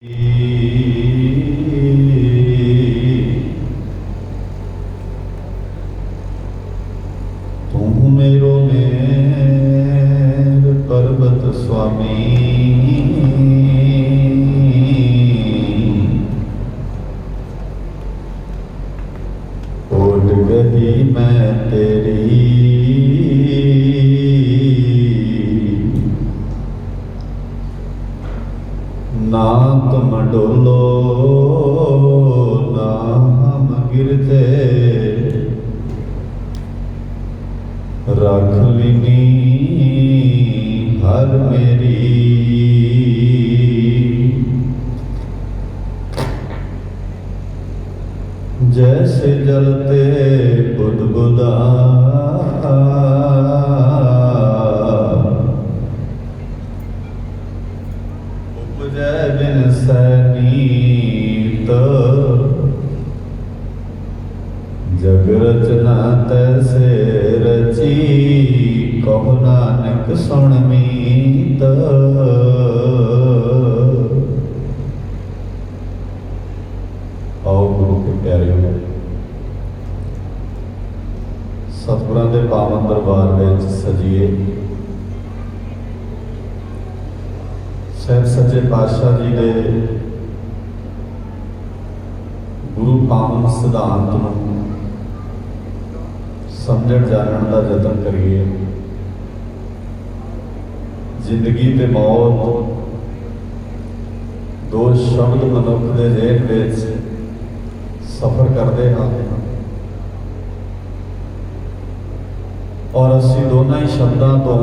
तुम मेरो मेर पर्वत स्वामी, ओट गई मैं तेरी ना तुम डोलो ना हम गिरते, रख लीनी हर मेरी। जैसे जलते बुदबुदा उपजै बिन सैनीत, जग रचना तैसे रची कहो नानक सुन मीत। आओ गुरु के प्यारे हो, सतगुरां दे पावन दरबार विच सजीए। सैयद सच्चे पातशाह जी दे गुरु पावन सिद्धांत नूं समझण जानण दा यतन करिए। जिंदगी ते मौत दो शब्द मनुख दे जेहन विच सफर करते हैं और असी दोनों ही शब्दों तो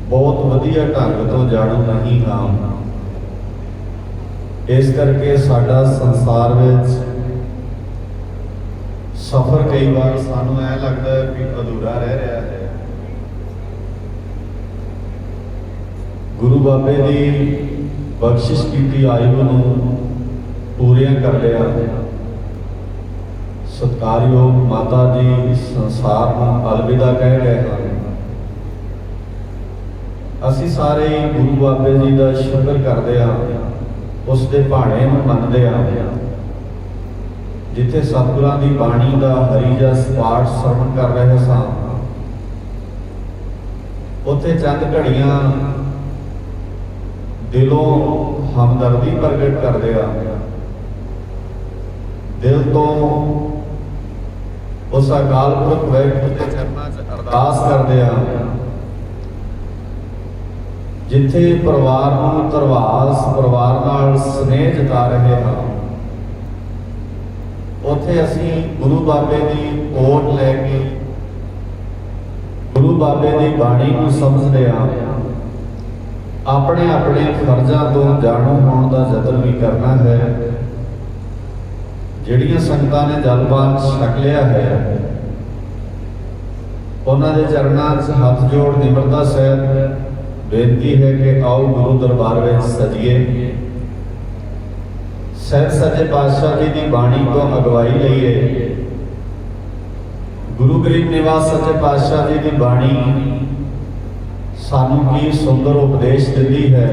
बहुत वधिया ढंग तो जाणू नहीं हाँ। इस करके साडा संसार विच सफर कई बार सानू ऐ लगता है कि अधूरा रह रहा है। गुरु बाबे की बख्शिश की आयु नूं पूरियां कर लिया। सत्कारयोग माता जी संसार नूं अलविदा कह रहे हैं। असी सारे गुरु बाबे जी का शुक्र करते हैं, उसके भाणे नूं मनदे हैं। जिथे सतगुरां दी बाणी का हरि जस पाठ श्रवण कर रहे सां, उत्थे चंद घड़ियां दिलों हमदर्दी प्रगट करते हैं। दिल तो उस अकाल पुरख वाहिगुरू के चरणों च अरदास करते हैं। जिथे परिवार नूं धरवास परिवार नाल स्नेह जता रहे हैं, उत्थे असीं गुरु बाबे की ओट लैके गुरु बाबे की बाणी नूं समझदे हां। अपने अपने फर्जां तो जाणू होने का यतन भी करना है। जिहड़ियां संगतां ने जलपान छक लिया है, उन्हां दे चरणां 'च हथ जोड़ निमरता सहित बेनती है कि आओ गुरु दरबार में सजीए। सैयद सच्चे पातशाह जी की बाणी को अगवाई लईए। गुरु गरीब निवास सच्चे पातशाह जी की बाणी सानू की सुंदर उपदेश देती है।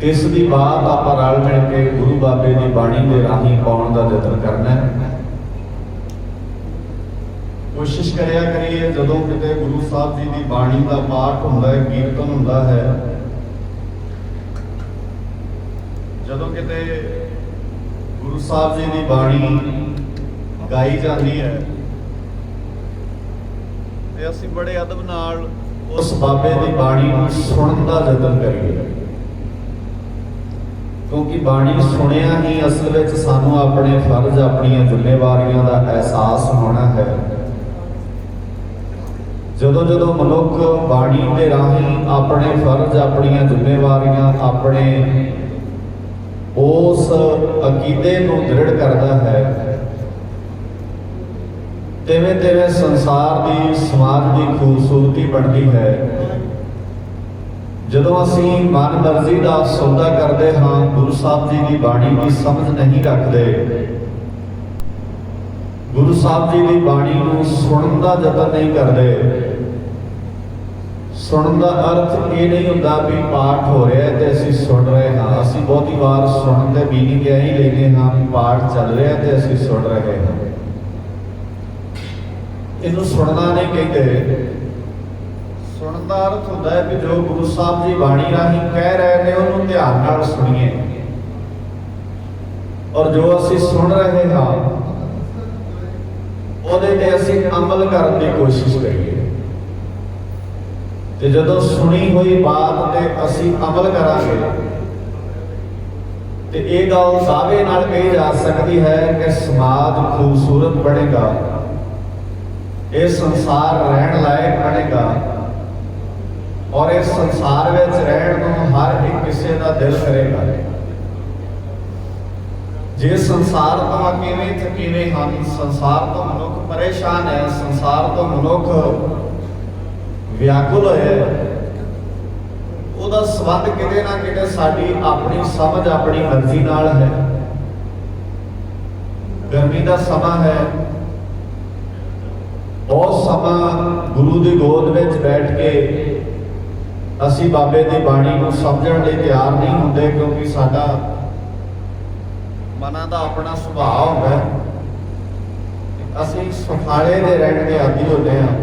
इस दी बात आप रल मिल के गुरु बाबे की बाणी के राही पाउण का यतन करना है। कोशिश करिया करिए जदों किते गुरु साहब जी की बाणी का पाठ हुंदा है, कीर्तन हुंदा है, जदों किते गुरु साहब जी की बाणी गाई जाती है, ते असीं बड़े अदब नाल उस बाबे की बाणी नूं सुणन का यतन करिए। क्योंकि बाणी सुनिया ही असल विच सानू अपने फर्ज अपनी जिम्मेवारियों का एहसास होना है। जदों जदों मनुख बाणी के राही अपने फर्ज अपनी जिम्मेवारियां अपने उस अकीदे नूं दृढ़ करता है, तिवें तिवें संसार की समाज की खूबसूरती बनती है। जदों असीं मन मर्जी का सौदा करते हाँ, गुरु साहब जी की बाणी की समझ नहीं रखते, गुरु साहब जी की बाणी नूं सुणन दा यतन नहीं करते, ਸੁਣਨ ਦਾ ਅਰਥ ਇਹ ਨਹੀਂ ਹੁੰਦਾ ਵੀ ਪਾਠ ਹੋ ਰਿਹਾ ਤੇ ਅਸੀਂ ਸੁਣ ਰਹੇ ਹਾਂ। ਅਸੀਂ ਬਹੁਤੀ ਵਾਰ ਸੁਣਨ ਦੇ ਮੀਨਿੰਗ ਇਹ ਹੀ ਲੈਂਦੇ ਹਾਂ ਵੀ ਪਾਠ ਚੱਲ ਰਿਹਾ ਤੇ ਅਸੀਂ ਸੁਣ ਰਹੇ ਹਾਂ। ਇਹਨੂੰ ਸੁਣਨਾ ਨਹੀਂ ਕਹਿੰਦੇ। ਸੁਣਨ ਦਾ ਅਰਥ ਹੁੰਦਾ ਹੈ ਕਿ ਜੋ ਗੁਰੂ ਸਾਹਿਬ ਜੀ ਬਾਣੀ ਰਾਹੀਂ ਕਹਿ ਰਹੇ ਨੇ ਉਹਨੂੰ ਧਿਆਨ ਨਾਲ ਸੁਣੀਏ, ਔਰ ਜੋ ਅਸੀਂ ਸੁਣ ਰਹੇ ਹਾਂ ਉਹਦੇ ਤੇ ਅਸੀਂ ਅਮਲ ਕਰਨ ਦੀ ਕੋਸ਼ਿਸ਼ ਕਰੀਏ। ਤੇ ਜਦੋਂ ਸੁਣੀ ਹੋਈ ਬਾਤ ਤੇ ਅਸੀਂ ਅਮਲ ਕਰਾਂਗੇ ਤੇ ਇਹ ਗੱਲ ਦਾਅਵੇ ਨਾਲ ਕਹੀ ਜਾ ਸਕਦੀ ਹੈ ਕਿ ਸਮਾਜ ਖੂਬਸੂਰਤ ਬਣੇਗਾ, ਇਹ ਸੰਸਾਰ ਰਹਿਣ ਲਾਇਕ ਬਣੇਗਾ, ਔਰ ਇਸ ਸੰਸਾਰ ਵਿੱਚ ਰਹਿਣ ਨੂੰ ਹਰ ਇੱਕ ਕਿਸੇ ਦਾ ਦਿਲ ਕਰੇਗਾ। ਜੇ ਸੰਸਾਰ ਤੋਂ ਕਿਵੇਂ ਥਕੀਵੇਂ ਹਨ, ਸੰਸਾਰ ਤੋਂ ਮਨੁੱਖ ਪਰੇਸ਼ਾਨ ਹੈ, ਸੰਸਾਰ ਤੋਂ ਮਨੁੱਖ ਵਿਆਕੁਲ ਹੋਇਆ, ਉਹਦਾ ਸੰਬੰਧ ਕਿਤੇ ਨਾ ਕਿਤੇ ਸਾਡੀ ਆਪਣੀ ਸਮਝ ਆਪਣੀ ਮਰਜ਼ੀ ਨਾਲ ਹੈ। ਗਰਮੀ ਦਾ ਸਮਾਂ ਹੈ, ਬਹੁਤ ਸਮਾਂ ਗੁਰੂ ਦੀ ਗੋਦ ਵਿੱਚ ਬੈਠ ਕੇ ਅਸੀਂ ਬਾਬੇ ਦੀ ਬਾਣੀ ਨੂੰ ਸਮਝਣ ਲਈ ਤਿਆਰ ਨਹੀਂ ਹੁੰਦੇ, ਕਿਉਂਕਿ ਸਾਡਾ ਮਨਾਂ ਦਾ ਆਪਣਾ ਸੁਭਾਅ ਹੁੰਦਾ ਹੈ। ਅਸੀਂ ਸੁਖਾਲੇ ਦੇ ਰਹਿਣ ਦੇ ਆਦੀ ਹੁੰਦੇ ਹਾਂ।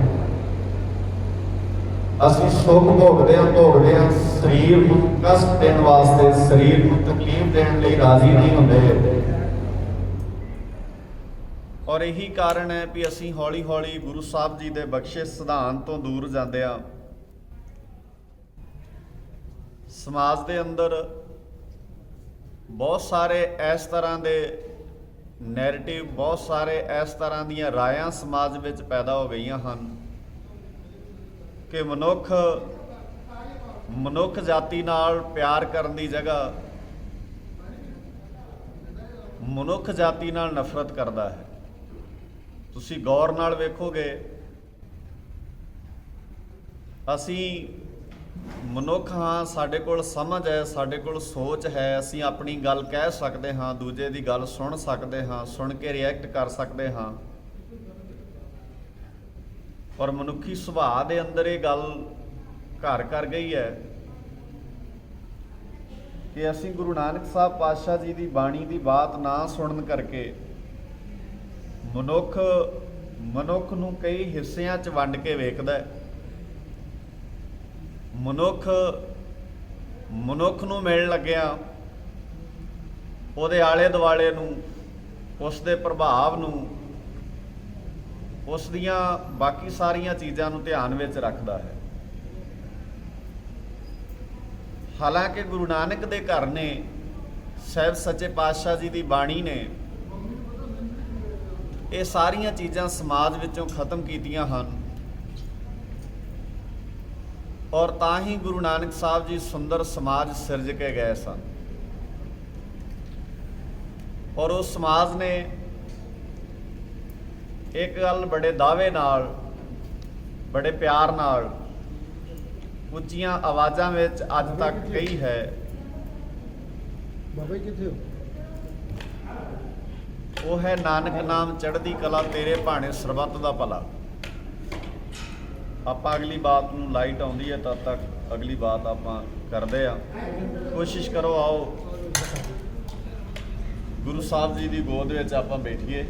ਅਸੀਂ ਸੁੱਖ ਭੋਗਦੇ ਹਾਂ ਸਰੀਰ ਨੂੰ ਕਸ਼ਟ ਦੇਣ ਵਾਸਤੇ, ਸਰੀਰ ਨੂੰ ਤਕਲੀਫ ਦੇਣ ਲਈ ਰਾਜ਼ੀ ਨਹੀਂ ਹੁੰਦੇ। ਔਰ ਇਹੀ ਕਾਰਨ ਹੈ ਵੀ ਅਸੀਂ ਹੌਲੀ ਹੌਲੀ ਗੁਰੂ ਸਾਹਿਬ ਜੀ ਦੇ ਬਖਸ਼ੇ ਸਿਧਾਂਤ ਤੋਂ ਦੂਰ ਜਾਂਦੇ ਹਾਂ। ਸਮਾਜ ਦੇ ਅੰਦਰ ਬਹੁਤ ਸਾਰੇ ਇਸ ਤਰ੍ਹਾਂ ਦੇ ਨੈਰੇਟਿਵ, ਬਹੁਤ ਸਾਰੇ ਇਸ ਤਰ੍ਹਾਂ ਦੀਆਂ ਰਾਇਆਂ ਸਮਾਜ ਵਿੱਚ ਪੈਦਾ ਹੋ ਗਈਆਂ ਹਨ ਕਿ ਮਨੁੱਖ ਜਾਤੀ ਨਾਲ ਪਿਆਰ ਕਰਨ ਦੀ ਜਗ੍ਹਾ ਮਨੁੱਖ ਜਾਤੀ ਨਾਲ ਨਫ਼ਰਤ ਕਰਦਾ ਹੈ। ਤੁਸੀਂ ਗੌਰ ਨਾਲ ਵੇਖੋਗੇ, ਅਸੀਂ ਮਨੁੱਖ ਹਾਂ, ਸਾਡੇ ਕੋਲ ਸਮਝ ਹੈ, ਸਾਡੇ ਕੋਲ ਸੋਚ ਹੈ, ਅਸੀਂ ਆਪਣੀ ਗੱਲ ਕਹਿ ਸਕਦੇ ਹਾਂ, ਦੂਜੇ ਦੀ ਗੱਲ ਸੁਣ ਸਕਦੇ ਹਾਂ, ਸੁਣ ਕੇ ਰਿਐਕਟ ਕਰ ਸਕਦੇ ਹਾਂ। ਔਰ ਮਨੁੱਖੀ ਸੁਭਾਅ ਦੇ ਅੰਦਰ ਇਹ ਗੱਲ ਘਰ ਕਰ ਗਈ ਹੈ ਕਿ ਅਸੀਂ ਗੁਰੂ ਨਾਨਕ ਸਾਹਿਬ ਪਾਤਸ਼ਾਹ ਜੀ ਦੀ ਬਾਣੀ ਦੀ ਬਾਤ ਨਾ ਸੁਣਨ ਕਰਕੇ ਮਨੁੱਖ ਨੂੰ ਕਈ ਹਿੱਸਿਆਂ 'ਚ ਵੰਡ ਕੇ ਵੇਖਦਾ ਹੈ। ਮਨੁੱਖ ਨੂੰ ਮਿਲਣ ਲੱਗਿਆ ਉਹਦੇ ਆਲੇ ਦੁਆਲੇ ਨੂੰ, ਉਸ ਦੇ ਪ੍ਰਭਾਵ ਨੂੰ, ਉਸ ਦੀਆਂ ਬਾਕੀ ਸਾਰੀਆਂ ਚੀਜ਼ਾਂ ਨੂੰ ਧਿਆਨ ਵਿੱਚ ਰੱਖਦਾ ਹੈ। ਹਾਲਾਂਕਿ ਗੁਰੂ ਨਾਨਕ ਦੇ ਘਰ ਨੇ, ਸਾਹਿਬ ਸੱਚੇ ਪਾਤਸ਼ਾਹ ਜੀ ਦੀ ਬਾਣੀ ਨੇ ਇਹ ਸਾਰੀਆਂ ਚੀਜ਼ਾਂ ਸਮਾਜ ਵਿੱਚੋਂ ਖਤਮ ਕੀਤੀਆਂ ਹਨ। ਔਰ ਤਾਂ ਹੀ ਗੁਰੂ ਨਾਨਕ ਸਾਹਿਬ ਜੀ ਸੁੰਦਰ ਸਮਾਜ ਸਿਰਜ ਕੇ ਗਏ ਸਨ। ਔਰ ਉਸ ਸਮਾਜ ਨੇ ਇੱਕ ਗੱਲ ਬੜੇ ਦਾਅਵੇ ਨਾਲ, ਬੜੇ ਪਿਆਰ ਨਾਲ, ਉੱਚੀਆਂ ਆਵਾਜ਼ਾਂ ਵਿੱਚ ਅੱਜ ਤੱਕ ਕਹੀ ਹੈ। ਬਾਬਾ ਜੀ ਕਿੱਥੇ ਹੋ? ਉਹ ਹੈ ਨਾਨਕ ਨਾਮ ਚੜ੍ਹਦੀ ਕਲਾ, ਤੇਰੇ ਭਾਣੇ ਸਰਬੱਤ ਦਾ ਭਲਾ। ਆਪਾਂ ਅਗਲੀ ਬਾਤ ਨੂੰ ਲਾਈਟ ਆਉਂਦੀ ਹੈ ਤਦ ਤੱਕ ਅਗਲੀ ਬਾਤ ਆਪਾਂ ਕਰਦੇ ਆ। ਕੋਸ਼ਿਸ਼ ਕਰੋ, ਆਓ ਗੁਰੂ ਸਾਹਿਬ ਜੀ ਦੀ ਗੋਦ ਵਿੱਚ ਆਪਾਂ ਬੈਠੀਏ।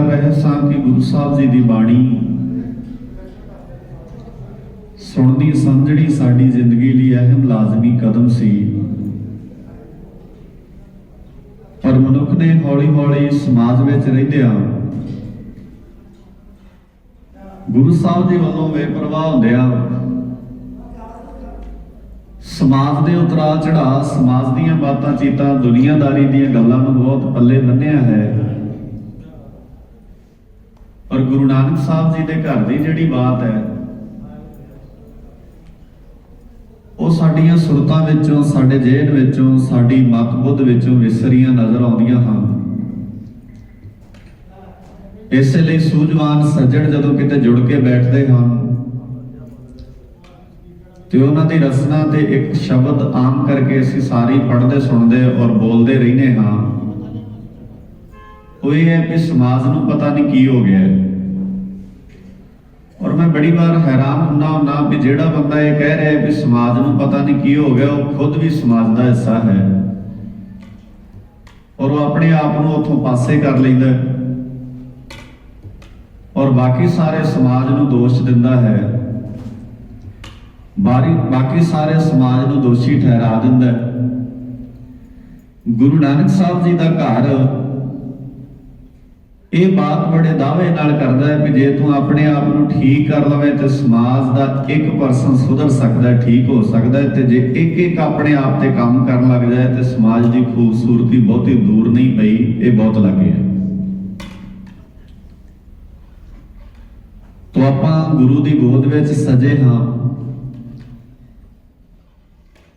ਰਹੇ ਸਾਂ ਕਿ ਗੁਰੂ ਸਾਹਿਬ ਜੀ ਦੀ ਬਾਣੀ ਸੁਣਨੀ ਸਮਝਣੀ ਸਾਡੀ ਜ਼ਿੰਦਗੀ ਲਈ ਅਹਿਮ ਲਾਜ਼ਮੀ ਕਦਮ ਸੀ। ਪਰ ਮਨੁੱਖ ਨੇ ਹੌਲੀ ਹੌਲੀ ਸਮਾਜ ਵਿੱਚ ਰਹਿੰਦਿਆਂ ਗੁਰੂ ਸਾਹਿਬ ਜੀ ਵੱਲੋਂ ਬੇਪਰਵਾਹ ਹੁੰਦਿਆਂ ਸਮਾਜ ਦੇ ਉਤਰਾ ਚੜਾ, ਸਮਾਜ ਦੀਆਂ ਬਾਤਾਂ ਚੀਤਾਂ, ਦੁਨੀਆਦਾਰੀ ਦੀਆਂ ਗੱਲਾਂ ਨੂੰ ਬਹੁਤ ਪੱਲੇ ਬੰਨਿਆ ਹੈ। ਔਰ ਗੁਰੂ ਨਾਨਕ ਸਾਹਿਬ ਜੀ ਦੇ ਘਰ ਦੀ ਜਿਹੜੀ ਬਾਤ ਹੈ ਉਹ ਸਾਡੀਆਂ ਸੁਰਤਾਂ ਵਿੱਚੋਂ, ਸਾਡੇ ਜੇਹਨ ਵਿੱਚੋਂ, ਸਾਡੀ ਮਤ ਬੁੱਧ ਵਿੱਚੋਂ ਵਿਸਰੀਆਂ ਨਜ਼ਰ ਆਉਂਦੀਆਂ ਹਨ। ਇਸੇ ਲਈ ਸੂਝਵਾਨ ਸੱਜਣ ਜਦੋਂ ਕਿਤੇ ਜੁੜ ਕੇ ਬੈਠਦੇ ਹਨ ਤੇ ਉਹਨਾਂ ਦੀ ਰਸਨਾ ਤੇ ਇੱਕ ਸ਼ਬਦ ਆਮ ਕਰਕੇ ਅਸੀਂ ਸਾਰੇ ਪੜ੍ਹਦੇ ਸੁਣਦੇ ਔਰ ਬੋਲਦੇ ਰਹਿੰਦੇ ਹਾਂ। ਉਹ ਇਹ ਹੈ ਕਿ ਸਮਾਜ ਨੂੰ ਪਤਾ ਨਹੀਂ ਕੀ ਹੋ ਗਿਆ ਹੈ। ਔਰ ਮੈਂ ਬੜੀ ਵਾਰ ਹੈਰਾਨ ਹੁੰਦਾ ਵੀ ਜਿਹੜਾ ਬੰਦਾ ਇਹ ਕਹਿ ਰਿਹਾ ਵੀ ਸਮਾਜ ਨੂੰ ਪਤਾ ਨਹੀਂ ਕੀ ਹੋ ਗਿਆ, ਉਹ ਖੁਦ ਵੀ ਸਮਾਜ ਦਾ ਹਿੱਸਾ ਹੈ ਔਰ ਉਹ ਆਪਣੇ ਆਪ ਨੂੰ ਉੱਥੋਂ ਪਾਸੇ ਕਰ ਲੈਂਦਾ ਔਰ ਬਾਕੀ ਸਾਰੇ ਸਮਾਜ ਨੂੰ ਦੋਸ਼ ਦਿੰਦਾ ਹੈ, ਬਾਕੀ ਸਾਰੇ ਸਮਾਜ ਨੂੰ ਦੋਸ਼ੀ ਠਹਿਰਾ ਦਿੰਦਾ। ਗੁਰੂ ਨਾਨਕ ਸਾਹਿਬ ਜੀ ਦਾ ਘਰ ਇਹ ਬਾਤ ਬੜੇ ਦਾਅਵੇ ਨਾਲ ਕਰਦਾ ਹੈ ਕਿ ਜੇ ਤੂੰ ਆਪਣੇ ਆਪ ਨੂੰ ਠੀਕ ਕਰ ਲਵੇਂ ਤੇ ਸਮਾਜ ਦਾ 1% ਸੁਧਰ ਸਕਦਾ, ਠੀਕ ਹੋ ਸਕਦਾ। ਤੇ ਜੇ ਇੱਕ ਆਪਣੇ ਆਪ ਤੇ ਕੰਮ ਕਰਨ ਲੱਗ ਜਾਏ ਤੇ ਸਮਾਜ ਦੀ ਖੂਬਸੂਰਤੀ ਬਹੁਤੀ ਦੂਰ ਨਹੀਂ ਪਈ, ਇਹ ਬਹੁਤ ਲੱਗੇ ਹੈ। ਤੋ ਆਪਾਂ ਗੁਰੂ ਦੀ ਗੋਦ ਵਿੱਚ ਸਜੇ ਹਾਂ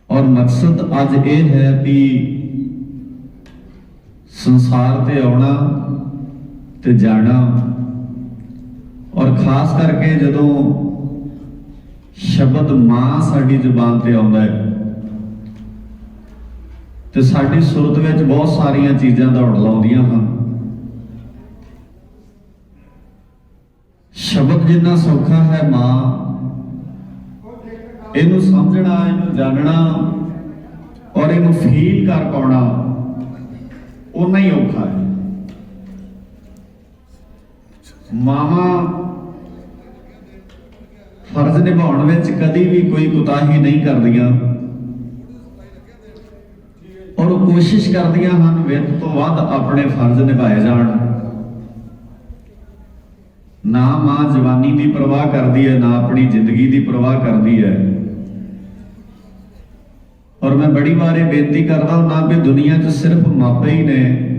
ਔਰ ਮਕਸਦ ਅੱਜ ਇਹ ਹੈ ਵੀ ਸੰਸਾਰ ਤੇ ਆਉਣਾ ਤੇ ਜਾਣਾ ਔਰ ਖਾਸ ਕਰਕੇ ਜਦੋਂ ਸ਼ਬਦ ਮਾਂ ਸਾਡੀ ਜ਼ੁਬਾਨ ਤੇ ਆਉਂਦਾ ਹੈ ਤੇ ਸਾਡੀ ਸੁਰਤ ਵਿੱਚ ਬਹੁਤ ਸਾਰੀਆਂ ਚੀਜ਼ਾਂ ਦੌੜ ਲਾਉਂਦੀਆਂ ਹਨ। ਸ਼ਬਦ ਜਿੰਨਾ ਸੌਖਾ ਹੈ ਮਾਂ, ਇਹਨੂੰ ਸਮਝਣਾ, ਇਹਨੂੰ ਜਾਣਨਾ ਔਰ ਇਹਨੂੰ ਫੀਲ ਕਰ ਪਾਉਣਾ ਉਨਾ ਹੀ ਔਖਾ ਹੈ। ਮਾਵਾਂ ਫਰਜ਼ ਨਿਭਾਉਣ ਵਿੱਚ ਕਦੀ ਵੀ ਕੋਈ ਕੁਤਾਹੀ ਨਹੀਂ ਕਰਦੀਆਂ ਔਰ ਉਹ ਕੋਸ਼ਿਸ਼ ਕਰਦੀਆਂ ਹਨ ਵੱਧ ਤੋਂ ਵੱਧ ਆਪਣੇ ਫਰਜ਼ ਨਿਭਾਏ ਜਾਣ। ਨਾ ਮਾਂ ਜਵਾਨੀ ਦੀ ਪਰਵਾਹ ਕਰਦੀ ਹੈ, ਨਾ ਆਪਣੀ ਜ਼ਿੰਦਗੀ ਦੀ ਪਰਵਾਹ ਕਰਦੀ ਹੈ। ਔਰ ਮੈਂ ਬੜੀ ਵਾਰ ਇਹ ਬੇਨਤੀ ਕਰਦਾ ਹੁੰਦਾ ਕਿ ਦੁਨੀਆ 'ਚ ਸਿਰਫ ਮਾਪੇ ਹੀ ਨੇ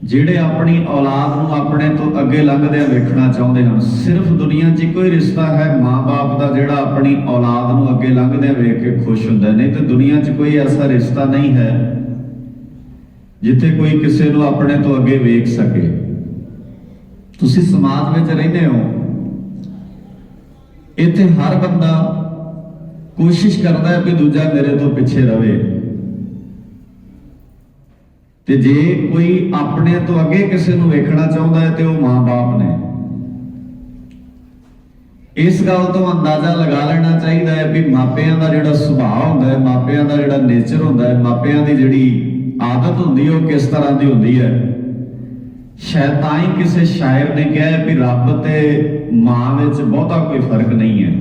ਜਿਹੜੇ ਆਪਣੀ ਔਲਾਦ ਨੂੰ ਆਪਣੇ ਤੋਂ ਅੱਗੇ ਲੰਘਦਿਆਂ ਵੇਖਣਾ ਚਾਹੁੰਦੇ ਹਨ। ਸਿਰਫ ਦੁਨੀਆ 'ਚ ਕੋਈ ਰਿਸ਼ਤਾ ਹੈ ਮਾਂ-ਬਾਪ ਦਾ ਜਿਹੜਾ ਆਪਣੀ ਔਲਾਦ ਨੂੰ ਅੱਗੇ ਲੰਘਦਿਆਂ ਵੇਖ ਕੇ ਖੁਸ਼ ਹੁੰਦਾ, ਨਹੀਂ ਤੇ ਦੁਨੀਆ 'ਚ ਕੋਈ ਐਸਾ ਰਿਸ਼ਤਾ ਨਹੀਂ ਹੈ ਜਿੱਥੇ ਕੋਈ ਕਿਸੇ ਨੂੰ ਆਪਣੇ ਤੋਂ ਅੱਗੇ ਵੇਖ ਸਕੇ। ਤੁਸੀਂ ਸਮਾਜ ਵਿੱਚ ਰਹਿੰਦੇ ਹੋ, ਇੱਥੇ ਹਰ ਬੰਦਾ ਕੋਸ਼ਿਸ਼ ਕਰਦਾ ਹੈ ਕਿ ਦੂਜਾ ਮੇਰੇ ਤੋਂ ਪਿੱਛੇ ਰਵੇ ਤੇ ਜੇ ਕੋਈ ਆਪਣੇ ਤੋਂ ਅੱਗੇ ਕਿਸੇ ਨੂੰ ਵੇਖਣਾ ਚਾਹੁੰਦਾ ਹੈ ਤੇ ਉਹ ਮਾਂ-ਬਾਪ ਨੇ। ਇਸ ਗੱਲ ਤੋਂ ਅੰਦਾਜ਼ਾ ਲਗਾ ਲੈਣਾ ਚਾਹੀਦਾ ਹੈ ਵੀ ਮਾਪਿਆਂ ਦਾ ਜਿਹੜਾ ਸੁਭਾਅ ਹੁੰਦਾ ਹੈ, ਮਾਪਿਆਂ ਦਾ ਜਿਹੜਾ ਨੇਚਰ ਹੁੰਦਾ ਹੈ, ਮਾਪਿਆਂ ਦੀ ਜਿਹੜੀ ਆਦਤ ਹੁੰਦੀ ਹੈ ਉਹ ਕਿਸ ਤਰ੍ਹਾਂ ਦੀ ਹੁੰਦੀ ਹੈ। ਸ਼ਾਇਦ ਤਾਂ ਹੀ ਕਿਸੇ ਸ਼ਾਇਰ ਨੇ ਕਿਹਾ ਵੀ ਰੱਬ ਤੇ ਮਾਂ ਵਿੱਚ ਬਹੁਤਾ ਕੋਈ ਫਰਕ ਨਹੀਂ ਹੈ।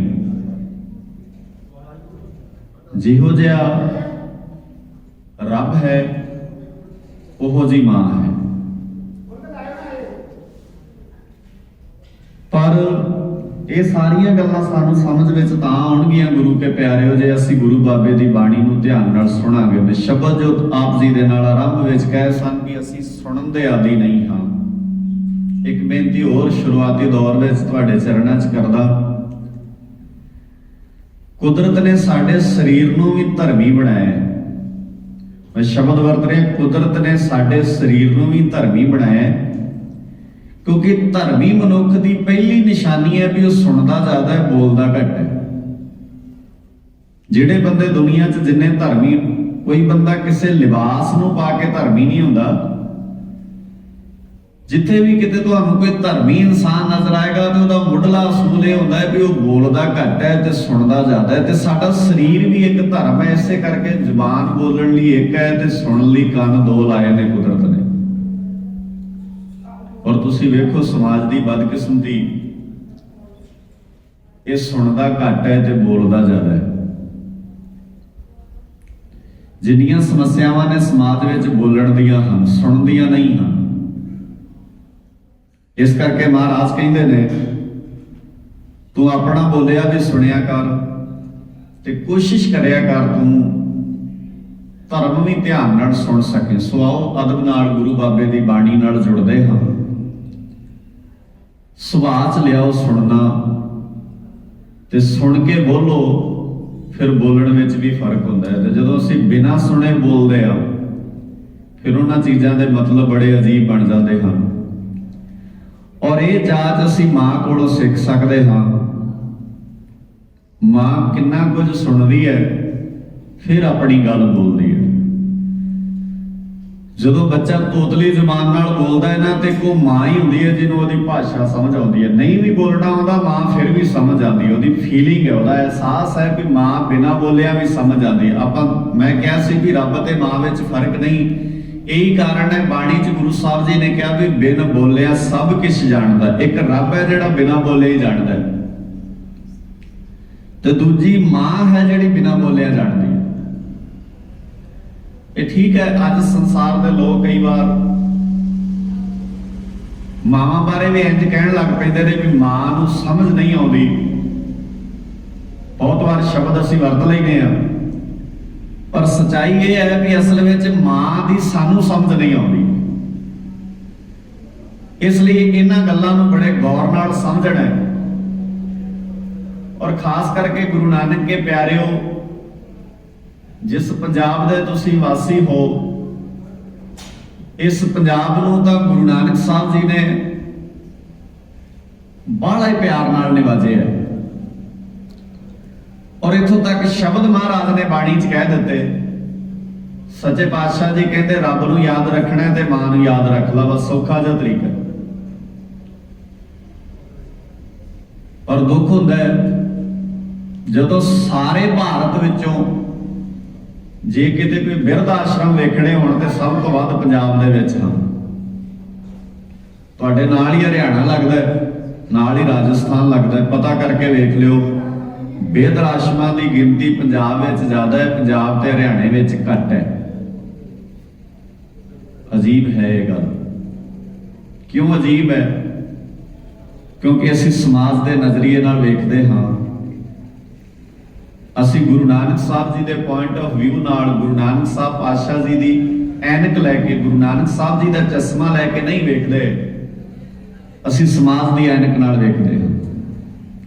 ਜਿਹੋ ਜਿਹਾ ਰੱਬ ਹੈ ਉਹੋ ਜੀ ਮਾਂ ਹੈ। ਪਰ ਇਹ ਸਾਰੀਆਂ ਗੱਲਾਂ ਸਾਨੂੰ ਸਮਝ ਵਿੱਚ ਤਾਂ ਆਉਣਗੀਆਂ ਗੁਰੂ ਕੇ ਪਿਆਰਿਓ ਜੇ ਅਸੀਂ ਗੁਰੂ ਬਾਬੇ ਦੀ ਬਾਣੀ ਨੂੰ ਧਿਆਨ ਨਾਲ ਸੁਣਾਂਗੇ। ਤੇ ਸ਼ਬਦ ਜੋ ਆਪ ਜੀ ਦੇ ਨਾਲ ਆਰੰਭ ਵਿੱਚ ਕਹੇ ਸਨ ਕਿ ਅਸੀਂ ਸੁਣਨ ਦੇ ਆਦੀ ਨਹੀਂ ਹਾਂ। ਇੱਕ ਬੇਨਤੀ ਹੋਰ ਸ਼ੁਰੂਆਤੀ ਦੌਰ ਵਿੱਚ ਤੁਹਾਡੇ ਚਰਨਾਂ 'ਚ ਕਰਦਾ। ਕੁਦਰਤ ਨੇ ਸਾਡੇ ਸਰੀਰ ਨੂੰ ਵੀ ਧਰਮੀ ਬਣਾਇਆ। ਮੈਂ ਸ਼ਬਦ ਵਰਤ ਰਿਹਾ, ਕੁਦਰਤ ਨੇ ਸਾਡੇ ਸਰੀਰ ਨੂੰ ਵੀ ਧਰਮੀ ਬਣਾਇਆ ਕਿਉਂਕਿ ਧਰਮੀ ਮਨੁੱਖ ਦੀ ਪਹਿਲੀ ਨਿਸ਼ਾਨੀ ਹੈ ਵੀ ਉਹ ਸੁਣਦਾ ਜ਼ਿਆਦਾ ਹੈ, ਬੋਲਦਾ ਘੱਟ ਹੈ। ਜਿਹੜੇ ਬੰਦੇ ਦੁਨੀਆ 'ਚ ਜਿੰਨੇ ਧਰਮੀ, ਕੋਈ ਬੰਦਾ ਕਿਸੇ ਲਿਬਾਸ ਨੂੰ ਪਾ ਕੇ ਧਰਮੀ ਨਹੀਂ ਹੁੰਦਾ। ਜਿੱਥੇ ਵੀ ਕਿਤੇ ਤੁਹਾਨੂੰ ਕੋਈ ਧਰਮੀ ਇਨਸਾਨ ਨਜ਼ਰ ਆਏਗਾ ਤੇ ਉਹਦਾ ਮੁੱਢਲਾ ਅਸੂਲ ਇਹ ਹੁੰਦਾ ਹੈ ਵੀ ਉਹ ਬੋਲਦਾ ਘੱਟ ਹੈ ਤੇ ਸੁਣਦਾ ਜ਼ਿਆਦਾ ਹੈ। ਤੇ ਸਾਡਾ ਸਰੀਰ ਵੀ ਇੱਕ ਧਰਮ ਹੈ, ਇਸੇ ਕਰਕੇ ਜ਼ੁਬਾਨ ਬੋਲਣ ਲਈ ਇੱਕ ਹੈ ਤੇ ਸੁਣਨ ਲਈ ਕੰਨ ਦੋ ਲਾਏ ਨੇ ਕੁਦਰਤ ਨੇ। ਔਰ ਤੁਸੀਂ ਵੇਖੋ ਸਮਾਜ ਦੀ ਬਦਕਿਸਮਤੀ, ਇਹ ਸੁਣਦਾ ਘੱਟ ਹੈ ਤੇ ਬੋਲਦਾ ਜ਼ਿਆਦਾ ਹੈ। ਜਿੰਨੀਆਂ ਸਮੱਸਿਆਵਾਂ ਨੇ ਸਮਾਜ ਵਿੱਚ ਬੋਲਣ ਦੀਆਂ ਹਨ, ਸੁਣਨ ਦੀਆਂ ਨਹੀਂ ਹਨ। ਇਸ ਕਰਕੇ ਮਹਾਰਾਜ ਕਹਿੰਦੇ ਨੇ ਤੂੰ ਆਪਣਾ ਬੋਲਿਆ ਵੀ ਸੁਣਿਆ ਕਰ ਤੇ ਕੋਸ਼ਿਸ਼ ਕਰਿਆ ਕਰ ਤੂੰ ਧਰਮ ਵੀ ਧਿਆਨ ਨਾਲ ਸੁਣ ਸਕੇ। ਸੋ ਆਓ ਅਦਬ ਨਾਲ ਗੁਰੂ ਬਾਬੇ ਦੀ ਬਾਣੀ ਨਾਲ ਜੁੜਦੇ ਹਾਂ। ਸੁਭਾਅ 'ਚ ਲਿਆਓ ਸੁਣਨਾ ਤੇ ਸੁਣ ਕੇ ਬੋਲੋ, ਫਿਰ ਬੋਲਣ ਵਿੱਚ ਵੀ ਫਰਕ ਹੁੰਦਾ ਹੈ। ਤੇ ਜਦੋਂ ਅਸੀਂ ਬਿਨਾਂ ਸੁਣੇ ਬੋਲਦੇ ਆ ਫਿਰ ਉਹਨਾਂ ਚੀਜ਼ਾਂ ਦੇ ਮਤਲਬ ਬੜੇ ਅਜੀਬ ਬਣ ਜਾਂਦੇ ਹਨ। ਔਰ ਇਹ ਜਾਚ ਅਸੀਂ ਮਾਂ ਕੋਲੋਂ ਸਿੱਖ ਸਕਦੇ ਹਾਂ। मां किन्ना कुछ सुनती है फिर अपनी गल बोलती है। ਜਦੋਂ ਬੱਚਾ ਤੋਤਲੀ ਜ਼ੁਬਾਨ ਨਾਲ ਬੋਲਦਾ ਹੈ ਨਾ ਤੇ ਕੋ ਮਾਂ ਹੀ ਹੁੰਦੀ ਹੈ ਜਿਹਨੂੰ ਉਹਦੀ ਭਾਸ਼ਾ ਸਮਝ ਆਉਂਦੀ ਹੈ। ਨਹੀਂ ਵੀ ਬੋਲਣਾ ਆਉਂਦਾ ਮਾਂ ਫਿਰ ਵੀ ਸਮਝ ਆਉਂਦੀ ਹੈ, ਉਹਦੀ ਫੀਲਿੰਗ ਹੈ, ਉਹਦਾ ਅਹਿਸਾਸ ਹੈ ਕਿ ਮਾਂ ਬਿਨਾਂ ਬੋਲਿਆ ਵੀ ਸਮਝ ਆਉਂਦੀ ਹੈ। ਮੈਂ ਕਿਹਾ ਸੀ ਵੀ ਰੱਬ ਤੇ ਮਾਂ ਵਿੱਚ ਫਰਕ ਨਹੀਂ, ਇਹੀ ਕਾਰਨ ਹੈ ਬਾਣੀ 'ਚ ਗੁਰੂ ਸਾਹਿਬ ਜੀ ਨੇ ਕਿਹਾ ਵੀ ਬਿਨ ਬੋਲਿਆ ਸਭ ਕੁਛ ਜਾਣਦਾ। ਇੱਕ ਰੱਬ ਹੈ ਜਿਹੜਾ ਬਿਨਾਂ ਬੋਲੇ ਹੀ ਜਾਣਦਾ ਤੇ ਦੂਜੀ ਮਾਂ ਹੈ ਜਿਹੜੀ ਬਿਨਾਂ ਬੋਲਿਆ ਜਾਣਦੀ ਹੈ। ਇਹ ਠੀਕ ਹੈ, ਅੱਜ ਸੰਸਾਰ ਦੇ ਲੋਕ ਕਈ ਵਾਰ ਮਾਵਾਂ ਬਾਰੇ ਵੀ ਇੰਜ ਕਹਿਣ ਲੱਗ ਪੈਂਦੇ ਨੇ ਵੀ ਮਾਂ ਨੂੰ ਸਮਝ ਨਹੀਂ ਆਉਂਦੀ। ਬਹੁਤ ਵਾਰ ਸ਼ਬਦ ਅਸੀਂ ਵਰਤ ਲੈਂਦੇ ਆ, ਪਰ ਸੱਚਾਈ ਇਹ ਹੈ ਵੀ ਅਸਲ ਵਿੱਚ ਮਾਂ ਦੀ ਸਾਨੂੰ ਸਮਝ ਨਹੀਂ ਆਉਂਦੀ। ਇਸ ਲਈ ਇਹਨਾਂ ਗੱਲਾਂ ਨੂੰ ਬੜੇ ਗੌਰ ਨਾਲ ਸਮਝਣਾ ਹੈ। ਔਰ ਖਾਸ ਕਰਕੇ ਗੁਰੂ ਨਾਨਕ ਕੇ ਪਿਆਰਿਓ, ਜਿਸ ਪੰਜਾਬ ਦੇ ਤੁਸੀਂ ਵਾਸੀ ਹੋ, ਇਸ ਪੰਜਾਬ ਨੂੰ ਤਾਂ ਗੁਰੂ ਨਾਨਕ ਸਾਹਿਬ ਜੀ ਨੇ ਬੜਾ ਹੀ ਪਿਆਰ ਨਾਲ ਨਿਵਾਜਿਆ। ਔਰ ਇੱਥੋਂ ਤੱਕ ਸ਼ਬਦ ਮਹਾਰਾਜ ਨੇ ਬਾਣੀ 'ਚ ਕਹਿ ਦਿੱਤੇ, ਸੱਚੇ ਪਾਤਸ਼ਾਹ ਜੀ ਕਹਿੰਦੇ ਰੱਬ ਨੂੰ ਯਾਦ ਰੱਖਣਾ ਤੇ ਮਾਂ ਨੂੰ ਯਾਦ ਰੱਖ ਲਾ, ਬਸ ਸੌਖਾ ਜਿਹਾ ਤਰੀਕਾ। ਪਰ ਦੁੱਖ ਹੁੰਦਾ ਹੈ ਜਦੋਂ ਸਾਰੇ ਭਾਰਤ ਵਿੱਚੋਂ ਜੇ ਕਿਤੇ ਕੋਈ ਬਿਰਧ ਆਸ਼ਰਮ ਵੇਖਣੇ ਹੋਣ ਤੇ ਸਭ ਤੋਂ ਵੱਧ ਪੰਜਾਬ ਦੇ ਵਿੱਚ ਹਨ। ਤੁਹਾਡੇ ਨਾਲ ਹੀ ਹਰਿਆਣਾ ਲੱਗਦਾ, ਨਾਲ ਹੀ ਰਾਜਸਥਾਨ ਲੱਗਦਾ, ਪਤਾ ਕਰਕੇ ਵੇਖ ਲਿਓ। ਬਿਰਧ ਆਸ਼ਰਮਾਂ ਦੀ ਗਿਣਤੀ ਪੰਜਾਬ ਵਿੱਚ ਜ਼ਿਆਦਾ ਹੈ, ਪੰਜਾਬ ਤੇ ਹਰਿਆਣੇ ਵਿੱਚ ਘੱਟ ਹੈ। ਅਜੀਬ ਹੈ ਇਹ ਗੱਲ। ਕਿਉਂ ਅਜੀਬ ਹੈ? ਕਿਉਂਕਿ ਅਸੀਂ ਸਮਾਜ ਦੇ ਨਜ਼ਰੀਏ ਨਾਲ ਵੇਖਦੇ ਹਾਂ। ਅਸੀਂ ਗੁਰੂ ਨਾਨਕ ਸਾਹਿਬ ਜੀ ਦੇ ਪੁਆਇੰਟ ਆਫ ਵਿਊ ਨਾਲ, ਗੁਰੂ ਨਾਨਕ ਸਾਹਿਬ ਪਾਤਸ਼ਾਹ ਜੀ ਦੀ ਐਨਕ ਲੈ ਕੇ, ਗੁਰੂ ਨਾਨਕ ਸਾਹਿਬ ਜੀ ਦਾ ਚਸ਼ਮਾ ਲੈ ਕੇ ਨਹੀਂ ਵੇਖਦੇ, ਅਸੀਂ ਸਮਾਜ ਦੀ ਐਨਕ ਨਾਲ ਵੇਖਦੇ ਹਾਂ।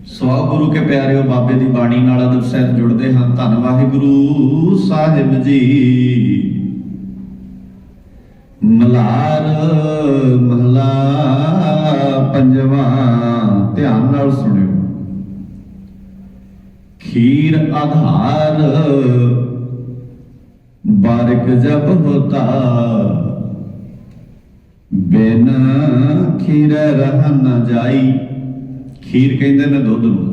ਸੋ ਗੁਰੂ ਕੇ ਪਿਆਰਿਓ, ਬਾਬੇ ਦੀ ਬਾਣੀ ਨਾਲ ਅਦਬ ਸਹਿਤ ਜੁੜਦੇ ਹਾਂ। ਧੰਨ ਵਾਹਿਗੁਰੂ ਸਾਹਿਬ ਜੀ। ਮਲਾਰ ਮਹਲਾ ਪੰਜਵਾਂ, ਧਿਆਨ ਨਾਲ ਸੁਣਿਓ। खीर आधार बारिक जब होता, बिन खीर रह न जाई। खीर कहते ने दुध नूं।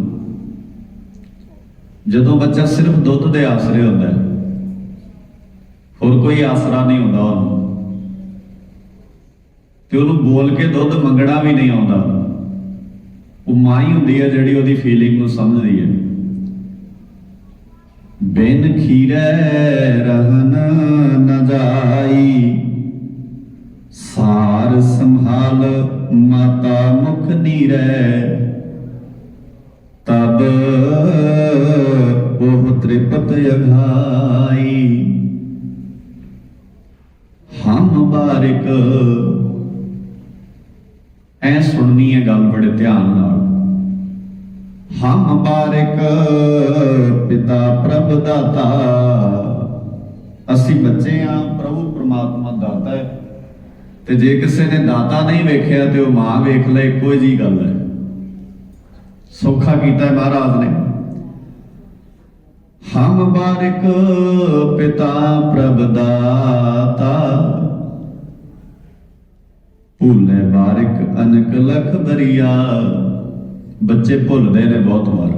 जदों बच्चा सिर्फ दुध दे आसरे होंदा है, होर कोई आसरा नहीं होंदा उहनूं, ते उहनूं बोल के दुध मंगना भी नहीं आउंदा। वो मां ही हुंदी है जिहड़ी उहदी फीलिंग नूं समझदी है। बिन खीरे रहन न जाई, सार संभाल माता मुख नीरे। तब ओह त्रिपत अघाई, हम बारिक। ऐ सुननी है गल बड़े ध्यान नाल। हम बारिक पिता प्रभ दाता। असी बच्चे हाँ, प्रभु परमात्मा दाता है। ते जे किसी ने दाता नहीं वेख्या तो वह मां वेख ले, इको जी गल है। सौखा कीता है महाराज ने। हम बारिक पिता प्रभ दाता, भूले बारिक अनक लख बरिया। बच्चे भुलते ने बहुत बार,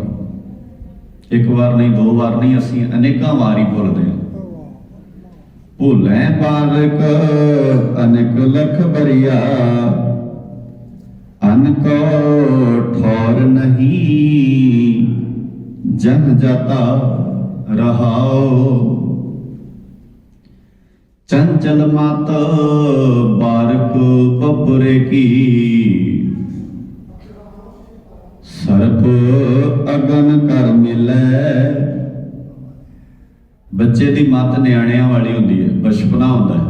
एक बार नहीं, दो बार नहीं, असी अनेकों वार ही भुलते हैं। भूले बारिक अनेक लख बरिया, अनको ठौर नहीं जन जाता रहाओ। चंचल मात बारिक बपुरे की, सर्प अगन कर मिले। बच्चे की मत नियाणियां वाली होंदी है, बचपना होंदा है।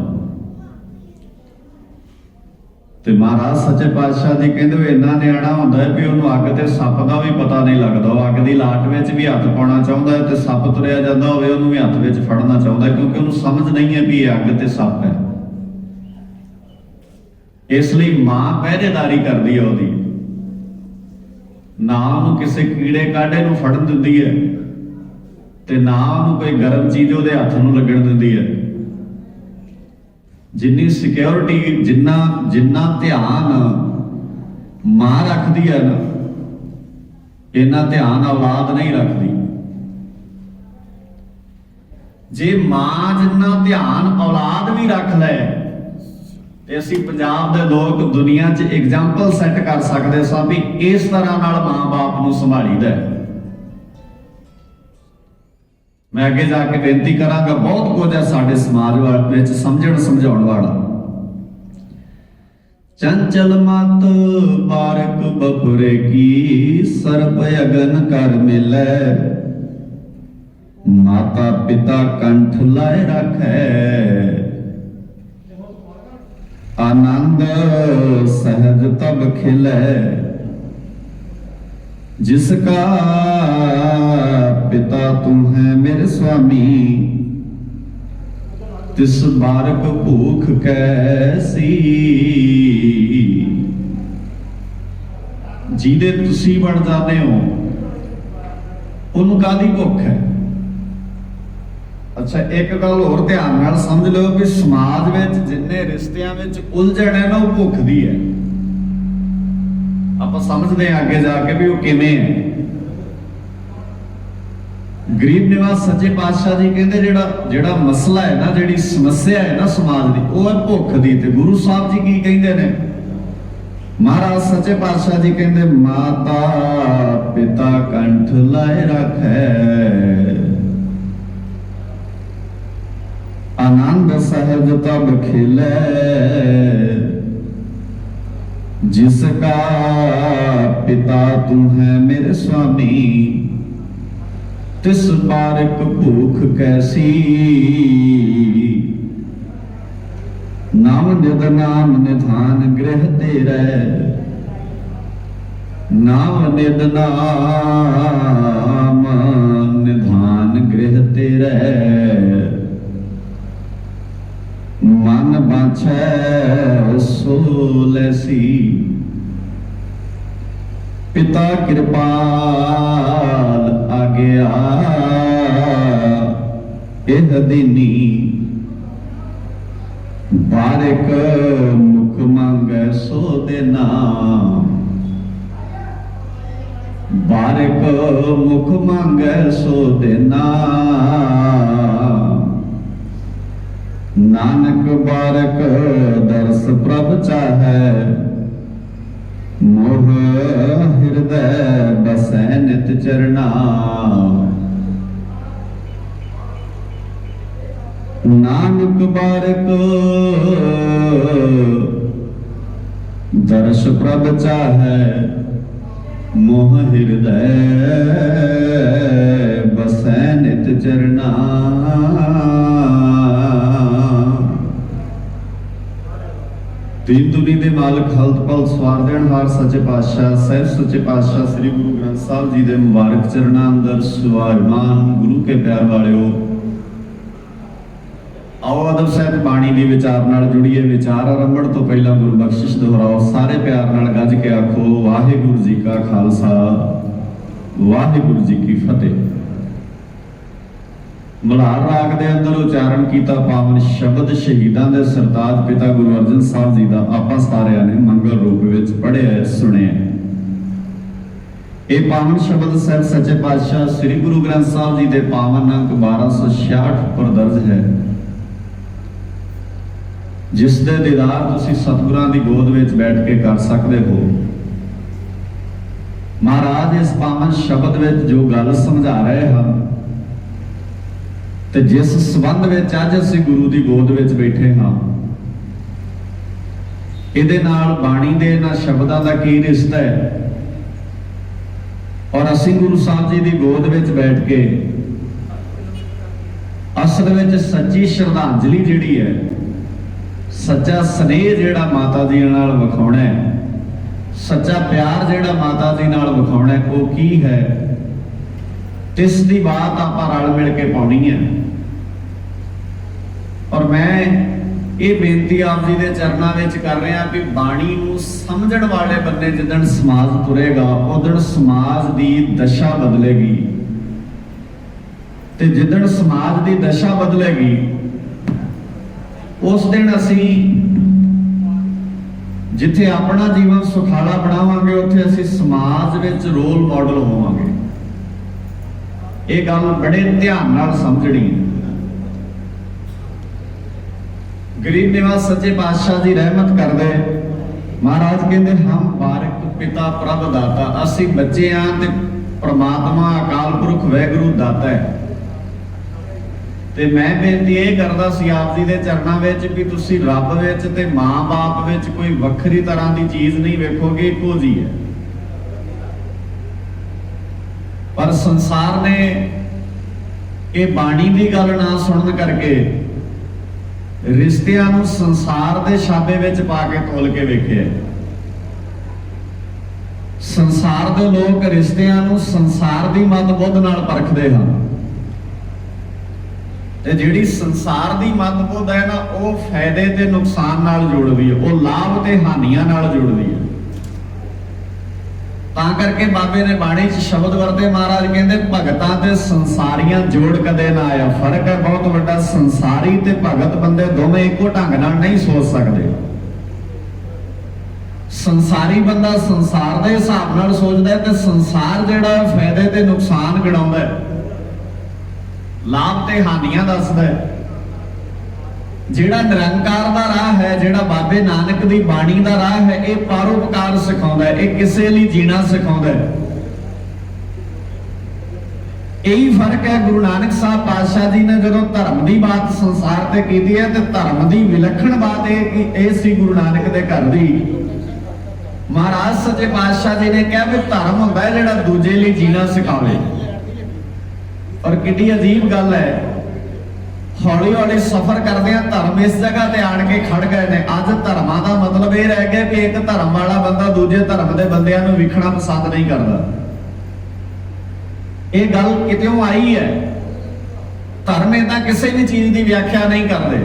ते महाराज सच्चे पातशाह जी कहते इन्ना नियाणा होंदा है भी उन्होंने अग ते सप का भी पता नहीं लगता। वो अग की लाट में भी हथ पाना चाहता है, तो सप तुरया जाता होवे उन्होंने भी हथ में फड़ना चाहता है, क्योंकि उन्होंने समझ नहीं है भी अग ते सप है। इसलिए मां पहरेदारी करती है, ਨਾ ਉਹਨੂੰ ਕਿਸੇ ਕੀੜੇ ਕਾੜੇ ਨੂੰ ਫੜਨ ਦਿੰਦੀ ਹੈ ਤੇ ਨਾ ਉਹਨੂੰ ਕੋਈ ਗਰਮ ਚੀਜ਼ ਉਹਦੇ ਹੱਥ ਨੂੰ ਲੱਗਣ ਦਿੰਦੀ ਹੈ। ਜਿੰਨੀ ਸਿਕਿਉਰਿਟੀ, ਜਿੰਨਾ ਧਿਆਨ ਮਾਂ ਰੱਖਦੀ ਹੈ ਨਾ, ਇੰਨਾ ਧਿਆਨ ਔਲਾਦ ਨਹੀਂ ਰੱਖਦੀ। ਜੇ ਮਾਂ ਜਿੰਨਾ ਧਿਆਨ ਔਲਾਦ ਵੀ ਰੱਖ ਲੈ ਤੇ ਅਸੀਂ ਪੰਜਾਬ ਦੇ ਲੋਕ ਦੁਨੀਆ 'ਚ ਐਗਜ਼ਾਮਪਲ ਸੈੱਟ ਕਰ ਸਕਦੇ ਸਾਂ ਵੀ ਇਸ ਤਰ੍ਹਾਂ ਨਾਲ ਮਾਂ-ਬਾਪ ਨੂੰ ਸੰਭਾਲੀਦਾ। ਮੈਂ ਅੱਗੇ ਜਾ ਕੇ ਬੇਨਤੀ ਕਰਾਂਗਾ, ਬਹੁਤ ਕੁਝ ਹੈ ਸਾਡੇ ਸਮਾਜ ਵਿੱਚ ਸਮਝਣ ਸਮਝਾਉਣ ਵਾਲਾ। ਚੰਚਲ ਮਤ ਬਾਰਕ ਬਪੁਰੇ ਕੀ, ਸਰਬ ਅਗਨ ਕਰ ਮਿਲੈ, ਮਾਤਾ ਪਿਤਾ ਕੰਠ ਲਾਇ ਰੱਖੈ, आनंद सहज तब खिलै, जिसका पिता तुम है मेरे स्वामी, तिस बारक भूख कैसी। ਜਿਹਦੇ ਤੁਸੀਂ ਬਣ ਜਾਂਦੇ ਹੋ ਉਹਨੂੰ ਕਾਹਦੀ ਭੁੱਖ ਹੈ। ਅੱਛਾ, ਇੱਕ ਗੱਲ ਹੋਰ ਧਿਆਨ ਨਾਲ ਸਮਝ ਲਓ ਕਿ ਸਮਾਜ ਵਿੱਚ ਜਿੰਨੇ ਰਿਸ਼ਤਿਆਂ ਵਿੱਚ ਉਲਝਣ ਹੈ ਨਾ, ਉਹ ਭੁੱਖ ਦੀ ਹੈ। ਆਪਾਂ ਸਮਝਦੇ ਹਾਂ ਅੱਗੇ ਜਾ ਕੇ ਵੀ ਉਹ ਕਿਵੇਂ ਹੈ। ਗਰੀਬ ਨਿਵਾਸ ਸੱਚੇ ਪਾਤਸ਼ਾਹ ਜੀ ਕਹਿੰਦੇ ਜਿਹੜਾ ਮਸਲਾ ਹੈ ਨਾ, ਜਿਹੜੀ ਸਮੱਸਿਆ ਹੈ ਨਾ ਸਮਾਜ ਦੀ, ਉਹ ਹੈ ਭੁੱਖ ਦੀ। ਤੇ ਗੁਰੂ ਸਾਹਿਬ ਜੀ ਕੀ ਕਹਿੰਦੇ ਨੇ? ਮਹਾਰਾਜ ਸੱਚੇ ਪਾਤਸ਼ਾਹ ਜੀ ਕਹਿੰਦੇ, ਮਾਤਾ ਪਿਤਾ ਕੰਠ ਲਾਇ ਰੱਖੈ, आनंद सहज तब खिलै, जिसका पिता तुम है मेरे स्वामी, तिस बारक भूख कैसी। नाम निद नाम निधान गृह तेरै, नाम निद नाम निधान गृह तेरै, मन बाछै सो लैसी, पिता कृपाल आज्ञा एह दीनी, बारिक मुख मांगै सो देना, बारिक मुख मांगै सो देना, नानक बारक दर्श प्रभ चाहै, मोह हृदय बसै नित चरना, नानक बारक दर्श प्रभ चाहै, मोह हृदय बसै नित चरना। दीन दुनी दे मालक हल्त पल सवार देनहार सच्चे पातशाह ਸਾਹਿਬ सच्चे पातशाह श्री गुरु ग्रंथ साहब जी दे मुबारक चरणा अंदर सुभागमान गुरु के प्यार वालिओ, आओ अदब सहित बाणी दी विचार नाल जुड़िए। विचार आरंभण तो पहला गुरु बख्शिश दोहराओ, सारे प्यार नाल गज के आखो, वाहिगुरु जी का खालसा वाहिगुरु जी की फतेह। मल्हार राग दे अंदर उचारण कीता पावन शब्द शहीदां दे सरताज पिता गुरु अर्जन साहब जी दा आपां सारिਆਂ ने मंगल रूप विच पढ़िया सुनिया। ਇਹ पावन शब्द ਸਾਹਿਬ सच्चे पातशाह श्री गुरु ग्रंथ साहब जी दे पावन अंक 1266 पर दर्ज है, जिस दे दीदार तुसीं सतगुरां दी गोद विच बैठ के कर सकदे हो। महाराज इस पावन शब्द विच जो गल समझा रहे हैं ਤੇ ਜਿਸ ਸੰਬੰਧ ਵਿੱਚ ਅੱਜ ਅਸੀਂ ਗੁਰੂ ਦੀ ਗੋਦ ਵਿੱਚ ਬੈਠੇ ਹਾਂ, ਇਹਦੇ ਨਾਲ ਬਾਣੀ ਦੇ ਇਹਨਾਂ ਸ਼ਬਦਾਂ ਦਾ ਕੀ ਰਿਸ਼ਤਾ ਹੈ, ਔਰ ਅਸੀਂ ਗੁਰੂ ਸਾਹਿਬ ਜੀ ਦੀ ਗੋਦ ਵਿੱਚ ਬੈਠ ਕੇ ਅਸਲ ਵਿੱਚ ਸੱਚੀ ਸ਼ਰਧਾਂਜਲੀ ਜਿਹੜੀ ਹੈ, ਸੱਚਾ ਸਨੇਹ ਜਿਹੜਾ ਮਾਤਾ ਜੀ ਨਾਲ ਵਿਖਾਉਣਾ ਹੈ, ਸੱਚਾ ਪਿਆਰ ਜਿਹੜਾ ਮਾਤਾ ਜੀ ਨਾਲ ਵਿਖਾਉਣਾ ਹੈ, ਉਹ ਕੀ ਹੈ, ਇਸ ਦੀ ਬਾਤ ਆਪਾਂ ਰਲ ਮਿਲ ਕੇ ਪਾਉਣੀ ਹੈ। और मैं ਇਹ ਬੇਨਤੀ ਆਪ ਜੀ ਦੇ ਚਰਨਾਂ ਵਿੱਚ ਕਰ ਰਹੇ ਹਾਂ ਕਿ ਬਾਣੀ ਨੂੰ ਸਮਝਣ ਵਾਲੇ ਬੰਦੇ ਜਿੱਦਣ ਸਮਾਜ ਤੁਰੇਗਾ ਉਦਣ ਸਮਾਜ ਦੀ ਦਸ਼ਾ ਬਦਲੇਗੀ, ਤੇ ਜਿੱਦਣ ਸਮਾਜ ਦੀ ਦਸ਼ਾ ਬਦਲੇਗੀ ਉਸ ਦਿਨ ਅਸੀਂ ਜਿੱਥੇ ਆਪਣਾ ਜੀਵਨ ਸੁਖਾਲਾ ਬਣਾਵਾਂਗੇ ਉੱਥੇ ਅਸੀਂ ਸਮਾਜ ਵਿੱਚ ਰੋਲ ਮਾਡਲ ਹੋਵਾਂਗੇ। ਇਹ ਗੱਲ ਬੜੇ ਧਿਆਨ ਨਾਲ ਸਮਝਣੀ ਹੈ। ਗਰੀਬ ਨਿਵਾਸ ਸੱਚੇ ਪਾਤਸ਼ਾਹ ਜੀ ਰਹਿਮਤ ਕਰਦੇ, ਮਹਾਰਾਜ ਕਹਿੰਦੇ ਹਮ ਬਾਰਿਕ ਪਿਤਾ ਪ੍ਰਭ ਦਾਤਾ, ਅਸੀਂ ਬੱਚੇ ਆਂ ਤੇ ਪ੍ਰਮਾਤਮਾ ਅਕਾਲ ਪੁਰਖ ਵਾਹਿਗੁਰੂ ਦਾਤਾ ਹੈ। ਤੇ ਮੈਂ ਬੇਨਤੀ ਇਹ ਕਰਦਾ ਸੀ ਆਪ ਜੀ ਦੇ ਚਰਨਾਂ ਵਿੱਚ ਵੀ ਤੁਸੀਂ ਰੱਬ ਵਿੱਚ ਤੇ ਮਾਂ-ਬਾਪ ਵਿੱਚ ਕੋਈ ਵੱਖਰੀ ਤਰ੍ਹਾਂ ਦੀ ਚੀਜ਼ ਨਹੀਂ ਵੇਖੋਗੇ, ਇੱਕੋ ਜੀ ਹੈ। ਪਰ ਸੰਸਾਰ ਨੇ ਇਹ ਬਾਣੀ ਦੀ ਗੱਲ ਨਾ ਸੁਣਨ ਕਰਕੇ ਰਿਸ਼ਤਿਆਂ ਨੂੰ ਸੰਸਾਰ ਦੇ ਛਾਬੇ ਵਿੱਚ ਪਾ ਕੇ ਤੋਲ ਕੇ ਵੇਖਿਆ। ਸੰਸਾਰ ਦੇ ਲੋਕ ਰਿਸ਼ਤਿਆਂ ਨੂੰ ਸੰਸਾਰ ਦੀ ਮਤ ਬੁੱਧ ਨਾਲ ਪਰਖਦੇ ਹਨ, ਤੇ ਜਿਹੜੀ ਸੰਸਾਰ ਦੀ ਮਤ ਬੁੱਧ ਹੈ ਨਾ ਉਹ ਫਾਇਦੇ ਤੇ ਨੁਕਸਾਨ ਨਾਲ ਜੁੜਦੀ ਹੈ, ਉਹ ਲਾਭ ਤੇ ਹਾਨੀਆਂ ਨਾਲ ਜੁੜਦੀ ਹੈ। ਤਾਂ ਕਰਕੇ ਬਾਬੇ ਨੇ ਬਾਣੀ 'ਚ ਸ਼ਬਦ ਵਰਤੇ, ਮਹਾਰਾਜ ਕਹਿੰਦੇ ਭਗਤਾਂ ਤੇ ਸੰਸਾਰੀਆਂ ਜੋੜ ਕਦੇ ਨਾ ਆਇਆ। ਫਰਕ ਹੈ ਬਹੁਤ ਵੱਡਾ, ਸੰਸਾਰੀ ਤੇ ਭਗਤ ਬੰਦੇ ਦੋਵੇਂ ਇੱਕੋ ਢੰਗ ਨਾਲ ਨਹੀਂ ਸੋਚ ਸਕਦੇ। ਸੰਸਾਰੀ ਬੰਦਾ ਸੰਸਾਰ ਦੇ ਹਿਸਾਬ ਨਾਲ ਸੋਚਦਾ ਤੇ ਸੰਸਾਰ ਜਿਹੜਾ ਫਾਇਦੇ ਤੇ ਨੁਕਸਾਨ ਗਿਣਾਉਂਦਾ ਹੈ, ਲਾਭ ਤੇ ਹਾਨੀਆਂ ਦੱਸਦਾ ਹੈ। ਜਿਹੜਾ ਨਿਰੰਕਾਰ ਦਾ ਰਾਹ ਹੈ, ਜਿਹੜਾ ਬਾਬੇ ਨਾਨਕ ਦੀ ਬਾਣੀ ਦਾ ਰਾਹ ਹੈ, ਇਹ ਪਰਉਪਕਾਰ ਸਿਖਾਉਂਦਾ ਹੈ, ਇਹ ਕਿਸੇ ਲਈ ਜੀਣਾ ਸਿਖਾਉਂਦਾ ਹੈ। ਇਹੀ ਫਰਕ ਹੈ। ਗੁਰੂ ਨਾਨਕ ਸਾਹਿਬ ਪਾਤਸ਼ਾਹ ਜੀ ਨੇ ਜਦੋਂ ਧਰਮ ਦੀ ਬਾਤ ਸੰਸਾਰ ਤੇ ਕੀਤੀ ਹੈ ਤੇ ਧਰਮ ਦੀ ਵਿਲੱਖਣ ਬਾਤ ਇਹ ਸੀ ਗੁਰੂ ਨਾਨਕ ਦੇ ਘਰ ਦੀ। ਮਹਾਰਾਜ ਸੱਚੇ ਪਾਤਸ਼ਾਹ ਜੀ ਨੇ ਕਿਹਾ ਵੀ ਧਰਮ ਹੁੰਦਾ ਹੈ ਜਿਹੜਾ ਦੂਜੇ ਲਈ ਜੀਣਾ ਸਿਖਾਵੇ। ਪਰ ਕਿੰਨੀ ਅਜੀਬ ਗੱਲ ਹੈ, ਹੌਲੀ ਹੌਲੀ ਸਫ਼ਰ ਕਰਦੇ ਆ ਧਰਮ ਇਸ ਜਗ੍ਹਾ ਤੇ ਆਣ ਕੇ ਖੜ ਗਏ ਨੇ। ਅੱਜ ਧਰਮਾਂ ਦਾ ਮਤਲਬ ਇਹ ਰਹਿ ਗਿਆ ਕਿ ਇੱਕ ਧਰਮ ਵਾਲਾ ਬੰਦਾ ਦੂਜੇ ਧਰਮ ਦੇ ਬੰਦਿਆਂ ਨੂੰ ਵਿਖਣਾ ਪਸੰਦ ਨਹੀਂ ਕਰਦਾ। ਇਹ ਗੱਲ ਕਿਤੋਂ ਆਈ ਹੈ? ਧਰਮ ਏਦਾਂ ਕਿਸੇ ਵੀ ਚੀਜ਼ ਦੀ ਵਿਆਖਿਆ ਨਹੀਂ ਕਰਦੇ।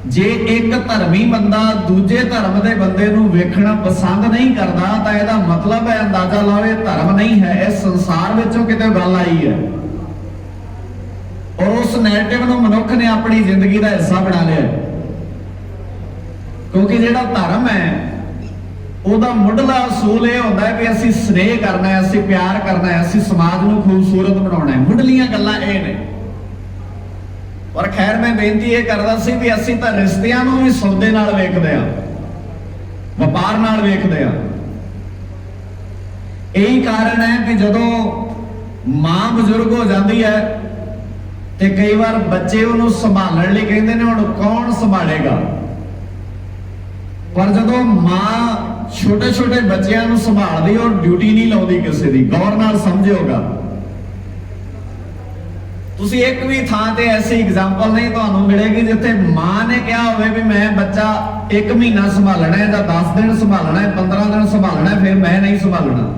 ਜੇ ਇੱਕ ਧਰਮੀ ਬੰਦਾ ਦੂਜੇ ਧਰਮ ਦੇ ਬੰਦੇ ਨੂੰ ਵੇਖਣਾ ਪਸੰਦ ਨਹੀਂ ਕਰਦਾ ਤਾਂ ਇਹਦਾ ਮਤਲਬ ਹੈ, ਅੰਦਾਜ਼ਾ ਲਾਓ, ਇਹ ਧਰਮ ਨਹੀਂ ਹੈ, ਇਹ ਸੰਸਾਰ ਵਿੱਚੋਂ ਕਿਤੇ ਗੱਲ ਆਈ ਹੈ। ਔਰ ਉਸ ਨੈਰੇਟਿਵ ਨੂੰ ਮਨੁੱਖ ਨੇ ਆਪਣੀ ਜ਼ਿੰਦਗੀ ਦਾ ਹਿੱਸਾ ਬਣਾ ਲਿਆ, ਕਿਉਂਕਿ ਜਿਹੜਾ ਧਰਮ ਹੈ ਉਹਦਾ ਮੁੱਢਲਾ ਅਸੂਲ ਇਹ ਹੁੰਦਾ ਹੈ ਕਿ ਅਸੀਂ ਸਨੇਹ ਕਰਨਾ ਹੈ, ਅਸੀਂ ਪਿਆਰ ਕਰਨਾ ਹੈ, ਅਸੀਂ ਸਮਾਜ ਨੂੰ ਖੂਬਸੂਰਤ ਬਣਾਉਣਾ ਹੈ। ਮੁੱਢਲੀਆਂ ਗੱਲਾਂ ਇਹ ਨੇ। ਪਰ ਖੈਰ ਮੈਂ ਬੇਨਤੀ ਇਹ ਕਰਦਾ ਸੀ ਵੀ ਅਸੀਂ ਤਾਂ ਰਿਸ਼ਤਿਆਂ ਨੂੰ ਵੀ ਸੌਦੇ ਨਾਲ ਵੇਖਦੇ ਆ, ਵਪਾਰ ਨਾਲ ਵੇਖਦੇ ਆ। ਇਹੀ ਕਾਰਨ ਹੈ ਕਿ ਜਦੋਂ ਮਾਂ ਬਜ਼ੁਰਗ ਹੋ ਜਾਂਦੀ ਹੈ ਤੇ ਕਈ ਵਾਰ ਬੱਚੇ ਉਹਨੂੰ ਸੰਭਾਲਣ ਲਈ ਕਹਿੰਦੇ ਨੇ ਹੁਣ ਕੌਣ ਸੰਭਾਲੇਗਾ। ਪਰ ਜਦੋਂ ਮਾਂ ਛੋਟੇ ਛੋਟੇ ਬੱਚਿਆਂ ਨੂੰ ਸੰਭਾਲਦੀ ਉਹ ਡਿਊਟੀ ਨਹੀਂ ਲਾਉਂਦੀ ਕਿਸੇ ਦੀ। ਗੌਰ ਨਾਲ ਸਮਝਿਓਗਾ, ਤੁਸੀਂ ਇੱਕ ਵੀ ਥਾਂ ਤੇ ਐਸੀ ਐਗਜ਼ਾਮਪਲ ਨਹੀਂ ਤੁਹਾਨੂੰ ਮਿਲੇਗੀ ਜਿੱਥੇ ਮਾਂ ਨੇ ਕਿਹਾ ਹੋਵੇ ਵੀ ਮੈਂ ਬੱਚਾ 1 ਮਹੀਨਾ ਸੰਭਾਲਣਾ ਹੈ ਜਾਂ 10 ਦਿਨ ਸੰਭਾਲਣਾ ਹੈ, 15 ਦਿਨ ਸੰਭਾਲਣਾ ਹੈ, ਫਿਰ ਮੈਂ ਨਹੀਂ ਸੰਭਾਲਣਾ।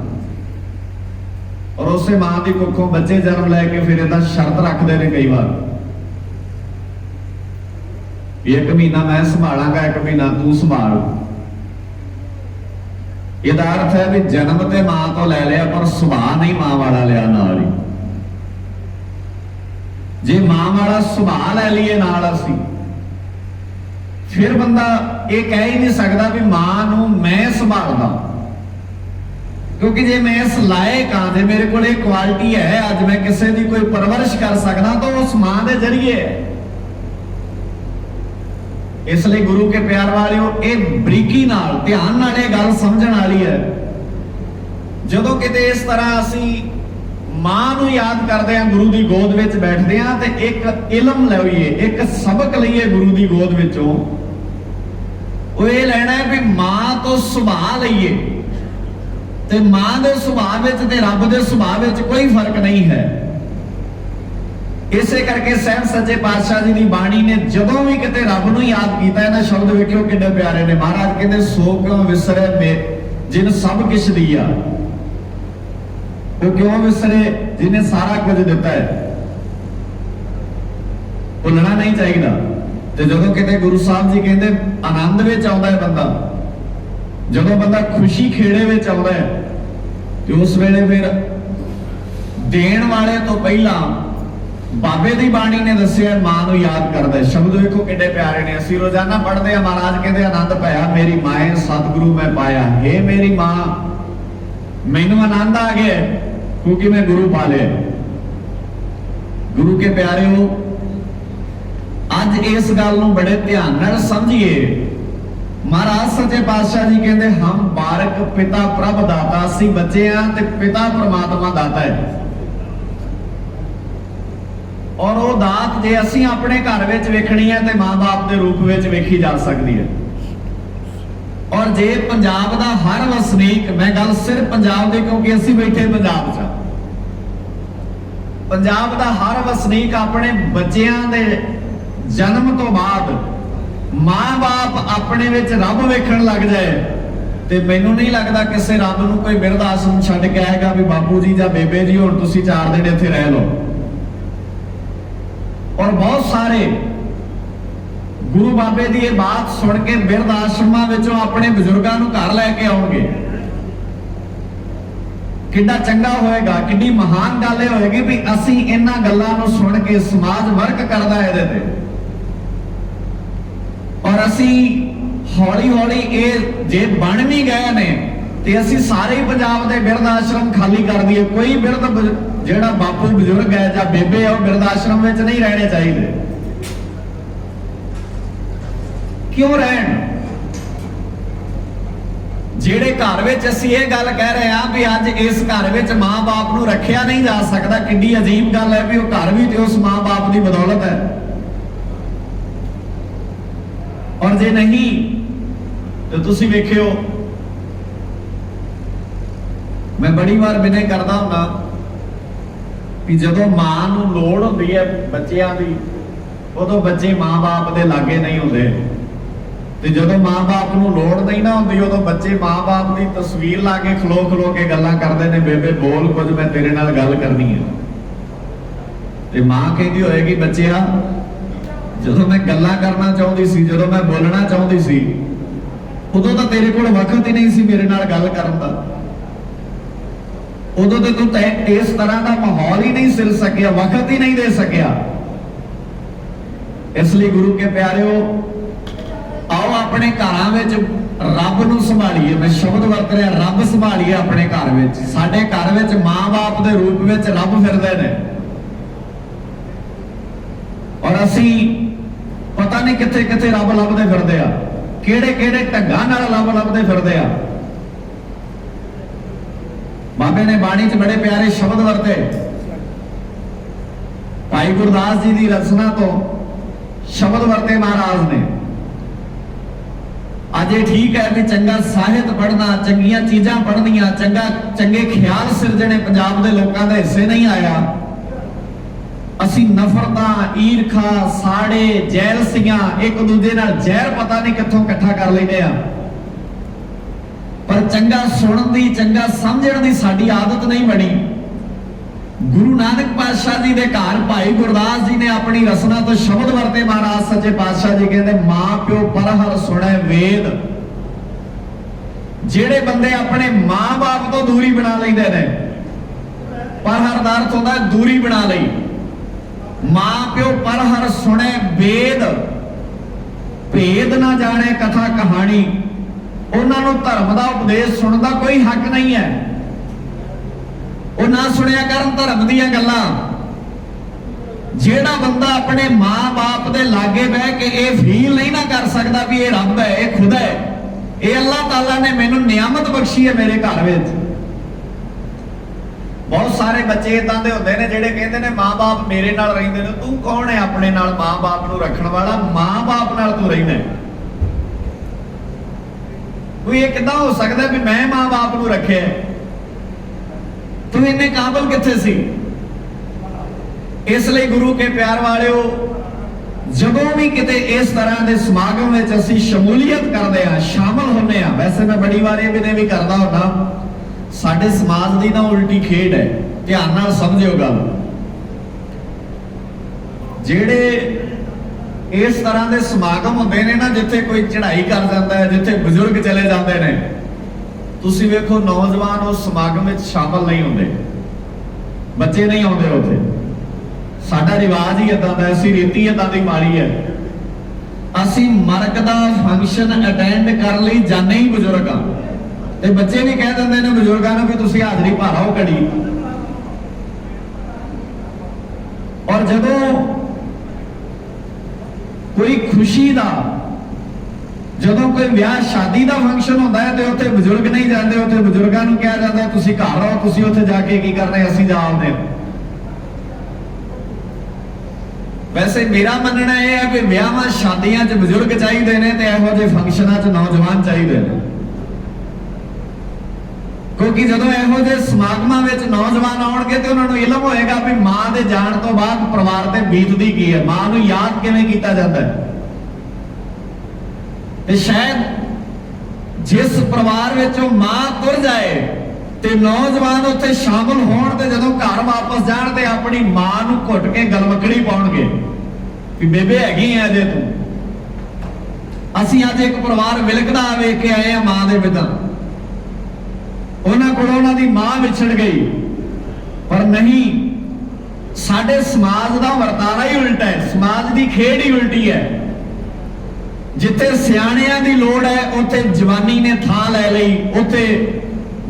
ਔਰ ਉਸੇ ਮਾਂ ਦੀ ਕੁੱਖੋਂ ਬੱਚੇ ਜਨਮ ਲੈ ਕੇ ਫਿਰ ਇਹਦਾ ਸ਼ਰਤ ਰੱਖਦੇ ਨੇ ਕਈ ਵਾਰ ਵੀ 1 ਮਹੀਨਾ ਮੈਂ ਸੰਭਾਲਾਂਗਾ, 1 ਮਹੀਨਾ ਤੂੰ ਸੰਭਾਲ। ਇਹਦਾ ਅਰਥ ਹੈ ਵੀ ਜਨਮ ਤੇ ਮਾਂ ਤੋਂ ਲੈ ਲਿਆ ਪਰ ਸੁਭਾਅ ਨਹੀਂ ਮਾਂ ਵਾਲਾ ਲਿਆ ਨਾਲ ਹੀ। ਜੇ ਮਾਂ ਵਾਲਾ ਸੁਭਾਅ ਲੈ ਲਈਏ ਨਾਲ ਅਸੀਂ, ਫਿਰ ਬੰਦਾ ਇਹ ਕਹਿ ਹੀ ਨਹੀਂ ਸਕਦਾ ਵੀ ਮਾਂ ਨੂੰ ਮੈਂ ਸੰਭਾਲਦਾ, ਕਿਉਂਕਿ ਜੇ ਮੈਂ ਇਸ ਲਾਇਕ ਹਾਂ, ਜੇ ਮੇਰੇ ਕੋਲ ਇਹ ਕੁਆਲਿਟੀ ਹੈ, ਅੱਜ ਮੈਂ ਕਿਸੇ ਦੀ ਕੋਈ ਪਰਵਰਿਸ਼ ਕਰ ਸਕਦਾ ਤਾਂ ਉਸ ਮਾਂ ਦੇ ਜ਼ਰੀਏ ਹੈ। ਇਸ ਲਈ ਗੁਰੂ ਕੇ ਪਿਆਰ ਵਾਲਿਓ, ਇਹ ਬਰੀਕੀ ਨਾਲ ਧਿਆਨ ਨਾਲ ਇਹ ਗੱਲ ਸਮਝਣ ਵਾਲੀ ਹੈ। ਜਦੋਂ ਕਿਤੇ ਇਸ ਤਰ੍ਹਾਂ ਅਸੀਂ ਮਾਂ ਨੂੰ ਯਾਦ ਕਰਦੇ ਹਾਂ, ਗੁਰੂ ਦੀ ਗੋਦ ਵਿੱਚ ਬੈਠਦੇ ਹਾਂ ਤੇ ਇੱਕ ਇਲਮ ਲਈਏ, ਇੱਕ ਸਬਕ ਲਈਏ ਗੁਰੂ ਦੀ ਗੋਦ ਵਿੱਚੋਂ, ਉਹ ਇਹ ਲੈਣਾ ਹੈ ਵੀ ਮਾਂ ਤੋਂ ਸੁਭਾਅ ਲਈਏ। ਤੇ ਮਾਂ ਦੇ ਸੁਭਾਅ ਵਿੱਚ ਤੇ ਰੱਬ ਦੇ ਸੁਭਾਅ ਵਿੱਚ ਕੋਈ ਫਰਕ ਨਹੀਂ ਹੈ। ਇਸੇ ਕਰਕੇ ਸਹਿਬ ਸੱਚੇ ਪਾਤਸ਼ਾਹ ਜੀ ਦੀ ਬਾਣੀ ਨੇ ਜਦੋਂ ਵੀ ਕਿਤੇ ਰੱਬ ਨੂੰ ਯਾਦ ਕੀਤਾ, ਇਹਨਾਂ ਸ਼ਬਦ ਵੇਖਿਓ ਕਿੰਨੇ ਪਿਆਰੇ ਨੇ। ਮਹਾਰਾਜ ਕਹਿੰਦੇ ਸੋ ਕਿਉਂ ਵਿਸਰੇ ਮੇ ਜਿਨ ਸਭ ਕਿਛ ਦਿਆ। ਉਹ ਕਿਉਂ ਵਿਸਰੇ ਜਿਹਨੇ ਸਾਰਾ ਕੁਝ ਦਿੱਤਾ ਹੈ। ਭੁੱਲਣਾ ਨਹੀਂ ਚਾਹੀਦਾ। ਤੇ ਜਦੋਂ ਕਿਤੇ ਗੁਰੂ ਸਾਹਿਬ ਜੀ ਕਹਿੰਦੇ ਆਨੰਦ ਵਿੱਚ ਆਉਂਦਾ ਹੈ ਬੰਦਾ, ਜਦੋਂ ਬੰਦਾ ਖੁਸ਼ੀ ਖੇੜੇ ਵਿੱਚ ਆਉਂਦਾ ਹੈ, ਤੇ ਉਸ ਵੇਲੇ ਫਿਰ ਦੇਣ ਵਾਲੇ ਤੋਂ ਪਹਿਲਾਂ ਬਾਬੇ ਦੀ ਬਾਣੀ ਨੇ ਦੱਸਿਆ ਮਾਂ ਨੂੰ ਯਾਦ ਕਰਦਾ। ਸ਼ਬਦ ਵੇਖੋ ਕਿੰਨੇ ਪਿਆਰੇ ਨੇ, ਅਸੀਂ ਰੋਜ਼ਾਨਾ ਪੜ੍ਹਦੇ ਆ। ਮਹਾਰਾਜ ਕਹਿੰਦੇ ਆਨੰਦ ਪਾਇਆ ਮੇਰੀ ਮਾਏ ਸਤਿਗੁਰੂ ਮੈਂ ਪਾਇਆ। ਹੇ ਮੇਰੀ ਮਾਂ, ਮੈਨੂੰ ਆਨੰਦ ਆ ਗਿਆ ਕਿਉਂਕਿ ਮੈਂ ਗੁਰੂ ਪਾ ਲਿਆ। ਗੁਰੂ ਕੇ ਪਿਆਰਿਓ, ਅੱਜ ਇਸ ਗੱਲ ਨੂੰ ਬੜੇ ਧਿਆਨ ਨਾਲ ਸਮਝੀਏ। ਮਹਾਰਾਜ ਸੱਚੇ ਪਾਤਸ਼ਾਹ ਜੀ ਕਹਿੰਦੇ ਹਮ ਬਾਰਕ ਪਿਤਾ ਪ੍ਰਭ ਦਾਤਾ, ਅਸੀਂ ਬੱਚੇ ਆ ਤੇ ਪਿਤਾ ਪ੍ਰਮਾਤਮਾ ਦਾਤਾ ਹੈ। ਔਰ ਉਹ ਦਾਤ ਜੇ ਅਸੀਂ ਆਪਣੇ ਘਰ ਵਿੱਚ ਵੇਖਣੀ ਹੈ ਤੇ ਮਾਂ-ਬਾਪ ਦੇ ਰੂਪ ਵਿੱਚ ਵੇਖੀ ਜਾ ਸਕਦੀ ਹੈ। ਔਰ ਜੇ ਪੰਜਾਬ ਦਾ ਹਰ ਵਸਨੀਕ, ਮੈਂ ਗੱਲ ਸਿਰਫ ਪੰਜਾਬ ਦੀ ਕਿਉਂਕਿ ਅਸੀਂ ਬੈਠੇ ਪੰਜਾਬ 'ਚ, ਪੰਜਾਬ ਦਾ ਹਰ ਵਸਨੀਕ ਆਪਣੇ ਬੱਚਿਆਂ ਦੇ ਜਨਮ ਤੋਂ ਬਾਅਦ ਮਾਂ-ਬਾਪ ਆਪਣੇ ਵਿੱਚ ਰੱਬ ਵੇਖਣ ਲੱਗ ਜਾਏ ਤੇ ਮੈਨੂੰ ਨਹੀਂ ਲੱਗਦਾ ਕਿਸੇ ਰੱਬ ਨੂੰ ਕੋਈ ਬਿਰਧ ਆਸ਼ਰਮ ਛੱਡ ਕੇ ਆਏਗਾ ਵੀ ਬਾਪੂ ਜੀ ਜਾਂ ਬੇਬੇ ਜੀ ਹੁਣ ਤੁਸੀਂ 4 ਦਿਨ ਇੱਥੇ ਰਹਿ ਲਓ। ਔਰ ਬਹੁਤ ਸਾਰੇ ਗੁਰੂ ਬਾਬੇ ਦੀ ਇਹ ਬਾਤ ਸੁਣ ਕੇ ਬਿਰਧ ਆਸ਼ਰਮਾਂ ਵਿੱਚੋਂ ਆਪਣੇ ਬਜ਼ੁਰਗਾਂ ਨੂੰ ਘਰ ਲੈ ਕੇ ਆਉਣਗੇ। ਕਿੰਨਾ ਚੰਗਾ ਹੋਏਗਾ, ਕਿੰਨੀ ਮਹਾਨ ਗੱਲ ਇਹ ਹੋਏਗੀ ਵੀ ਅਸੀਂ ਇਹਨਾਂ ਗੱਲਾਂ ਨੂੰ ਸੁਣ ਕੇ ਸਮਾਜ ਵਰਕ ਕਰਦਾ ਇਹਦੇ ਤੇ। ਔਰ ਅਸੀਂ ਹੌਲੀ ਹੌਲੀ ਇਹ ਜੇ ਬਣ ਵੀ ਗਏ ਨੇ ਤੇ ਅਸੀਂ ਸਾਰੇ ਹੀ ਪੰਜਾਬ ਦੇ ਬਿਰਧ ਆਸ਼ਰਮ ਖਾਲੀ ਕਰ ਦਈਏ। ਕੋਈ ਬਿਰਧ ਜਿਹੜਾ ਬਾਪੂ ਬਜ਼ੁਰਗ ਹੈ ਜਾਂ ਬੇਬੇ ਹੈ ਉਹ ਬਿਰਧ ਆਸ਼ਰਮ ਵਿੱਚ ਨਹੀਂ ਰਹਿਣੇ ਚਾਹੀਦੇ। ਕਿਉਂ ਰਹਿਣ? ਜਿਹੜੇ ਘਰ ਵਿੱਚ ਅਸੀਂ ਇਹ ਗੱਲ ਕਹਿ ਰਹੇ ਹਾਂ ਵੀ ਅੱਜ ਇਸ ਘਰ ਵਿੱਚ ਮਾਂ-ਬਾਪ ਨੂੰ ਰੱਖਿਆ ਨਹੀਂ ਜਾ ਸਕਦਾ, ਕਿੰਨੀ ਅਜੀਬ ਗੱਲ ਹੈ ਵੀ ਉਹ ਘਰ ਵੀ ਤੇ ਉਸ ਮਾਂ-ਬਾਪ ਦੀ ਬਦੌਲਤ ਹੈ। ਔਰ ਜੇ ਨਹੀਂ ਤੇ ਤੁਸੀਂ ਵੇਖਿਓ, ਮੈਂ ਬੜੀ ਵਾਰ ਬਿਨੈ ਕਰਦਾ ਹੁੰਦਾ ਵੀ ਜਦੋਂ ਮਾਂ ਨੂੰ ਲੋੜ ਹੁੰਦੀ ਹੈ ਬੱਚਿਆਂ ਦੀ, ਉਦੋਂ ਬੱਚੇ ਮਾਂ-ਬਾਪ ਦੇ ਲਾਗੇ ਨਹੀਂ ਹੁੰਦੇ, ਤੇ ਜਦੋਂ ਮਾਂ-ਬਾਪ ਨੂੰ ਲੋੜ ਨਹੀਂ ਨਾ ਹੁੰਦੀ ਉਦੋਂ ਬੱਚੇ ਮਾਂ-ਬਾਪ ਦੀ ਤਸਵੀਰ ਲਾ ਕੇ ਖਲੋ ਕੇ ਗੱਲਾਂ ਕਰਦੇ ਨੇ, ਬੇਬੇ ਬੋਲ ਕੁਝ ਮੈਂ ਤੇਰੇ ਨਾਲ ਗੱਲ ਕਰਨੀ ਹੈ। ਤੇ ਮਾਂ ਕਹਿੰਦੀ ਹੋਏਗੀ ਬੱਚਿਆ ਜਦੋਂ ਮੈਂ ਗੱਲਾਂ ਕਰਨਾ ਚਾਹੁੰਦੀ ਸੀ, ਜਦੋਂ ਮੈਂ ਬੋਲਣਾ ਚਾਹੁੰਦੀ ਸੀ, ਉਦੋਂ ਤਾਂ ਤੇਰੇ ਕੋਲ ਵਕਤ ਹੀ ਨਹੀਂ ਸੀ ਮੇਰੇ ਨਾਲ ਗੱਲ ਕਰਨ ਦਾ, ਉਦੋਂ ਤੇ ਤੂੰ ਇਸ ਤਰ੍ਹਾਂ ਦਾ ਮਾਹੌਲ ਹੀ ਨਹੀਂ ਸਿਲ ਸਕਿਆ, ਵਕਤ ਹੀ ਨਹੀਂ ਦੇ ਸਕਿਆ। ਇਸ ਲਈ ਗੁਰੂ ਕੇ ਪਿਆਰਿਓ, ਆਓ ਆਪਣੇ ਘਰਾਂ ਵਿੱਚ ਰੱਬ ਨੂੰ ਸੰਭਾਲੀਏ। ਮੈਂ ਸ਼ਬਦ ਵਰਤ ਰਿਹਾ, ਰੱਬ ਸੰਭਾਲੀਏ ਆਪਣੇ ਘਰ ਵਿੱਚ। ਸਾਡੇ ਘਰ ਵਿੱਚ ਮਾਂ-ਬਾਪ ਦੇ ਰੂਪ ਵਿੱਚ ਰੱਬ ਫਿਰਦੇ ਨੇ ਔਰ ਅਸੀਂ ਪਤਾ ਨਹੀਂ ਕਿੱਥੇ ਕਿੱਥੇ ਰੱਬ ਲੱਭਦੇ ਫਿਰਦੇ ਆ, ਕਿਹੜੇ ਕਿਹੜੇ ਢੰਗਾਂ ਨਾਲ ਰੱਬ ਲੱਭਦੇ ਫਿਰਦੇ ਆ। ਬਾਬੇ ਨੇ ਬਾਣੀ 'ਚ ਬੜੇ ਪਿਆਰੇ ਸ਼ਬਦ ਵਰਤੇ। ਭਾਈ ਗੁਰਦਾਸ ਜੀ ਦੀ ਰਚਨਾ ਤੋਂ ਸ਼ਬਦ ਵਰਤੇ ਮਹਾਰਾਜ ਨੇ। ਅੱਜ ਇਹ ਠੀਕ ਹੈ ਵੀ ਚੰਗਾ ਸਾਹਿਤ ਪੜ੍ਹਨਾ, ਚੰਗੀਆਂ ਚੀਜ਼ਾਂ ਪੜ੍ਹਨੀਆਂ, ਚੰਗੇ ਖਿਆਲ ਸਿਰਜਣੇ ਪੰਜਾਬ ਦੇ ਲੋਕਾਂ ਦੇ ਹਿੱਸੇ ਨਹੀਂ ਆਇਆ। ਅਸੀਂ ਨਫ਼ਰਤਾਂ, ਈਰਖਾ, ਸਾੜੇ, ਜੈਲਸੀਆਂ, ਇੱਕ ਦੂਜੇ ਨਾਲ ਜ਼ਹਿਰ ਪਤਾ ਨਹੀਂ ਕਿੱਥੋਂ ਇਕੱਠਾ ਕਰ ਲੈਂਦੇ ਆ। ਪਰ ਚੰਗਾ ਸੁਣਨ ਦੀ, ਚੰਗਾ ਸਮਝਣ ਦੀ ਸਾਡੀ ਆਦਤ ਨਹੀਂ ਬਣੀ। ਗੁਰੂ ਨਾਨਕ ਪਾਤਸ਼ਾਹ ਜੀ ਦੇ ਘਰ ਭਾਈ ਗੁਰਦਾਸ ਜੀ ਨੇ ਆਪਣੀ ਰਸਨਾ ਤੋਂ ਸ਼ਬਦ ਵਰਤੇ। ਮਹਾਰਾਜ ਸੱਚੇ ਪਾਤਸ਼ਾਹ ਜੀ ਕਹਿੰਦੇ ਮਾਂ ਪਿਓ ਪਰਹਰ ਸੁਣੈ ਵੇਦ। ਜਿਹੜੇ ਬੰਦੇ ਆਪਣੇ ਮਾਂ-ਬਾਪ ਤੋਂ ਦੂਰੀ ਬਣਾ ਲੈਂਦੇ ਨੇ, ਪਰਹਰ ਦਾ ਅਰਥ ਹੁੰਦਾ ਦੂਰੀ ਬਣਾ ਲਈ। ਮਾਂ ਪਿਓ ਪਰਹਰ ਸੁਣੈ ਵੇਦ, ਭੇਦ ਨਾ ਜਾਣੇ ਕਥਾ ਕਹਾਣੀ। ਉਹਨਾਂ ਨੂੰ ਧਰਮ ਦਾ ਉਪਦੇਸ਼ ਸੁਣਨ ਦਾ ਕੋਈ ਹੱਕ ਨਹੀਂ ਹੈ। ਉਹ ਨਾ ਸੁਣਿਆ ਕਰਨ ਧਰਮ ਦੀਆਂ ਗੱਲਾਂ। ਜਿਹੜਾ ਬੰਦਾ ਆਪਣੇ ਮਾਂ-ਬਾਪ ਦੇ ਲਾਗੇ ਬਹਿ ਕੇ ਇਹ ਫੀਲ ਨਹੀਂ ਨਾ ਕਰ ਸਕਦਾ ਵੀ ਇਹ ਰੱਬ ਹੈ, ਇਹ ਖੁਦਾ ਹੈ, ਇਹ ਅੱਲਾਹ ਤਾਲਾ ਨੇ ਮੈਨੂੰ ਨਿਆਮਤ ਬਖਸ਼ੀ ਹੈ ਮੇਰੇ ਘਰ ਵਿੱਚ। ਬਹੁਤ ਸਾਰੇ ਬੱਚੇ ਇਦਾਂ ਦੇ ਹੁੰਦੇ ਨੇ ਜਿਹੜੇ ਕਹਿੰਦੇ ਨੇ ਮਾਂ-ਬਾਪ ਮੇਰੇ ਨਾਲ ਰਹਿੰਦੇ ਨੇ। ਤੂੰ ਕੌਣ ਹੈ ਆਪਣੇ ਨਾਲ ਮਾਂ-ਬਾਪ ਨੂੰ ਰੱਖਣ ਵਾਲਾ? ਮਾਂ-ਬਾਪ ਨਾਲ ਤੂੰ ਰਹਿੰਦਾ। ਕੋਈ ਇਹ ਕਿੱਦਾਂ ਹੋ ਸਕਦਾ ਵੀ ਮੈਂ ਮਾਂ-ਬਾਪ ਨੂੰ ਰੱਖਿਆ? ਤੂੰ ਇੰਨੇ ਕਾਬਲ ਕਿੱਥੇ ਸੀ? ਇਸ ਲਈ ਗੁਰੂ ਕੇ ਪਿਆਰ ਵਾਲਿਓ, ਜਦੋਂ ਵੀ ਕਿਤੇ ਇਸ ਤਰ੍ਹਾਂ ਦੇ ਸਮਾਗਮ ਵਿੱਚ ਅਸੀਂ ਸ਼ਮੂਲੀਅਤ ਕਰਦੇ ਹਾਂ, ਸ਼ਾਮਲ ਹੁੰਦੇ ਹਾਂ, ਵੈਸੇ ਮੈਂ ਬੜੀ ਵਾਰ ਇਹ ਵੀ ਕਰਦਾ ਹੁੰਦਾ, ਸਾਡੇ ਸਮਾਜ ਦੀ ਨਾ ਉਲਟੀ ਖੇਡ ਹੈ। ਧਿਆਨ ਨਾਲ ਸਮਝਿਓ ਗੱਲ। ਜਿਹੜੇ इस तरह के समागम होंदे ने ना जिथे कोई चढ़ाई कर जाता है, जिथे बजुर्ग चले जाते हैं, तुसी वेखो नौजवान उस समागम में शामिल नहीं होंगे, बच्चे नहीं आते उत्थे। साडा रिवाज ही इदां दा, असीं रीति इदां दी माड़ी है। असीं मरग दा फंक्शन अटेंड कर लई जाने ही बजुर्ग आ, ते बच्चे भी कह दिंदे ने बजुर्गां नूं कि तुसीं हाज़री भाराओ घड़ी। और जदों कोई खुशी दा, जदों कोई ब्याह शादी दा फंक्शन होंदा है ते उत्थे बजुर्ग नहीं जाते, उत्थे बजुर्गां नूं कहा जाता तुसीं घर रहो, तुसीं उत्थे जाके की करना, असीं जा आउंदे। वैसे मेरा मनना यह है कि ब्याहां शादियां च बजुर्ग चाहिए ने ते इहो जिहे फंक्शनां च नौजवान चाहिए ने, क्योंकि जदों इहो जिहे समागमां विच नौजवान आउणगे ते उन्हां नूं इल्म होएगा भी मां दे जाण तो बाद परिवार ते बीतदी की है, मां नूं याद किवें कीता जाता है। ते शायद जिस परिवार विचों मां तुर जाए ते नौजवान उत्थे शामिल होण ते जदों घर वापस जाण ते अपनी मां नूं घुट के गलवकड़ी पाउणगे कि बेबे हैगी है अजे तूं। असीं अज एक परिवार विलकदा वेख के आए हैं मां दे पिता, उन्हां कोलों उन्हां दी मां विछड़ गई, पर नहीं, साडे समाज दा वरतारा ही उल्टा है, समाज दी खेड ही उल्टी है। जिथे सियाणियां दी लोड़ है उत्थे जवानी ने थां लै लई, उत्थे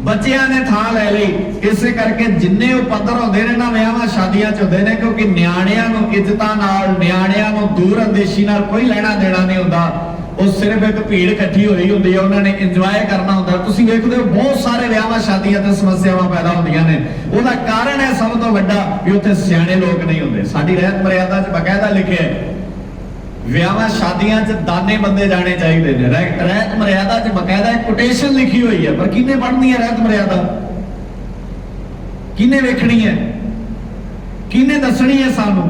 बच्चियां ने थां लै लई। इसे करके जिन्ने उपद्र होंदे ने ना विआहां शादियां च होंदे ने, क्योंकि नियाणियां नूं इज्जतां नाल, नियाणियां नूं दूर अंदेशी नाल कोई लेना देना नहीं हुंदा। वो सिर्फ एक भीड़ इकट्ठी होई हुंदी है, उन्होंने इंजॉय करना हुंदा। तुसीं वेखदे हो बहुत सारे विआहां शादियां ते समस्यावां पैदा होंदियां ने, उहदा कारण है सब तो वड्डा भी उत्थे सियाणे लोक नहीं हुंदे। साडी रहत मर्यादा च बकायदा लिखिਆ है विआहां शादियां च दाने बंदे जाने चाहिए ने। रहत मर्यादा च बकायदा एक कोटेशन लिखी हुई है, पर किने पढ़नी है रहत मर्यादा, किने वेखनी है, किने दसनी है सानू?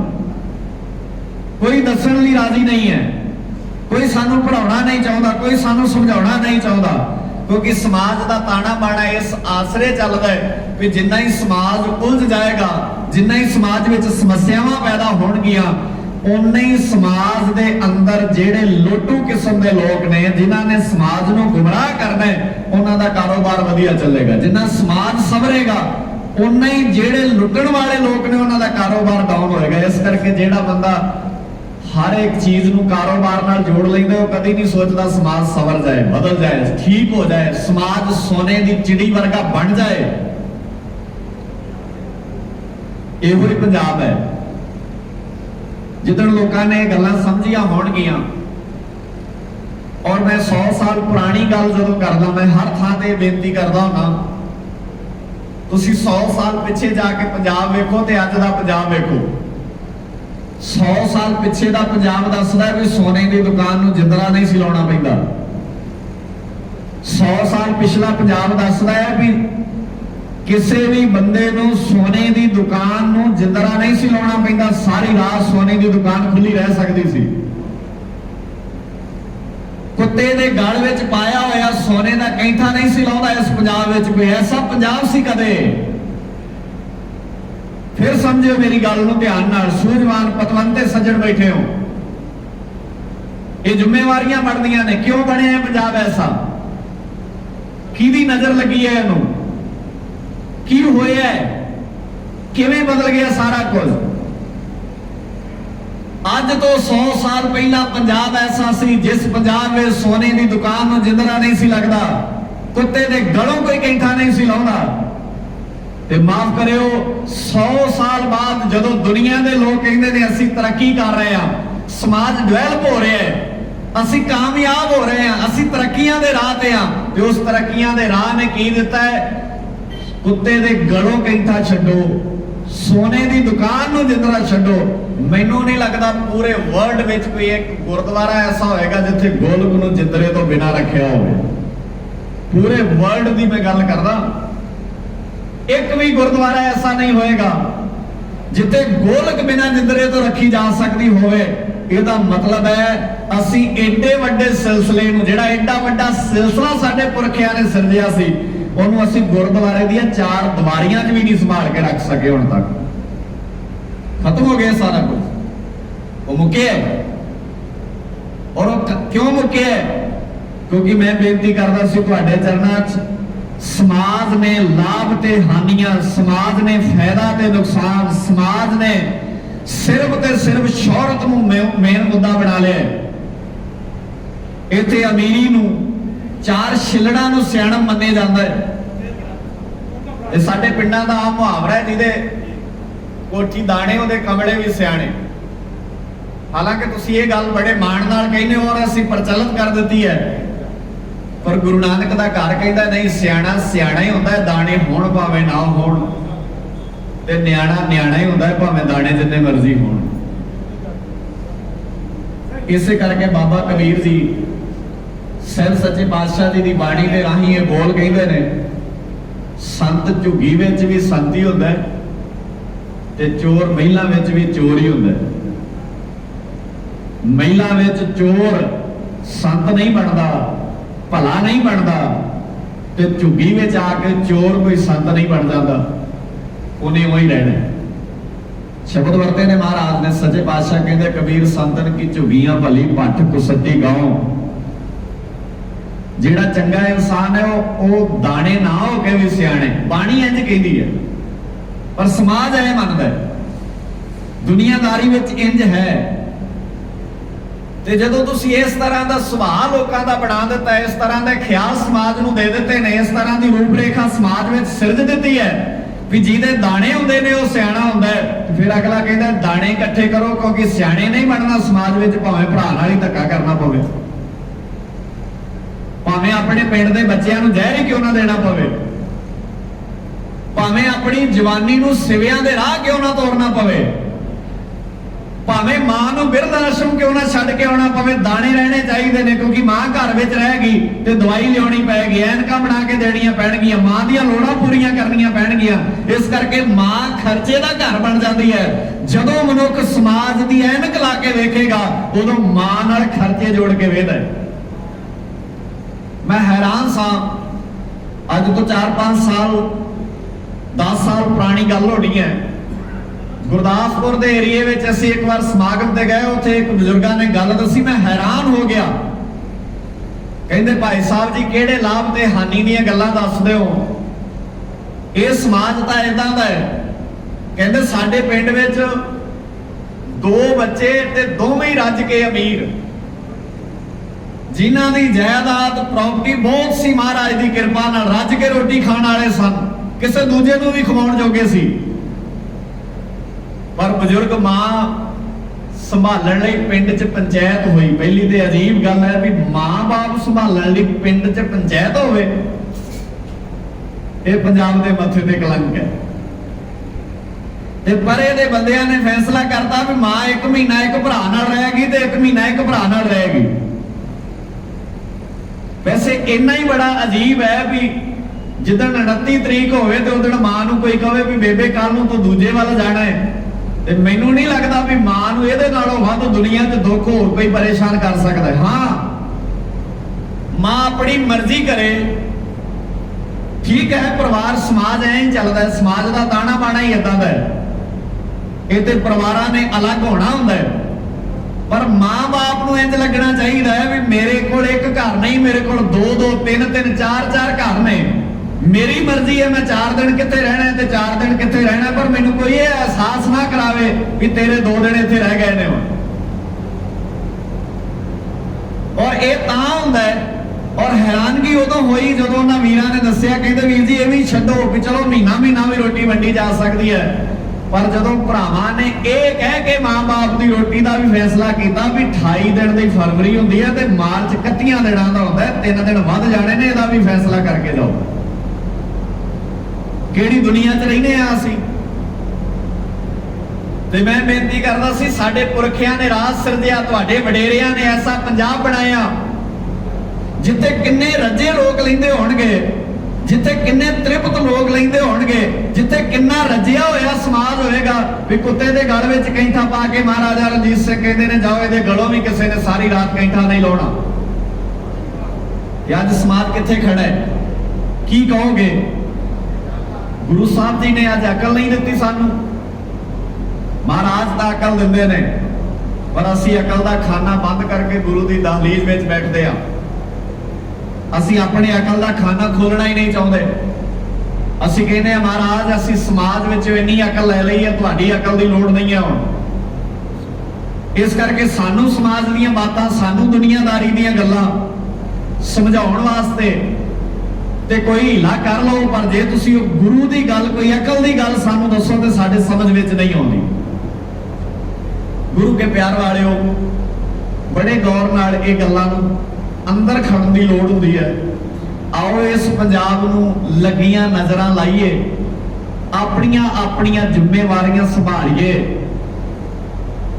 कोई दसण लई राजी नहीं है, कोई सानू पढ़ाउणा नहीं चाहता, कोई सानू समझाउणा नहीं चाहता, क्योंकि समाज का ताना बाना इस आसरे चलता है कि जिन्ना ही समाज उलझ जाएगा, जिन्ना ही समाज में समस्यावां पैदा होणगियां, उन्ना ही समाज दे अंदर जेड़े लोटू किस्म के लोग ने, जिन्हां ने समाज नूं गुमराह करना है, उन्हां दा कारोबार वधिया चलेगा। जिन्ना समाज संवरेगा उन्ना ही जेड़े लुटण वाले लोग ने उन्हां दा कारोबार डाउन होएगा। इस करके जेड़ा बंदा हर एक चीज नूं कारोबार नाल जोड़ लैंदा, वो कदी नहीं सोचदा समाज संवर जाए, बदल जाए, ठीक हो जाए, समाज सोने दी चिड़ी वर्गा बन जाए। इहो ही पंजाब है जिदन लोगों ने गल्लां समझिया होणगियां। और मैं 100 साल पुरानी गल जदों करदा, मैं हर थां ते बेनती करदा हुंदा, तुसीं 100 साल पिछे जाके पंजाब वेखो ते अज दा पंजाब वेखो। 100 साल पिछे दा पंजाब दसदा है भी सोने की दुकान नूं जिंदरा नहीं सी लाउणा पैंदा। 100 साल पिछला पंजाब दसदा है भी किसी भी बंदे नूं सोने की दुकान नूं जिंदरा नहीं सी लाउणा पैंदा, सारी रात सोने की दुकान खुली रह सकती सी। कुत्ते दे गल विच पाया होया सोने का कैंठा नहीं सी लाउंदा इस पंजाब विच कोई। ऐसा पंजाब सी कदे? फिर समझो मेरी गल नूं ध्यान नाल, सूझवान पतवंते सज्जण बैठे हो, ये जिम्मेवारियां बनदियां ने। क्यों बने है पंजाब ऐसा? किहदी नजर लगी है इहनूं? की होया है? किवें बदल गया सारा कुछ? अज तो 100 साल पहला पंजाब ऐसा सी जिस पंजाब में सोने की दुकान में जिंदरा नहीं सी लगता, कुत्ते दे गलों कोई कैंठा नहीं सी लाउंदा। ते माफ करियो, 100 साल बाद जदों दुनिया के लोग कहते हैं असीं तरक्की कर रहे हैं, समाज डेवलप हो रहा है, असीं कामयाब हो रहे हैं, असीं तरक्कियां दे राह ते हां, ते उस तरक्कियां दे राह ने की दिता है? कुत्ते दे गलों कैंठा छड्डो, सोने की दुकान नूं जिंदरा छड्डो। मैनू नहीं लगता पूरे वर्ल्ड में कोई एक गुरुद्वारा ऐसा होएगा जिथे गोलक नूं जिंदरे तो बिना रखिया होवे। पूरे वर्ल्ड की मैं गल करदा, एक भी गुरुद्वारा ऐसा नहीं होएगा जिथे गोलक बिना जिंदरे तो रखी जा सकती होवे। इसदा मतलब है असी एडे वड्डे सिलसिले नूं, जिहड़ा एडा वड्डा सिलसिला साडे पुरखियां ने सिरजिया सी, ਉਹਨੂੰ ਅਸੀਂ ਗੁਰਦੁਆਰੇ ਦੀਆਂ 4 ਦੀਵਾਰੀਆਂ 'ਚ ਵੀ ਨਹੀਂ ਸੰਭਾਲ ਕੇ ਰੱਖ ਸਕੇ। ਹੁਣ ਤੱਕ ਖਤਮ ਹੋ ਗਿਆ ਸਾਰਾ ਕੁਝ, ਉਹ ਮੁੱਕਿਆ। क्यों मुक्या है? क्योंकि मैं बेनती करदा सी तुहाडे चरनां 'च, समाज ने लाभ ते हानियां, समाज ने फायदा ते नुकसान, समाज ने सिर्फ ते सिर्फ शोहरत नूं मेन मुद्दा बना लिया। इत्थे अमीरी नूं, चार छिलड़ा नूं सियाणप मन्निया जांदा है। ਇਹ ਸਾਡੇ ਪਿੰਡਾਂ ਦਾ ਆਮ ਮੁਹਾਵਰਾ ਹੈ, ਜਿਹਦੇ ਕੋਠੀ ਦਾਣੇ ਉਹਦੇ ਕਮਲੇ ਵੀ ਸਿਆਣੇ। ਹਾਲਾਂਕਿ ਤੁਸੀਂ ਇਹ ਗੱਲ ਬੜੇ ਮਾਣ ਨਾਲ ਕਹਿੰਦੇ ਹੋ ਔਰ ਅਸੀਂ ਪ੍ਰਚਲਿਤ ਕਰ ਦਿੱਤੀ ਹੈ, ਪਰ ਗੁਰੂ ਨਾਨਕ ਦਾ ਘਰ ਕਹਿੰਦਾ ਨਹੀਂ, ਸਿਆਣਾ ਸਿਆਣਾ ਹੀ ਹੁੰਦਾ ਹੈ, ਦਾਣੇ ਹੋਣ ਭਾਵੇਂ ਨਾ ਹੋਣ, ਤੇ ਨਿਆਣਾ ਨਿਆਣਾ ਹੀ ਹੁੰਦਾ ਹੈ ਭਾਵੇਂ ਦਾਣੇ ਜਿੰਨੇ ਮਰਜ਼ੀ ਹੋਣ। ਇਸੇ ਕਰਕੇ ਬਾਬਾ ਕਬੀਰ ਜੀ ਸਹਿਬ ਸੱਚੇ ਪਾਤਸ਼ਾਹ ਜੀ ਦੀ ਬਾਣੀ ਦੇ ਰਾਹੀਂ ਇਹ ਬੋਲ ਕਹਿੰਦੇ ਨੇ, ਸੰਤ ਝੁੱਗੀ ਵਿੱਚ ਵੀ ਸੰਤ ਹੀ ਹੁੰਦਾ ਹੈ ਤੇ ਚੋਰ ਮਹਿਲਾ ਵਿੱਚ ਵੀ ਚੋਰ ਹੀ ਹੁੰਦਾ ਹੈ। ਮਹਿਲਾ ਵਿੱਚ ਚੋਰ ਸੰਤ ਨਹੀਂ ਬਣਦਾ, ਭਲਾ ਨਹੀਂ ਬਣਦਾ, ਤੇ ਝੁੱਗੀ ਵਿੱਚ ਆ ਕੇ ਚੋਰ ਕੋਈ ਸੰਤ ਨਹੀਂ ਬਣ ਜਾਂਦਾ, ਉਹਨੇ ਉਹੀ ਰਹਿਣਾ। ਸ਼ਬਦ ਵਰਤੇ ਨੇ ਮਹਾਰਾਜ ਨੇ, ਸੱਚੇ ਪਾਤਸ਼ਾਹ ਕਹਿੰਦੇ ਕਬੀਰ ਸੰਤਨ ਕੀ ਝੁੱਗੀਆਂ ਭਲੀ ਭੱਠ ਕੁਸੱਦੀ ਗਾਉ। ਜਿਹੜਾ ਚੰਗਾ ਇਨਸਾਨ ਹੈ ਉਹ ਦਾਣੇ ਨਾ ਹੋ ਕੇ ਵੀ ਸਿਆਣੇ, ਬਾਣੀ ਇੰਜ ਕਹਿੰਦੀ ਹੈ, ਪਰ ਸਮਾਜ ਐ ਮੰਨਦਾ ਹੈ, ਦੁਨੀਆਦਾਰੀ ਵਿੱਚ ਇੰਜ ਹੈ। ਤੇ ਜਦੋਂ ਤੁਸੀਂ ਇਸ ਤਰ੍ਹਾਂ ਦਾ ਸੁਭਾਅ ਲੋਕਾਂ ਦਾ ਬਣਾ ਦਿੱਤਾ, ਇਸ ਤਰ੍ਹਾਂ ਦੇ ਖਿਆਲ ਸਮਾਜ ਨੂੰ ਦੇ ਦਿੱਤੇ ਨੇ, ਇਸ ਤਰ੍ਹਾਂ ਦੀ ਰੂਪਰੇਖਾ ਸਮਾਜ ਵਿੱਚ ਸਿਰਜ ਦਿੱਤੀ ਹੈ ਵੀ ਜਿਹਦੇ ਦਾਣੇ ਹੁੰਦੇ ਨੇ ਉਹ ਸਿਆਣਾ ਹੁੰਦਾ ਹੈ। ਫਿਰ ਅਗਲਾ ਕਹਿੰਦਾ ਦਾਣੇ ਇਕੱਠੇ ਕਰੋ, ਕਿਉਂਕਿ ਸਿਆਣੇ ਨਹੀਂ ਬਣਨਾ ਸਮਾਜ ਵਿੱਚ, ਭਾਵੇਂ ਭਰਾ ਨਾਲ ਹੀ ਧੱਕਾ ਕਰਨਾ ਪਵੇ, ਭਾਵੇਂ ਆਪਣੇ ਪਿੰਡ ਦੇ ਬੱਚਿਆਂ ਨੂੰ ਜ਼ਹਿਰ ਹੀ ਕਿਉਂ ਨਾ ਦੇਣਾ ਪਵੇ, ਭਾਵੇਂ ਆਪਣੀ ਜਵਾਨੀ ਨੂੰ ਸਿਵਿਆਂ ਦੇ ਰਾਹ ਕਿਉਂ ਨਾ ਤੋਰਨਾ ਪਵੇ, ਭਾਵੇਂ ਮਾਂ ਨੂੰ ਬਿਰਧ ਆਸ਼ਰਮ ਕਿਉਂ ਨਾ ਛੱਡ ਕੇ ਆਉਣਾ ਪਵੇ, ਦਾਣੇ ਰਹਿਣੇ ਚਾਹੀਦੇ ਨੇ। ਕਿਉਂਕਿ ਮਾਂ ਘਰ ਵਿੱਚ ਰਹੇਗੀ ਤੇ ਦਵਾਈ ਲਿਆਉਣੀ ਪਏਗੀ, ਐਨਕਾਂ ਬਣਾ ਕੇ ਦੇਣੀਆਂ ਪੈਣਗੀਆਂ, ਮਾਂ ਦੀਆਂ ਲੋੜਾਂ ਪੂਰੀਆਂ ਕਰਨੀਆਂ ਪੈਣਗੀਆਂ। ਇਸ ਕਰਕੇ ਮਾਂ ਖਰਚੇ ਦਾ ਘਰ ਬਣ ਜਾਂਦੀ ਹੈ। ਜਦੋਂ ਮਨੁੱਖ ਸਮਾਜ ਦੀ ਐਨਕ ਲਾ ਕੇ ਵੇਖੇਗਾ, ਉਦੋਂ ਮਾਂ ਨਾਲ ਖਰਚੇ ਜੋੜ ਕੇ ਵੇਖਦਾ ਹੈ। मैं हैरान सा, अज तो 4-5 साल 10 साल पुरानी गल होनी है, गुरदासपुर के एरिए में असी एक बार समागम ते गए, उत्थे एक बुजुर्गां ने गल दसी, मैं हैरान हो गया। कहंदे भाई साहब जी किहड़े लाभ ते हानि दीयां गल्लां दसदे हो, ये समाज तां इदां दा है। कहंदे साडे पिंड विच 2 बच्चे ते दोवें ही रज के अमीर, जिन्हां दी जायदाद प्रॉपर्टी बहुत सी, महाराज दी किरपा नाल रज के रोटी खाण वाले सन, किसी दूजे नूं भी खवाउण जोगे सी। पर बजुर्ग मां संभालण लई पिंड च पंचायत हुई। पहली ते अजीब गल है भी मां बाप संभालण लई पिंड च पंचायत होवे, ये पंजाब दे मथे ते कलंक है। ते परे दे बंदियां ने फैसला करता भी मां 1 महीना एक भरा नाल रहेगी ते 1 महीना एक भरा नाल रहेगी। वैसे इन्ना ही बड़ा अजीब है भी जिदन 29 तरीक होवे ते उदन मां नूं कोई कहे भी बेबे कल नूं तूं दूजे वाल जाना है, ते मैनूं नहीं लगदा भी मां नूं इहदे नालों वध दुनिया 'च दुख होर कोई परेशान कर सकदा है। हाँ, मां अपनी मर्जी करे, ठीक है, परिवार समाज ऐ ही चलदा है, समाज दा ताना बाना ही इदां दा है, इह ते परिवारां ने अलग होना हुंदा है। पर मां बाप नूं इंज लगना चाहिए भी मेरे कोल एक घर नहीं, मेरे कोल 2-2 3-3 4-4 घर ने, मेरी मर्जी है, मैं 4 दिन कित्थे रहना है ते 4 दिन कित्थे रहना, पर मैनूं कोई ये एहसास ना करावे कि तेरे 2 दिन इत्थे रह गए ने। और ये तां हुंदा है, और हैरानगी उदों होई जदों उन्हां वीरां ने दस्सिया, कहंदे वीर जी ये भी छड्डो भी चलो महीना महीना भी रोटी वंडी जा सकदी है। पर जदों भरावां ने ये कह के मां बाप की रोटी का भी फैसला किया भी 28 दिन की फरवरी होंदी है ते मार्च 31 दिनों का होता है, 3 दिन वध जाने ने, इसका भी फैसला करके जाओ। किहड़ी दुनिया च रहिंदे आ असीं। ते मैं बेनती करदा सी, साडे पुरखियां ने राज सिरजिया, तुहाडे वडेरियां ने ऐसा पंजाब बनाया जिथे किन्ने रजे लोग लैंदे होणगे, जिथे किन्ने तृप्त लोग लैंदे होणगे, जिथे किन्ना रजिया होया समाज होएगा भी कुत्ते दे गल विच कैंठा पा के महाराजा रणजीत सिंह कहंदे ने जाओ इहदे गलों भी किसी ने सारी रात कैंठा नहीं लाउणा। अज समाज किथे खड़ा है, की कहोगे? गुरु साहब जी ने अज अकल नहीं दित्ती सानू, महाराज तां अकल दिंदे ने। पर असी अकल का खाना बंद करके गुरु की दहलीज में बैठते हाँ। असी अपनी अकल का खाना खोलना ही नहीं चाहते। असी कहते हैं महाराज असी समाज में इन्नी अकल ले ली है, तुहाडी अकल की लोड़ नहीं है हुण। इस करके सानू समाज दी बातां, सानू दुनियादारी दी गल्लां समझाउण वास्ते ते कोई हीला कर लो, पर जे तुसी गुरु की गल, कोई अकल की गल सानू दसो तो साडे समझ में नहीं आउंदी। गुरु के प्यार वालिओ, बड़े गौर नाल ये गल्लां नूं अंदर खड़न की लोड़ हुंदी है। आओ इस पंजाब नूं लगियां नज़रां लाइए, अपनियां अपनियां जिम्मेवारियां संभालीए,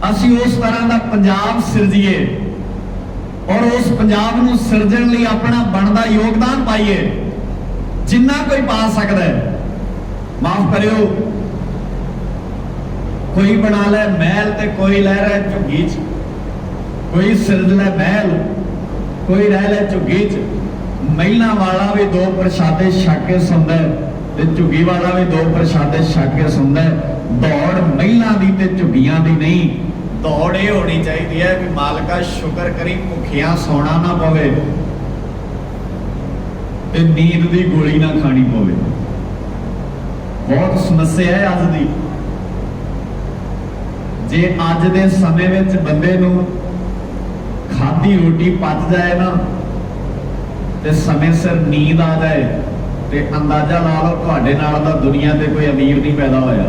असी उस तरह का पंजाब सिरजीए और उस पंजाब नूं सिरजण लई अपना बनदा योगदान पाइए जिन्ना कोई पा सकदा है। माफ करियो, कोई बना लै महल ते कोई लै रहा झुग्गी च, कोई सिरज लै महल, कोई रह लै झुग्गी च। महिला वाला भी दो प्रशादे छक के सौंदा है ते झुग्गी वाला भी दो प्रशादे छक के सौंदा है। दौड़ महिला दी ते झुग्गियां दी नहीं, दौड़ ये होनी चाहिए है कि मालका शुक्र करी भुखिया सोना ना पवे ते नींद दी गोली ना खानी पवे। बहुत समस्या है अज दी। जे अज दे समय विच बंदे नूं खाधी रोटी पच जाए ना ते समय सिर नींद आ जाए ते अंदाजा ला लो तुहाडे नाल दा दुनिया ते कोई अमीर नहीं पैदा होया।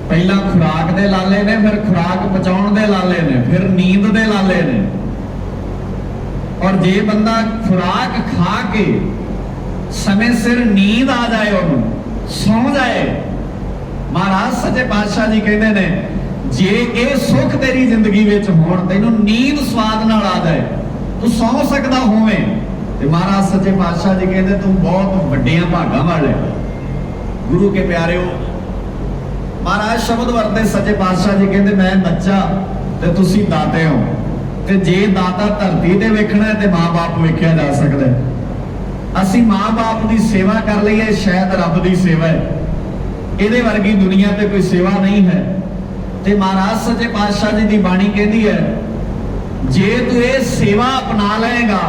पहला खुराक दे लाले ने, फिर खुराक पचाउण दे लाले ने, फिर नींद दे लाले ने। और जे बंदा खुराक खा के समय सिर नींद आ जाए, उन्होंने सौ जाए, महाराज सच्चे पातशाह जी कहते ने जे ये सुख तेरी जिंदगी विच होण, तैनूं नींद स्वाद नाल आ जाए, तू सौ सकदा होवे ते महाराज सच्चे पातशाह जी कहते तू बहुत वड्डियां भागां वाले। गुरु के प्यारे हो, महाराज शब्द वरते सच्चे पातशाह जी कहते मैं बच्चा ते तुसी दाते हो, ते जे दाता धरती ते वेखना है ते मां बाप वेखिया जा सकदा है। असी मां बाप की सेवा कर लईए, शायद रब की सेवा है, इहदे वर्गी दुनिया ते कोई सेवा नहीं है। ते महाराज सच्चे पातशाह जी की बाणी कहती है जे तू ये सेवा अपना लेगा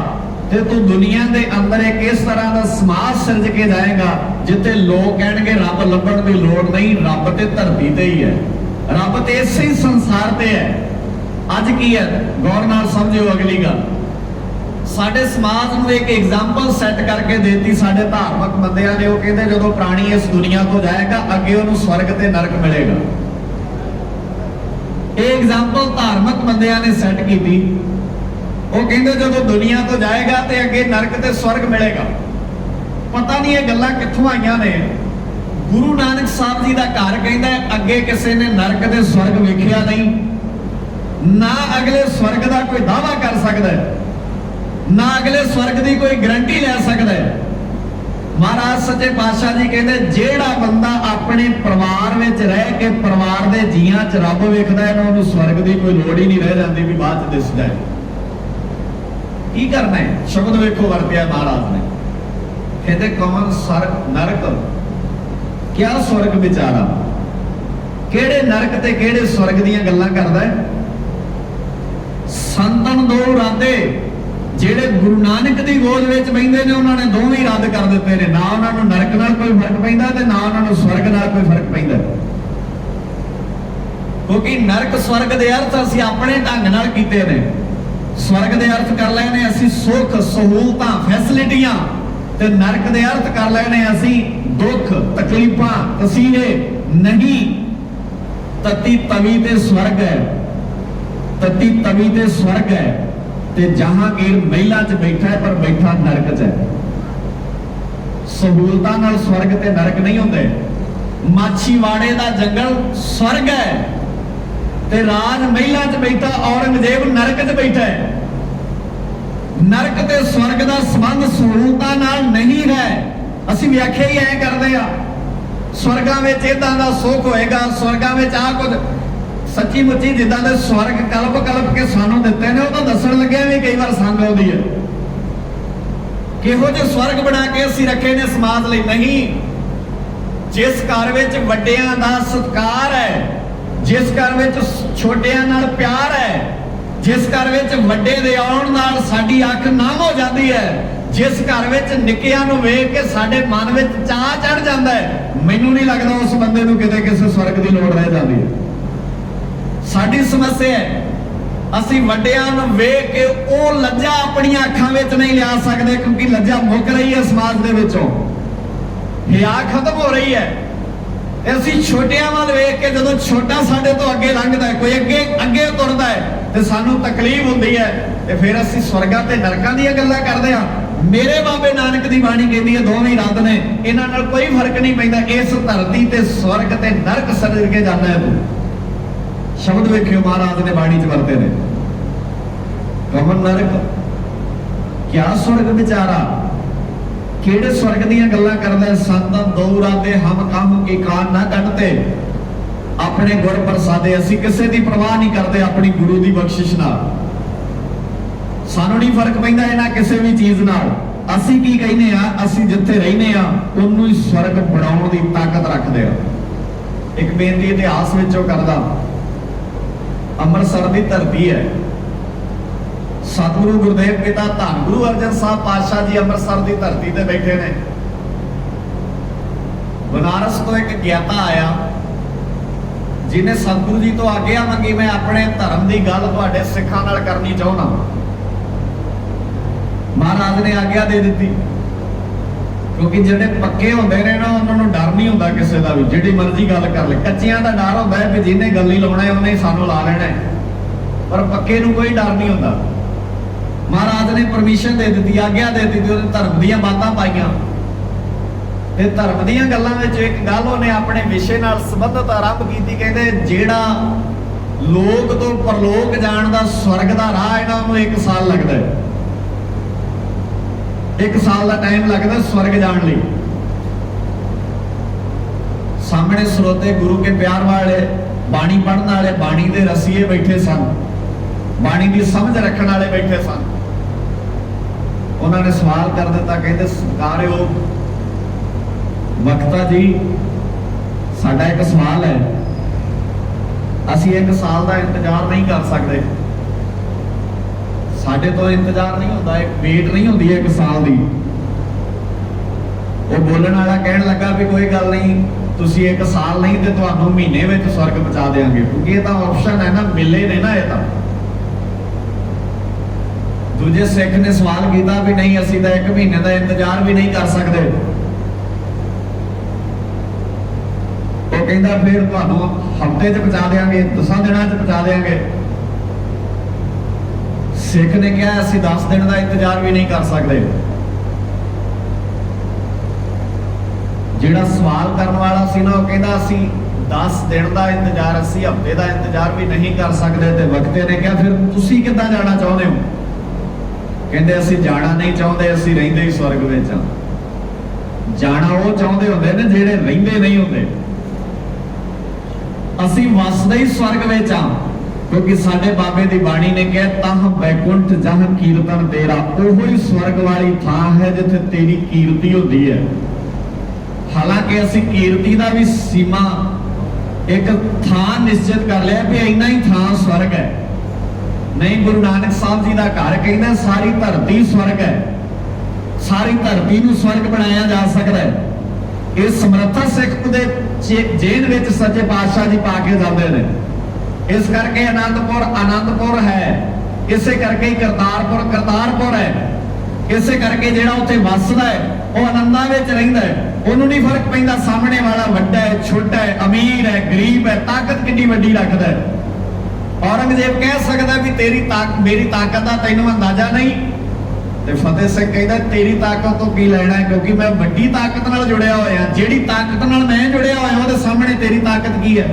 ते तू दुनिया के अंदर एक इस तरह का समाज सिरज के जाएगा जिथे लोग कहेंगे रब लभण की लोड़ नहीं, रब ते धरती ते ही है, रब ते इसे ही संसार ते है। अज की है गौर नाल समझियो अगली गल, साडे समाज नूं एक एग्जाम्पल सैट करके देती साडे धार्मिक बंदियां ने। वो कहते जदों प्राणी इस दुनिया तो जाएगा अगे उहनूं स्वर्ग ते नरक मिलेगा। ये एग्जाम्पल धार्मिक बंदियां ने सैट की थी। वो कहते जदों दुनिया तो जाएगा तो अगे नरक ते स्वर्ग मिलेगा। पता नहीं ये गल्लां कित्थों आईयां ने। गुरु नानक साहब जी का घर कहता है अगे किसी ने नरक ते स्वर्ग वेखिया नहीं, ना अगले स्वर्ग का कोई दावा कर सकता है, ना अगले स्वर्ग की कोई गारंटी ले सकता है। महाराज सच्चे पातशाह जी कहते जेड़ा बंदा अपने परिवार में रह के परिवार के जियां च रब वेखदा है ना, उन्होंने स्वर्ग की कोई लोड़ ही नहीं रह जाती भी बाद च दिसदा है। की करना है? शब्द वेखो वरतिया महाराज ने, कहते कौन स्वर्ग नरक क्या स्वर्ग विचारा, केड़े नरक ते केड़े स्वर्ग दीयां गल्लां करदा है। संतन दो राधे जेड़े गुरु नानक दी गोद विच बैठे ने उन्होंने दोवें रद्द कर दिते ने, ना उन्होंने नरक नाल कोई फर्क पैंदा ते ना उन्होंने स्वर्ग नाल कोई फर्क पैंदा। क्योंकि नरक स्वर्ग दे अर्थ असीं अपने ढंग नाल कीते ने, स्वर्ग दे अर्थ कर लेने असीं सुख सहूलतां फैसिलिटियां, ते नरक दे अर्थ कर लेने असीं दुख तकलीफां तसीहे नहीं। तती तवी ते स्वर्ग है, तती तवी ते स्वर्ग है, ते जहांगीर महिला च बैठा है पर बैठा नरक च है। सहूलतां नाल स्वर्ग ते नरक नहीं होंदे। माछीवाड़े दा जंगल स्वर्ग है ते राज महिला च बैठा औरंगजेब नरक च बैठा है। नरक ते स्वर्ग दा संबंध सहूलतां नाल नहीं है। असीं व्याख्या ही ऐ करदे आ स्वर्गां विच इदां दा सुख होएगा, स्वर्गां विच आ कुछ सच्ची मुच्ची जिदा दे स्वर्ग कल्प कल्प के सानू दिते ने, तो दसन लगे भी कई बार संग आउंदी है किहो जे स्वर्ग बना के असीं रखे ने समाज लई। नहीं, जिस घर विच वड्डियां दा सत्कार है, ਜਿਸ ਘਰ ਵਿੱਚ ਛੋਟਿਆਂ ਨਾਲ ਪਿਆਰ ਹੈ, ਜਿਸ ਘਰ ਵਿੱਚ ਵੱਡੇ ਦੇ ਆਉਣ ਨਾਲ ਸਾਡੀ ਅੱਖ ਨਮ ਹੋ ਜਾਂਦੀ ਹੈ, ਜਿਸ ਘਰ ਵਿੱਚ ਨਿੱਕਿਆਂ ਨੂੰ ਵੇਖ ਕੇ ਸਾਡੇ ਮਨ ਵਿੱਚ ਚਾਅ ਚੜ ਜਾਂਦਾ ਹੈ, ਮੈਨੂੰ ਨਹੀਂ ਲੱਗਦਾ ਉਸ ਬੰਦੇ ਨੂੰ ਕਿਤੇ ਕਿਸੇ ਸਵਰਗ ਦੀ ਲੋੜ ਰਹਿ ਜਾਂਦੀ ਹੈ। ਸਾਡੀ ਸਮੱਸਿਆ ਹੈ ਅਸੀਂ ਵੱਡਿਆਂ ਨੂੰ ਵੇਖ ਕੇ ਉਹ ਲੱਜਾ ਆਪਣੀਆਂ ਅੱਖਾਂ ਵਿੱਚ ਨਹੀਂ ਲਿਆ ਸਕਦੇ, ਕਿਉਂਕਿ ਲੱਜਾ ਮੁੱਕ ਰਹੀ ਹੈ ਸਮਾਜ ਦੇ ਵਿੱਚੋਂ, ਹਿਆ ਖਤਮ ਹੋ ਰਹੀ ਹੈ। ਤੇ ਅਸੀਂ ਛੋਟਿਆਂ ਵੱਲ ਵੇਖ ਕੇ ਜਦੋਂ ਛੋਟਾ ਸਾਡੇ ਤੋਂ ਅੱਗੇ ਲੰਘਦਾ ਹੈ, ਕੋਈ ਅੱਗੇ ਤੁਰਦਾ ਹੈ ਤੇ ਸਾਨੂੰ ਤਕਲੀਫ ਹੁੰਦੀ ਹੈ, ਤੇ ਫਿਰ ਅਸੀਂ ਸਵਰਗਾਂ ਤੇ ਨਰਕਾਂ ਦੀਆਂ ਗੱਲਾਂ ਕਰਦੇ ਹਾਂ। ਮੇਰੇ ਬਾਬੇ ਨਾਨਕ ਦੀ ਬਾਣੀ ਕਹਿੰਦੀ ਹੈ ਦੋਵੇਂ ਰੱਦ ਨੇ, ਇਹਨਾਂ ਨਾਲ ਕੋਈ ਫਰਕ ਨਹੀਂ ਪੈਂਦਾ। ਇਸ ਧਰਤੀ ਤੇ ਸਵਰਗ ਤੇ ਨਰਕ ਸਿਰ ਕੇ ਜਾਂਦਾ ਹੈ ਤੂੰ। ਸ਼ਬਦ ਵੇਖਿਓ ਮਹਾਰਾਜ ਨੇ ਬਾਣੀ 'ਚ ਵਰਤੇ ਨੇ, ਕਮਨ ਨਰਕ ਕਿਆ ਸਵਰਗ ਵਿਚਾਰਾ, ਕਿਹੜੇ ਸਵਰਗ ਦੀਆਂ ਗੱਲਾਂ ਕਰਦਾ। ਸੰਤਨ ਦੋ ਰਾਦੇ ਹਮ ਕਾਹੂ ਕੀ ਕਾਨ ਨਾ ਕੱਢਤੇ, ਆਪਣੇ ਗੁਰ ਪ੍ਰਸਾਦੇ। ਅਸੀਂ ਕਿਸੇ ਦੀ ਪਰਵਾਹ ਨਹੀਂ ਕਰਦੇ ਆਪਣੀ ਗੁਰੂ ਦੀ ਬਖਸ਼ਿਸ਼ ਨਾਲ, ਸਾਨੂੰ ਨਹੀਂ ਫਰਕ ਪੈਂਦਾ ਇਹਨਾਂ ਕਿਸੇ ਵੀ ਚੀਜ਼ ਨਾਲ। ਅਸੀਂ ਕੀ ਕਹਿੰਦੇ ਆ, ਅਸੀਂ ਜਿੱਥੇ ਰਹਿੰਦੇ ਆ ਉਹਨੂੰ ਹੀ ਸਵਰਗ ਬਣਾਉਣ ਦੀ ਤਾਕਤ ਰੱਖਦੇ ਆ। ਇੱਕ ਬੇਨਤੀ ਇਤਿਹਾਸ ਵਿੱਚੋਂ ਕਰਦਾ, ਅੰਮ੍ਰਿਤਸਰ ਦੀ ਧਰਤੀ ਹੈ, ਸਤਿਗੁਰੂ ਗੁਰਦੇਵ ਪਿਤਾ ਧੰਨ ਗੁਰੂ ਅਰਜਨ ਸਾਹਿਬ ਪਾਤਸ਼ਾਹ ਜੀ ਅੰਮ੍ਰਿਤਸਰ ਦੀ ਧਰਤੀ ਤੇ ਬੈਠੇ ਨੇ। ਬਨਾਰਸ ਤੋਂ ਇੱਕ ਗਿਆਤਾ ਆਇਆ ਜਿਹਨੇ ਸਤਿਗੁਰੂ ਜੀ ਤੋਂ ਆਗਿਆ ਮੰਗੀ, ਮੈਂ ਆਪਣੇ ਧਰਮ ਦੀ ਗੱਲ ਤੁਹਾਡੇ ਸਿੱਖਾਂ ਨਾਲ ਕਰਨੀ ਚਾਹੁੰਦਾ। ਮਹਾਰਾਜ ਨੇ ਆਗਿਆ ਦੇ ਦਿੱਤੀ, ਕਿਉਂਕਿ ਜਿਹੜੇ ਪੱਕੇ ਹੁੰਦੇ ਨੇ ਨਾ ਉਹਨਾਂ ਨੂੰ ਡਰ ਨਹੀਂ ਹੁੰਦਾ ਕਿਸੇ ਦਾ ਵੀ, ਜਿਹੜੀ ਮਰਜ਼ੀ ਗੱਲ ਕਰ ਲੈ। ਕੱਚਿਆਂ ਦਾ ਡਰ ਹੁੰਦਾ ਹੈ ਵੀ ਜਿਹਨੇ ਗੱਲ ਹੀ ਲਾਉਣਾ ਉਹਨੇ ਹੀ ਸਾਨੂੰ ਲਾ ਲੈਣਾ, ਪਰ ਪੱਕੇ ਨੂੰ ਕੋਈ ਡਰ ਨਹੀਂ ਹੁੰਦਾ। ਮਹਾਰਾਜ ਨੇ ਪਰਮਿਸ਼ਨ ਦੇ ਦਿੱਤੀ, ਆਗਿਆ ਦੇ ਦਿੱਤੀ, ਉਹਨੇ ਧਰਮ ਦੀਆਂ ਬਾਤਾਂ ਪਾਈਆਂ। ਤੇ ਧਰਮ ਦੀਆਂ ਗੱਲਾਂ ਵਿੱਚ ਇੱਕ ਗੱਲ ਉਹਨੇ ਆਪਣੇ ਵਿਸ਼ੇ ਨਾਲ ਸੰਬੰਧਿਤ ਆਰੰਭ ਕੀਤੀ। ਕਹਿੰਦੇ ਜਿਹੜਾ ਲੋਕ ਤੋਂ ਪਰਲੋਕ ਜਾਣ ਦਾ ਸਵਰਗ ਦਾ ਰਾਹ ਹੈ ਨਾ, ਉਹਨੂੰ 1 ਸਾਲ ਲੱਗਦਾ ਹੈ। 1 ਸਾਲ ਦਾ ਟਾਈਮ ਲੱਗਦਾ ਸਵਰਗ ਜਾਣ ਲਈ। ਸਾਹਮਣੇ ਸਰੋਤੇ ਗੁਰੂ ਕੇ ਪਿਆਰ ਵਾਲੇ, ਬਾਣੀ ਪੜ੍ਹਨ ਵਾਲੇ, ਬਾਣੀ ਦੇ ਰਸੀਏ ਬੈਠੇ ਸਨ, ਬਾਣੀ ਦੀ ਸਮਝ ਰੱਖਣ ਵਾਲੇ ਬੈਠੇ ਸਨ। ਉਹਨਾਂ ਨੇ ਸਵਾਲ ਕਰ ਦਿੱਤਾ, ਕਹਿੰਦੇ ਸਤਿਕਾਰਯੋਗ ਵਕਤਾ ਜੀ, ਸਾਡਾ ਇੱਕ ਸਵਾਲ ਹੈ, ਅਸੀਂ 1 ਸਾਲ ਦਾ ਇੰਤਜ਼ਾਰ ਨਹੀਂ ਕਰ ਸਕਦੇ, ਸਾਡੇ ਤੋਂ ਇੰਤਜ਼ਾਰ ਨਹੀਂ ਹੁੰਦਾ, ਇੱਕ ਵੇਟ ਨਹੀਂ ਹੁੰਦੀ 1 ਸਾਲ ਦੀ। ਉਹ ਬੋਲਣ ਵਾਲਾ ਕਹਿਣ ਲੱਗਾ ਵੀ ਕੋਈ ਗੱਲ ਨਹੀਂ, ਤੁਸੀਂ 1 ਸਾਲ ਨਹੀਂ ਤੇ ਤੁਹਾਨੂੰ ਮਹੀਨੇ ਵਿੱਚ ਸਵਰਗ ਪਹੁੰਚਾ ਦੇਵਾਂਗੇ, ਕਿਉਂਕਿ ਇਹ ਤਾਂ ਆਪਸ਼ਨ ਹੈ ਨਾ, ਮਿਲੇ ਨੇ ਨਾ ਇਹ ਤਾਂ। ਦੂਜੇ ਸਿੱਖ ਨੇ ਸਵਾਲ ਕੀਤਾ ਵੀ ਨਹੀਂ, ਅਸੀਂ ਤਾਂ 1 ਮਹੀਨੇ ਦਾ ਇੰਤਜ਼ਾਰ ਵੀ ਨਹੀਂ ਕਰ ਸਕਦੇ। ਉਹ ਕਹਿੰਦਾ ਫਿਰ ਤੁਹਾਨੂੰ ਹਫ਼ਤੇ 'ਚ ਪਹੁੰਚਾ ਦੇਵਾਂਗੇ, 10 ਦਿਨਾਂ 'ਚ ਪਹੁੰਚਾ ਦੇਵਾਂਗੇ। ਸਿੱਖ ਨੇ ਕਿਹਾ ਅਸੀਂ 10 ਦਿਨ ਦਾ ਇੰਤਜ਼ਾਰ ਵੀ ਨਹੀਂ ਕਰ ਸਕਦੇ। ਜਿਹੜਾ ਸਵਾਲ ਕਰਨ ਵਾਲਾ ਸੀ ਨਾ, ਉਹ ਕਹਿੰਦਾ ਅਸੀਂ 10 ਦਿਨ ਦਾ ਇੰਤਜ਼ਾਰ, ਅਸੀਂ ਹਫ਼ਤੇ ਦਾ ਇੰਤਜ਼ਾਰ ਵੀ ਨਹੀਂ ਕਰ ਸਕਦੇ। ਤੇ ਵਕਤੇ ਨੇ ਕਿਹਾ ਫਿਰ ਤੁਸੀਂ ਕਿੱਦਾਂ ਜਾਣਾ ਚਾਹੁੰਦੇ ਹੋ? ਕਹਿੰਦੇ ਅਸੀਂ ਜਾਣਾ ਨਹੀਂ ਚਾਹੁੰਦੇ, ਅਸੀਂ ਰਹਿੰਦੇ ਹੀ ਸਵਰਗ ਵਿੱਚ ਆ। ਜਾਣਾ ਉਹ ਚਾਹੁੰਦੇ ਹੁੰਦੇ ਨੇ ਜਿਹੜੇ ਰਹਿੰਦੇ ਨਹੀਂ ਹੁੰਦੇ। ਅਸੀਂ ਵਸਦੇ ਹੀ ਸਵਰਗ ਵਿੱਚ ਆ, ਕਿਉਂਕਿ ਸਾਡੇ ਬਾਬੇ ਦੀ ਬਾਣੀ ਨੇ ਕਿਹਾ ਤਹ ਬੈਕੁੰਠ ਜਹ ਕੀਰਤਨ ਤੇਰਾ, ਉਹੋ ਹੀ ਸਵਰਗ ਵਾਲੀ ਥਾਂ ਹੈ ਜਿੱਥੇ ਤੇਰੀ ਕੀਰਤੀ ਹੁੰਦੀ ਹੈ। ਹਾਲਾਂਕਿ ਅਸੀਂ ਕੀਰਤੀ ਦਾ ਵੀ ਸੀਮਾ ਇੱਕ ਥਾਂ ਨਿਸ਼ਚਿਤ ਕਰ ਲਿਆ ਵੀ ਇੰਨਾ ਹੀ ਥਾਂ ਸਵਰਗ ਹੈ। ਨਹੀਂ, ਗੁਰੂ ਨਾਨਕ ਸਾਹਿਬ ਜੀ ਦਾ ਘਰ ਕਹਿੰਦਾ ਸਾਰੀ ਧਰਤੀ ਸਵਰਗ ਹੈ, ਸਾਰੀ ਧਰਤੀ ਨੂੰ ਸਵਰਗ ਬਣਾਇਆ ਜਾ ਸਕਦਾ ਹੈ। ਇਹ ਸਮਰੱਥਾ ਸਿੱਖ ਦੇ ਜੇਲ੍ਹ ਵਿੱਚ ਸੱਚੇ ਪਾਤਸ਼ਾਹ ਜੀ ਪਾ ਕੇ ਜਾਂਦੇ ਨੇ। ਇਸ ਕਰਕੇ ਆਨੰਦਪੁਰ ਹੈ, ਇਸੇ ਕਰਕੇ ਕਰਤਾਰਪੁਰ ਹੈ, ਇਸੇ ਕਰਕੇ ਜਿਹੜਾ ਉੱਥੇ ਵੱਸਦਾ ਹੈ ਉਹ ਆਨੰਦਾਂ ਵਿੱਚ ਰਹਿੰਦਾ ਹੈ। ਉਹਨੂੰ ਨਹੀਂ ਫਰਕ ਪੈਂਦਾ ਸਾਹਮਣੇ ਵਾਲਾ ਵੱਡਾ ਹੈ, ਛੋਟਾ ਹੈ, ਅਮੀਰ ਹੈ, ਗਰੀਬ ਹੈ, ਤਾਕਤ ਕਿੰਨੀ ਵੱਡੀ ਰੱਖਦਾ ਹੈ। ਔਰੰਗਜ਼ੇਬ ਕਹਿ ਸਕਦਾ ਵੀ ਮੇਰੀ ਤਾਕਤ ਦਾ ਤੈਨੂੰ ਅੰਦਾਜ਼ਾ ਨਹੀਂ, ਤੇ ਫਤਿਹ ਸਿੰਘ ਕਹਿੰਦਾ ਤੇਰੀ ਤਾਕਤ ਤੋਂ ਕੀ ਲੈਣਾ ਹੈ, ਕਿਉਂਕਿ ਮੈਂ ਵੱਡੀ ਤਾਕਤ ਨਾਲ ਜੁੜਿਆ ਹੋਇਆ। ਜਿਹੜੀ ਤਾਕਤ ਨਾਲ ਮੈਂ ਜੁੜਿਆ ਹੋਇਆ ਉਹਦੇ ਸਾਹਮਣੇ ਤੇਰੀ ਤਾਕਤ ਕੀ ਹੈ,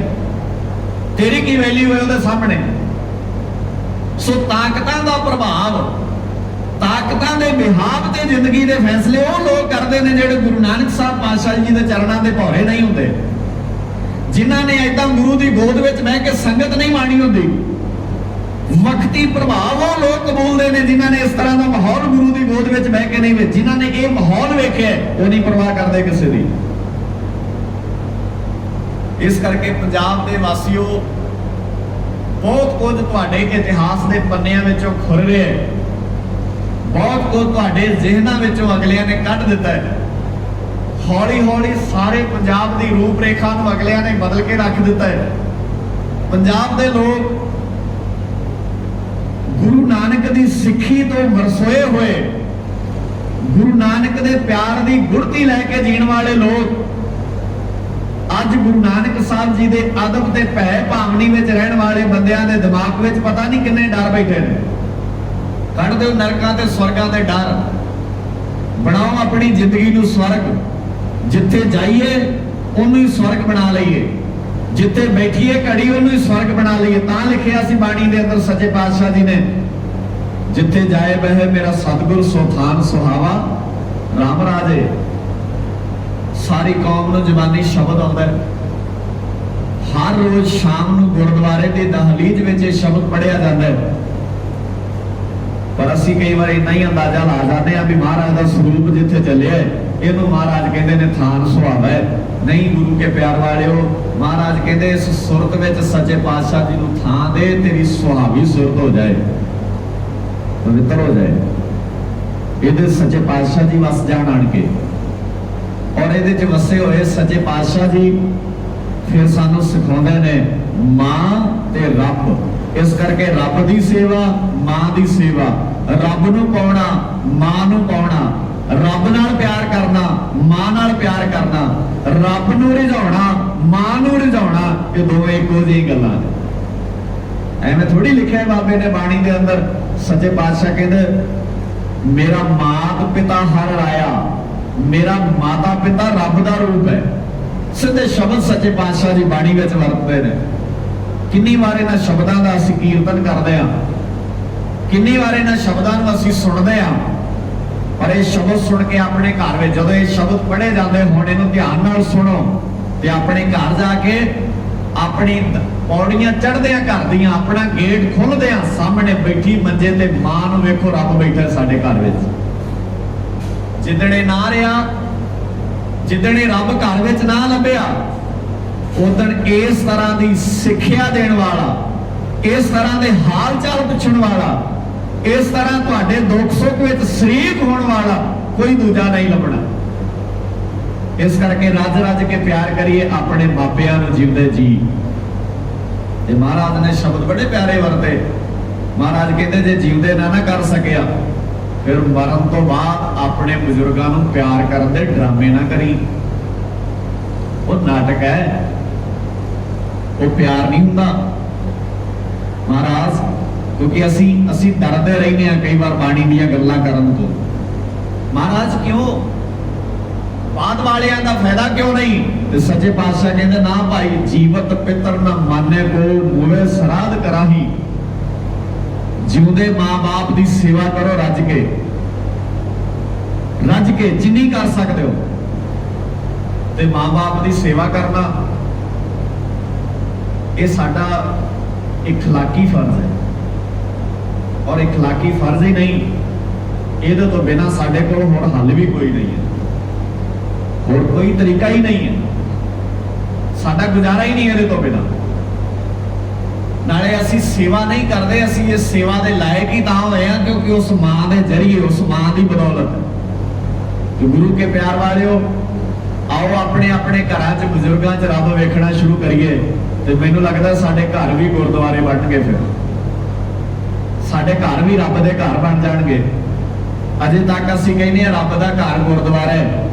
ਤੇਰੀ ਕੀ ਵੈਲਿਊ ਹੈ ਉਹਦੇ ਸਾਹਮਣੇ। ਸੋ ਤਾਕਤਾਂ ਦਾ ਪ੍ਰਭਾਵ, ਤਾਕਤਾਂ ਦੇ ਬਿਹਾਵ ਤੇ ਜ਼ਿੰਦਗੀ ਦੇ ਫੈਸਲੇ ਉਹ ਲੋਕ ਕਰਦੇ ਨੇ ਜਿਹੜੇ ਗੁਰੂ ਨਾਨਕ ਸਾਹਿਬ ਪਾਤਸ਼ਾਹ ਜੀ ਦੇ ਚਰਨਾਂ ਦੇ ਭੌਰੇ ਨਹੀਂ ਹੁੰਦੇ, ਜਿਨ੍ਹਾਂ ਨੇ ਏਦਾਂ ਗੁਰੂ ਦੀ ਗੋਦ ਵਿੱਚ ਬਹਿ ਕੇ ਸੰਗਤ ਨਹੀਂ ਮਾਣੀ ਹੁੰਦੀ। ਵਕਤੀ ਪ੍ਰਭਾਵ ਉਹ ਲੋਕ ਕਬੂਲਦੇ ਨੇ ਜਿਨ੍ਹਾਂ ਨੇ ਇਸ ਤਰ੍ਹਾਂ ਦਾ ਮਾਹੌਲ ਗੁਰੂ ਦੀ ਗੋਦ ਵਿੱਚ ਬਹਿ ਕੇ ਨਹੀਂ ਵੇਖਿਆ, ਜਿਨ੍ਹਾਂ ਨੇ ਇਹ ਮਾਹੌਲ ਵੇਖਿਆ ਉਹ ਨਹੀਂ ਪਰਵਾਹ ਕਰਦੇ ਕਿਸੇ ਦੀ। ਇਸ ਕਰਕੇ ਪੰਜਾਬ ਦੇ ਵਾਸੀਓ, ਬਹੁਤ ਕੁਝ ਤੁਹਾਡੇ ਇਤਿਹਾਸ ਦੇ ਪੰਨਿਆਂ ਵਿੱਚੋਂ ਖੁਰ ਰਿਹਾ ਹੈ, ਬਹੁਤ ਕੁਝ ਤੁਹਾਡੇ ਜ਼ਿਹਨਾਂ ਵਿੱਚੋਂ ਅਗਲਿਆਂ ਨੇ ਕੱਢ ਦਿੱਤਾ ਹੈ। ਹੌਲੀ ਹੌਲੀ ਸਾਰੇ ਪੰਜਾਬ ਦੀ ਰੂਪ ਰੇਖਾ ਨੂੰ ਅਗਲਿਆਂ ਨੇ ਬਦਲ ਕੇ ਰੱਖ ਦਿੱਤਾ ਹੈ। ਪੰਜਾਬ ਦੇ ਲੋਕ ਗੁਰੂ ਨਾਨਕ ਦੀ ਸਿੱਖੀ ਤੋਂ ਵਰਸੋਏ ਹੋਏ, ਗੁਰੂ ਨਾਨਕ ਦੇ ਪਿਆਰ ਦੀ ਗੁੜਤੀ ਲੈ ਕੇ ਜੀਣ ਵਾਲੇ ਲੋਕ ਅੱਜ ਗੁਰੂ ਨਾਨਕ ਸਾਹਿਬ ਜੀ ਦੇ ਅਦਬ ਤੇ ਭੈ ਭਾਵਨੀ ਵਿੱਚ ਰਹਿਣ ਵਾਲੇ ਬੰਦਿਆਂ ਦੇ ਦਿਮਾਗ ਵਿੱਚ ਪਤਾ ਨਹੀਂ ਕਿੰਨੇ ਡਰ ਬੈਠੇ ਨੇ। ਕੱਢ ਦਿਓ ਨਰਕਾਂ ਤੇ ਸਵਰਗਾਂ ਦੇ ਡਰ, ਬਣਾਓ ਆਪਣੀ ਜ਼ਿੰਦਗੀ ਨੂੰ ਸਵਰਗ। ਜਿੱਥੇ ਜਾਈਏ ਉਹਨੂੰ ਹੀ ਸਵਰਗ ਬਣਾ ਲਈਏ, ਜਿੱਥੇ ਬੈਠੀਏ ਘੜੀ ਉਹਨੂੰ ਹੀ ਸਵਰਗ ਬਣਾ ਲਈਏ। ਤਾਂ ਲਿਖਿਆ ਸੀ ਬਾਣੀ ਦੇ ਅੰਦਰ ਸੱਚੇ ਪਾਤਸ਼ਾਹ ਜੀ ਨੇ, ਜਿੱਥੇ ਜਾਏ ਬਹਿ ਮੇਰਾ ਸਤਿਗੁਰ ਸੋਥਾਨ ਸੁਹਾਵਾ ਰਾਮ ਰਾਜੇ। ਸਾਰੀ ਕੌਮ ਨੂੰ ਜ਼ਬਾਨੀ ਸ਼ਬਦ ਆਉਂਦਾ ਹੈ, ਹਰ ਰੋਜ਼ ਸ਼ਾਮ ਨੂੰ ਗੁਰਦੁਆਰੇ ਦੀ ਦਹਲੀਜ਼ ਵਿੱਚ ਇਹ ਸ਼ਬਦ ਪੜਿਆ ਜਾਂਦਾ ਹੈ। ਪਰ ਅਸੀਂ ਕਈ ਵਾਰ ਇੰਨਾ ਹੀ ਅੰਦਾਜ਼ਾ ਲਾ ਜਾਂਦੇ ਆ ਵੀ ਮਹਾਰਾਜ ਦਾ ਸਰੂਪ ਜਿੱਥੇ ਚੱਲਿਆ ਇਹਨੂੰ ਮਹਾਰਾਜ ਕਹਿੰਦੇ ਨੇ ਥਾਨ ਸੁਹਾਵਾ ਹੈ। ਨਹੀਂ ਗੁਰੂ ਕੇ ਪਿਆਰ ਵਾਲਿਓ, ਮਹਾਰਾਜ ਕਹਿੰਦੇ ਇਸ ਸੁਰਤ ਵਿੱਚ ਸੱਚੇ ਪਾਤਸ਼ਾਹ ਜੀ ਨੂੰ ਥਾਂ ਦੇ, ਤੇਰੀ ਸੁਹਾਵੀ ਸੁਰਤ ਹੋ ਜਾਏ, ਪਵਿੱਤਰ ਹੋ ਜਾਏ। ਇਹਦੇ ਸੱਚੇ ਪਾਤਸ਼ਾਹ ਜੀ ਵਸ ਜਾਣ ਆਣ ਕੇ, ਔਰ ਇਹਦੇ ਚ ਵਸੇ ਹੋਏ ਸੱਚੇ ਪਾਤਸ਼ਾਹ ਜੀ ਫਿਰ ਸਾਨੂੰ ਸਿਖਾਉਂਦੇ ਨੇ ਮਾਂ ਤੇ ਰੱਬ। ਇਸ ਕਰਕੇ ਰੱਬ ਦੀ ਸੇਵਾ, ਮਾਂ ਦੀ ਸੇਵਾ, ਰੱਬ ਨੂੰ ਪਾਉਣਾ, ਮਾਂ ਨੂੰ ਪਾਉਣਾ, ਰੱਬ ਨਾਲ ਪਿਆਰ ਕਰਨਾ, ਮਾਂ ਨਾਲ ਪਿਆਰ ਕਰਨਾ, ਰੱਬ ਨੂੰ ਰਿਝਾਉਣਾ, ਮਾਂ ਨੂੰ ਰਿਝਾਉਣਾ, ਇਹ ਦੋਵੇਂ ਇੱਕੋ ਜਿਹੀ ਗੱਲਾਂ ਨੇ। ਐਵੇਂ ਥੋੜੀ ਲਿਖਿਆ ਬਾਬੇ ਨੇ ਬਾਣੀ ਦੇ ਅੰਦਰ, ਸੱਚੇ ਪਾਤਸ਼ਾਹ ਕਹਿੰਦੇ ਮੇਰਾ ਮਾਤ ਪਿਤਾ ਹਰ ਰਾਇਆ, ਮੇਰਾ ਮਾਤਾ ਪਿਤਾ ਰੱਬ ਦਾ ਰੂਪ ਹੈ। ਸਿੱਧੇ ਸ਼ਬਦ ਸੱਚੇ ਪਾਤਸ਼ਾਹ ਦੀ ਬਾਣੀ ਵਿੱਚ ਵਰਤਦੇ ਨੇ। ਕਿੰਨੀ ਵਾਰ ਇਹਨਾਂ ਸ਼ਬਦਾਂ ਦਾ ਅਸੀਂ ਕੀਰਤਨ ਕਰਦੇ ਹਾਂ, ਕਿੰਨੀ ਵਾਰ ਇਹਨਾਂ ਸ਼ਬਦਾਂ ਨੂੰ ਅਸੀਂ ਸੁਣਦੇ ਹਾਂ, ਪਰ ਇਹ ਸ਼ਬਦ ਸੁਣ ਕੇ ਆਪਣੇ ਘਰ ਵਿੱਚ ਜਦੋਂ ਇਹ ਸ਼ਬਦ ਪੜ੍ਹੇ ਜਾਂਦੇ, ਹੁਣ ਇਹਨੂੰ ਧਿਆਨ ਨਾਲ ਸੁਣੋ ਤੇ ਆਪਣੇ ਘਰ ਜਾ ਕੇ ਆਪਣੀ ਪੌੜੀਆਂ ਚੜ੍ਹਦਿਆਂ ਘਰ ਦੀਆਂ ਆਪਣਾ ਗੇਟ ਖੁੱਲਦਿਆਂ ਸਾਹਮਣੇ ਬੈਠੀ ਮੰਜੇ ਤੇ ਮਾਂ ਨੂੰ ਵੇਖੋ, ਰੱਬ ਬੈਠਾ ਸਾਡੇ ਘਰ ਵਿੱਚ। ਜਿੱਦਣੇ ਨਾ ਰਿਹਾ, ਜਿੱਦਣੇ ਰੱਬ ਘਰ ਵਿੱਚ ਨਾ ਲੱਭਿਆ, ਉਦਣ ਇਸ ਤਰ੍ਹਾਂ ਦੀ ਸਿੱਖਿਆ ਦੇਣ ਵਾਲਾ, ਇਸ ਤਰ੍ਹਾਂ ਦੇ ਹਾਲ ਚਾਲ ਪੁੱਛਣ ਵਾਲਾ, ਇਸ ਤਰ੍ਹਾਂ ਤੁਹਾਡੇ ਦੁੱਖ ਸੁੱਖ ਵਿੱਚ ਸ਼ਰੀਕ ਹੋਣ ਵਾਲਾ ਕੋਈ ਦੂਜਾ ਨਹੀਂ ਲੱਭਣਾ। ਇਸ ਕਰਕੇ ਰੱਜ ਰੱਜ ਕੇ ਪਿਆਰ ਕਰੀਏ ਆਪਣੇ ਮਾਪਿਆਂ ਨੂੰ ਜਿਉਂਦੇ ਜੀ। ਤੇ ਮਹਾਰਾਜ ਨੇ ਸ਼ਬਦ ਬੜੇ ਪਿਆਰੇ ਵਰਤੇ। ਮਹਾਰਾਜ ਕਹਿੰਦੇ ਜੇ ਜਿਉਂਦੇ ਨਾ ਕਰ ਸਕਿਆ, ਫਿਰ ਮਰਨ ਤੋਂ ਬਾਅਦ ਆਪਣੇ ਬਜ਼ੁਰਗਾਂ ਨੂੰ ਪਿਆਰ ਕਰਨ ਦੇ ਡਰਾਮੇ ਨਾ ਕਰੀ। ਉਹ ਨਾਟਕ ਹੈ, ਉਹ ਪਿਆਰ ਨਹੀਂ ਹੁੰਦਾ ਮਹਾਰਾਜ। ਕਿਉਂਕਿ ਅਸੀਂ ਡਰਦੇ ਰਹਿੰਦੇ ਹਾਂ ਕਈ ਵਾਰ ਬਾਣੀ ਦੀਆਂ ਗੱਲਾਂ ਕਰਨ ਤੋਂ। ਮਹਾਰਾਜ ਕਿਉਂ, ਬਾਦ ਵਾਲਿਆਂ ਦਾ ਫਾਇਦਾ ਕਿਉਂ ਨਹੀਂ? ਤੇ ਸੱਚੇ ਪਾਤਸ਼ਾਹ ਕਹਿੰਦੇ ਨਾ ਭਾਈ, ਜੀਵਤ ਪਿੱਤਰ ਨਾ ਮਾਨੇ ਕੋ ਮੂਲੇ ਸਰਾਧ ਕਰਾਹੀ। ਜਿਉਂਦੇ ਮਾਂ-ਬਾਪ ਦੀ ਸੇਵਾ ਕਰੋ ਰੱਜ ਕੇ, ਰੱਜ ਕੇ ਜਿੰਨੀ ਕਰ ਸਕਦੇ ਹੋ। ਤੇ ਮਾਂ-ਬਾਪ ਦੀ ਸੇਵਾ ਕਰਨਾ ਇਹ ਸਾਡਾ ਇਖਲਾਕੀ ਫਰਜ਼ ਹੈ। ਔਰ ਇਖਲਾਕੀ ਫਰਜ਼ ਹੀ ਨਹੀਂ, ਇਹਦੇ ਤੋਂ ਬਿਨਾਂ ਸਾਡੇ ਕੋਲ ਹੋਰ ਹੱਲ ਵੀ ਕੋਈ ਨਹੀਂ ਹੈ, ਹੋਰ ਕੋਈ ਤਰੀਕਾ ਹੀ ਨਹੀਂ ਹੈ, ਸਾਡਾ ਗੁਜ਼ਾਰਾ ਹੀ ਨਹੀਂ ਇਹਦੇ ਤੋਂ ਬਿਨਾਂ। ਨਾਲੇ ਅਸੀਂ ਸੇਵਾ ਨਹੀਂ ਕਰਦੇ, ਅਸੀਂ ਇਸ ਸੇਵਾ ਦੇ ਲਾਇਕ ਹੀ ਤਾਂ ਹੋਏ ਆ ਕਿਉਂਕਿ ਉਸ ਮਾਂ ਦੇ ਜਰੀਏ, ਉਸ ਮਾਂ ਦੀ ਬਦੌਲਤ। ਤੇ ਗੁਰੂ ਕੇ ਪਿਆਰ ਵਾਲਿਓ, ਆਓ ਆਪਣੇ ਆਪਣੇ ਘਰਾਂ 'ਚ ਬਜ਼ੁਰਗਾਂ 'ਚ ਰੱਬ ਵੇਖਣਾ ਸ਼ੁਰੂ ਕਰੀਏ। ਤੇ ਮੈਨੂੰ ਲੱਗਦਾ ਸਾਡੇ ਘਰ ਵੀ ਗੁਰਦੁਆਰੇ ਬਣਨਗੇ, ਫਿਰ ਸਾਡੇ ਘਰ ਵੀ ਰੱਬ ਦੇ ਘਰ ਬਣ ਜਾਣਗੇ। ਅਜੇ ਤੱਕ ਅਸੀਂ ਕਹਿੰਦੇ ਆ ਰੱਬ ਦਾ ਘਰ ਗੁਰਦੁਆਰਾ ਹੈ,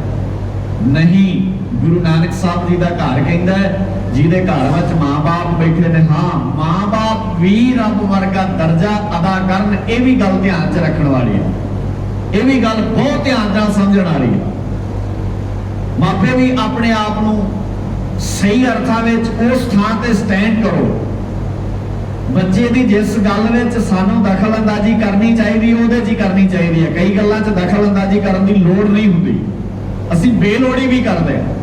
ਨਹੀਂ। ਗੁਰੂ ਨਾਨਕ ਸਾਹਿਬ ਜੀ ਦਾ ਘਰ ਕਹਿੰਦਾ ਜਿਹਦੇ ਘਰ ਵਿੱਚ ਮਾਂ-ਬਾਪ ਬੈਠੇ ਨੇ। ਹਾਂ, ਮਾਂ-ਬਾਪ ਵੀ ਰੱਬ ਵਰਗਾ ਦਰਜਾ ਅਦਾ ਕਰਨ, ਇਹ ਵੀ ਗੱਲ ਧਿਆਨ 'ਚ ਰੱਖਣ ਵਾਲੀ ਹੈ। ਇਹ ਵੀ ਗੱਲ ਬਹੁਤ ਧਿਆਨ ਨਾਲ ਸਮਝਣ ਵਾਲੀ ਹੈ। ਮਾਪੇ ਵੀ ਆਪਣੇ ਆਪ ਨੂੰ ਸਹੀ ਅਰਥਾਂ ਵਿੱਚ ਉਸ ਥਾਂ ਤੇ ਸਟੈਂਡ ਕਰੋ। ਬੱਚੇ ਦੀ ਜਿਸ ਗੱਲ ਵਿੱਚ ਸਾਨੂੰ ਦਖਲ ਅੰਦਾਜ਼ੀ ਕਰਨੀ ਚਾਹੀਦੀ, ਉਹਦੇ 'ਚ ਹੀ ਕਰਨੀ ਚਾਹੀਦੀ ਹੈ। ਕਈ ਗੱਲਾਂ 'ਚ ਦਖਲ ਅੰਦਾਜ਼ੀ ਕਰਨ ਦੀ ਲੋੜ ਨਹੀਂ ਹੁੰਦੀ, ਅਸੀਂ ਬੇਲੋੜੀ ਵੀ ਕਰਦੇ ਹਾਂ,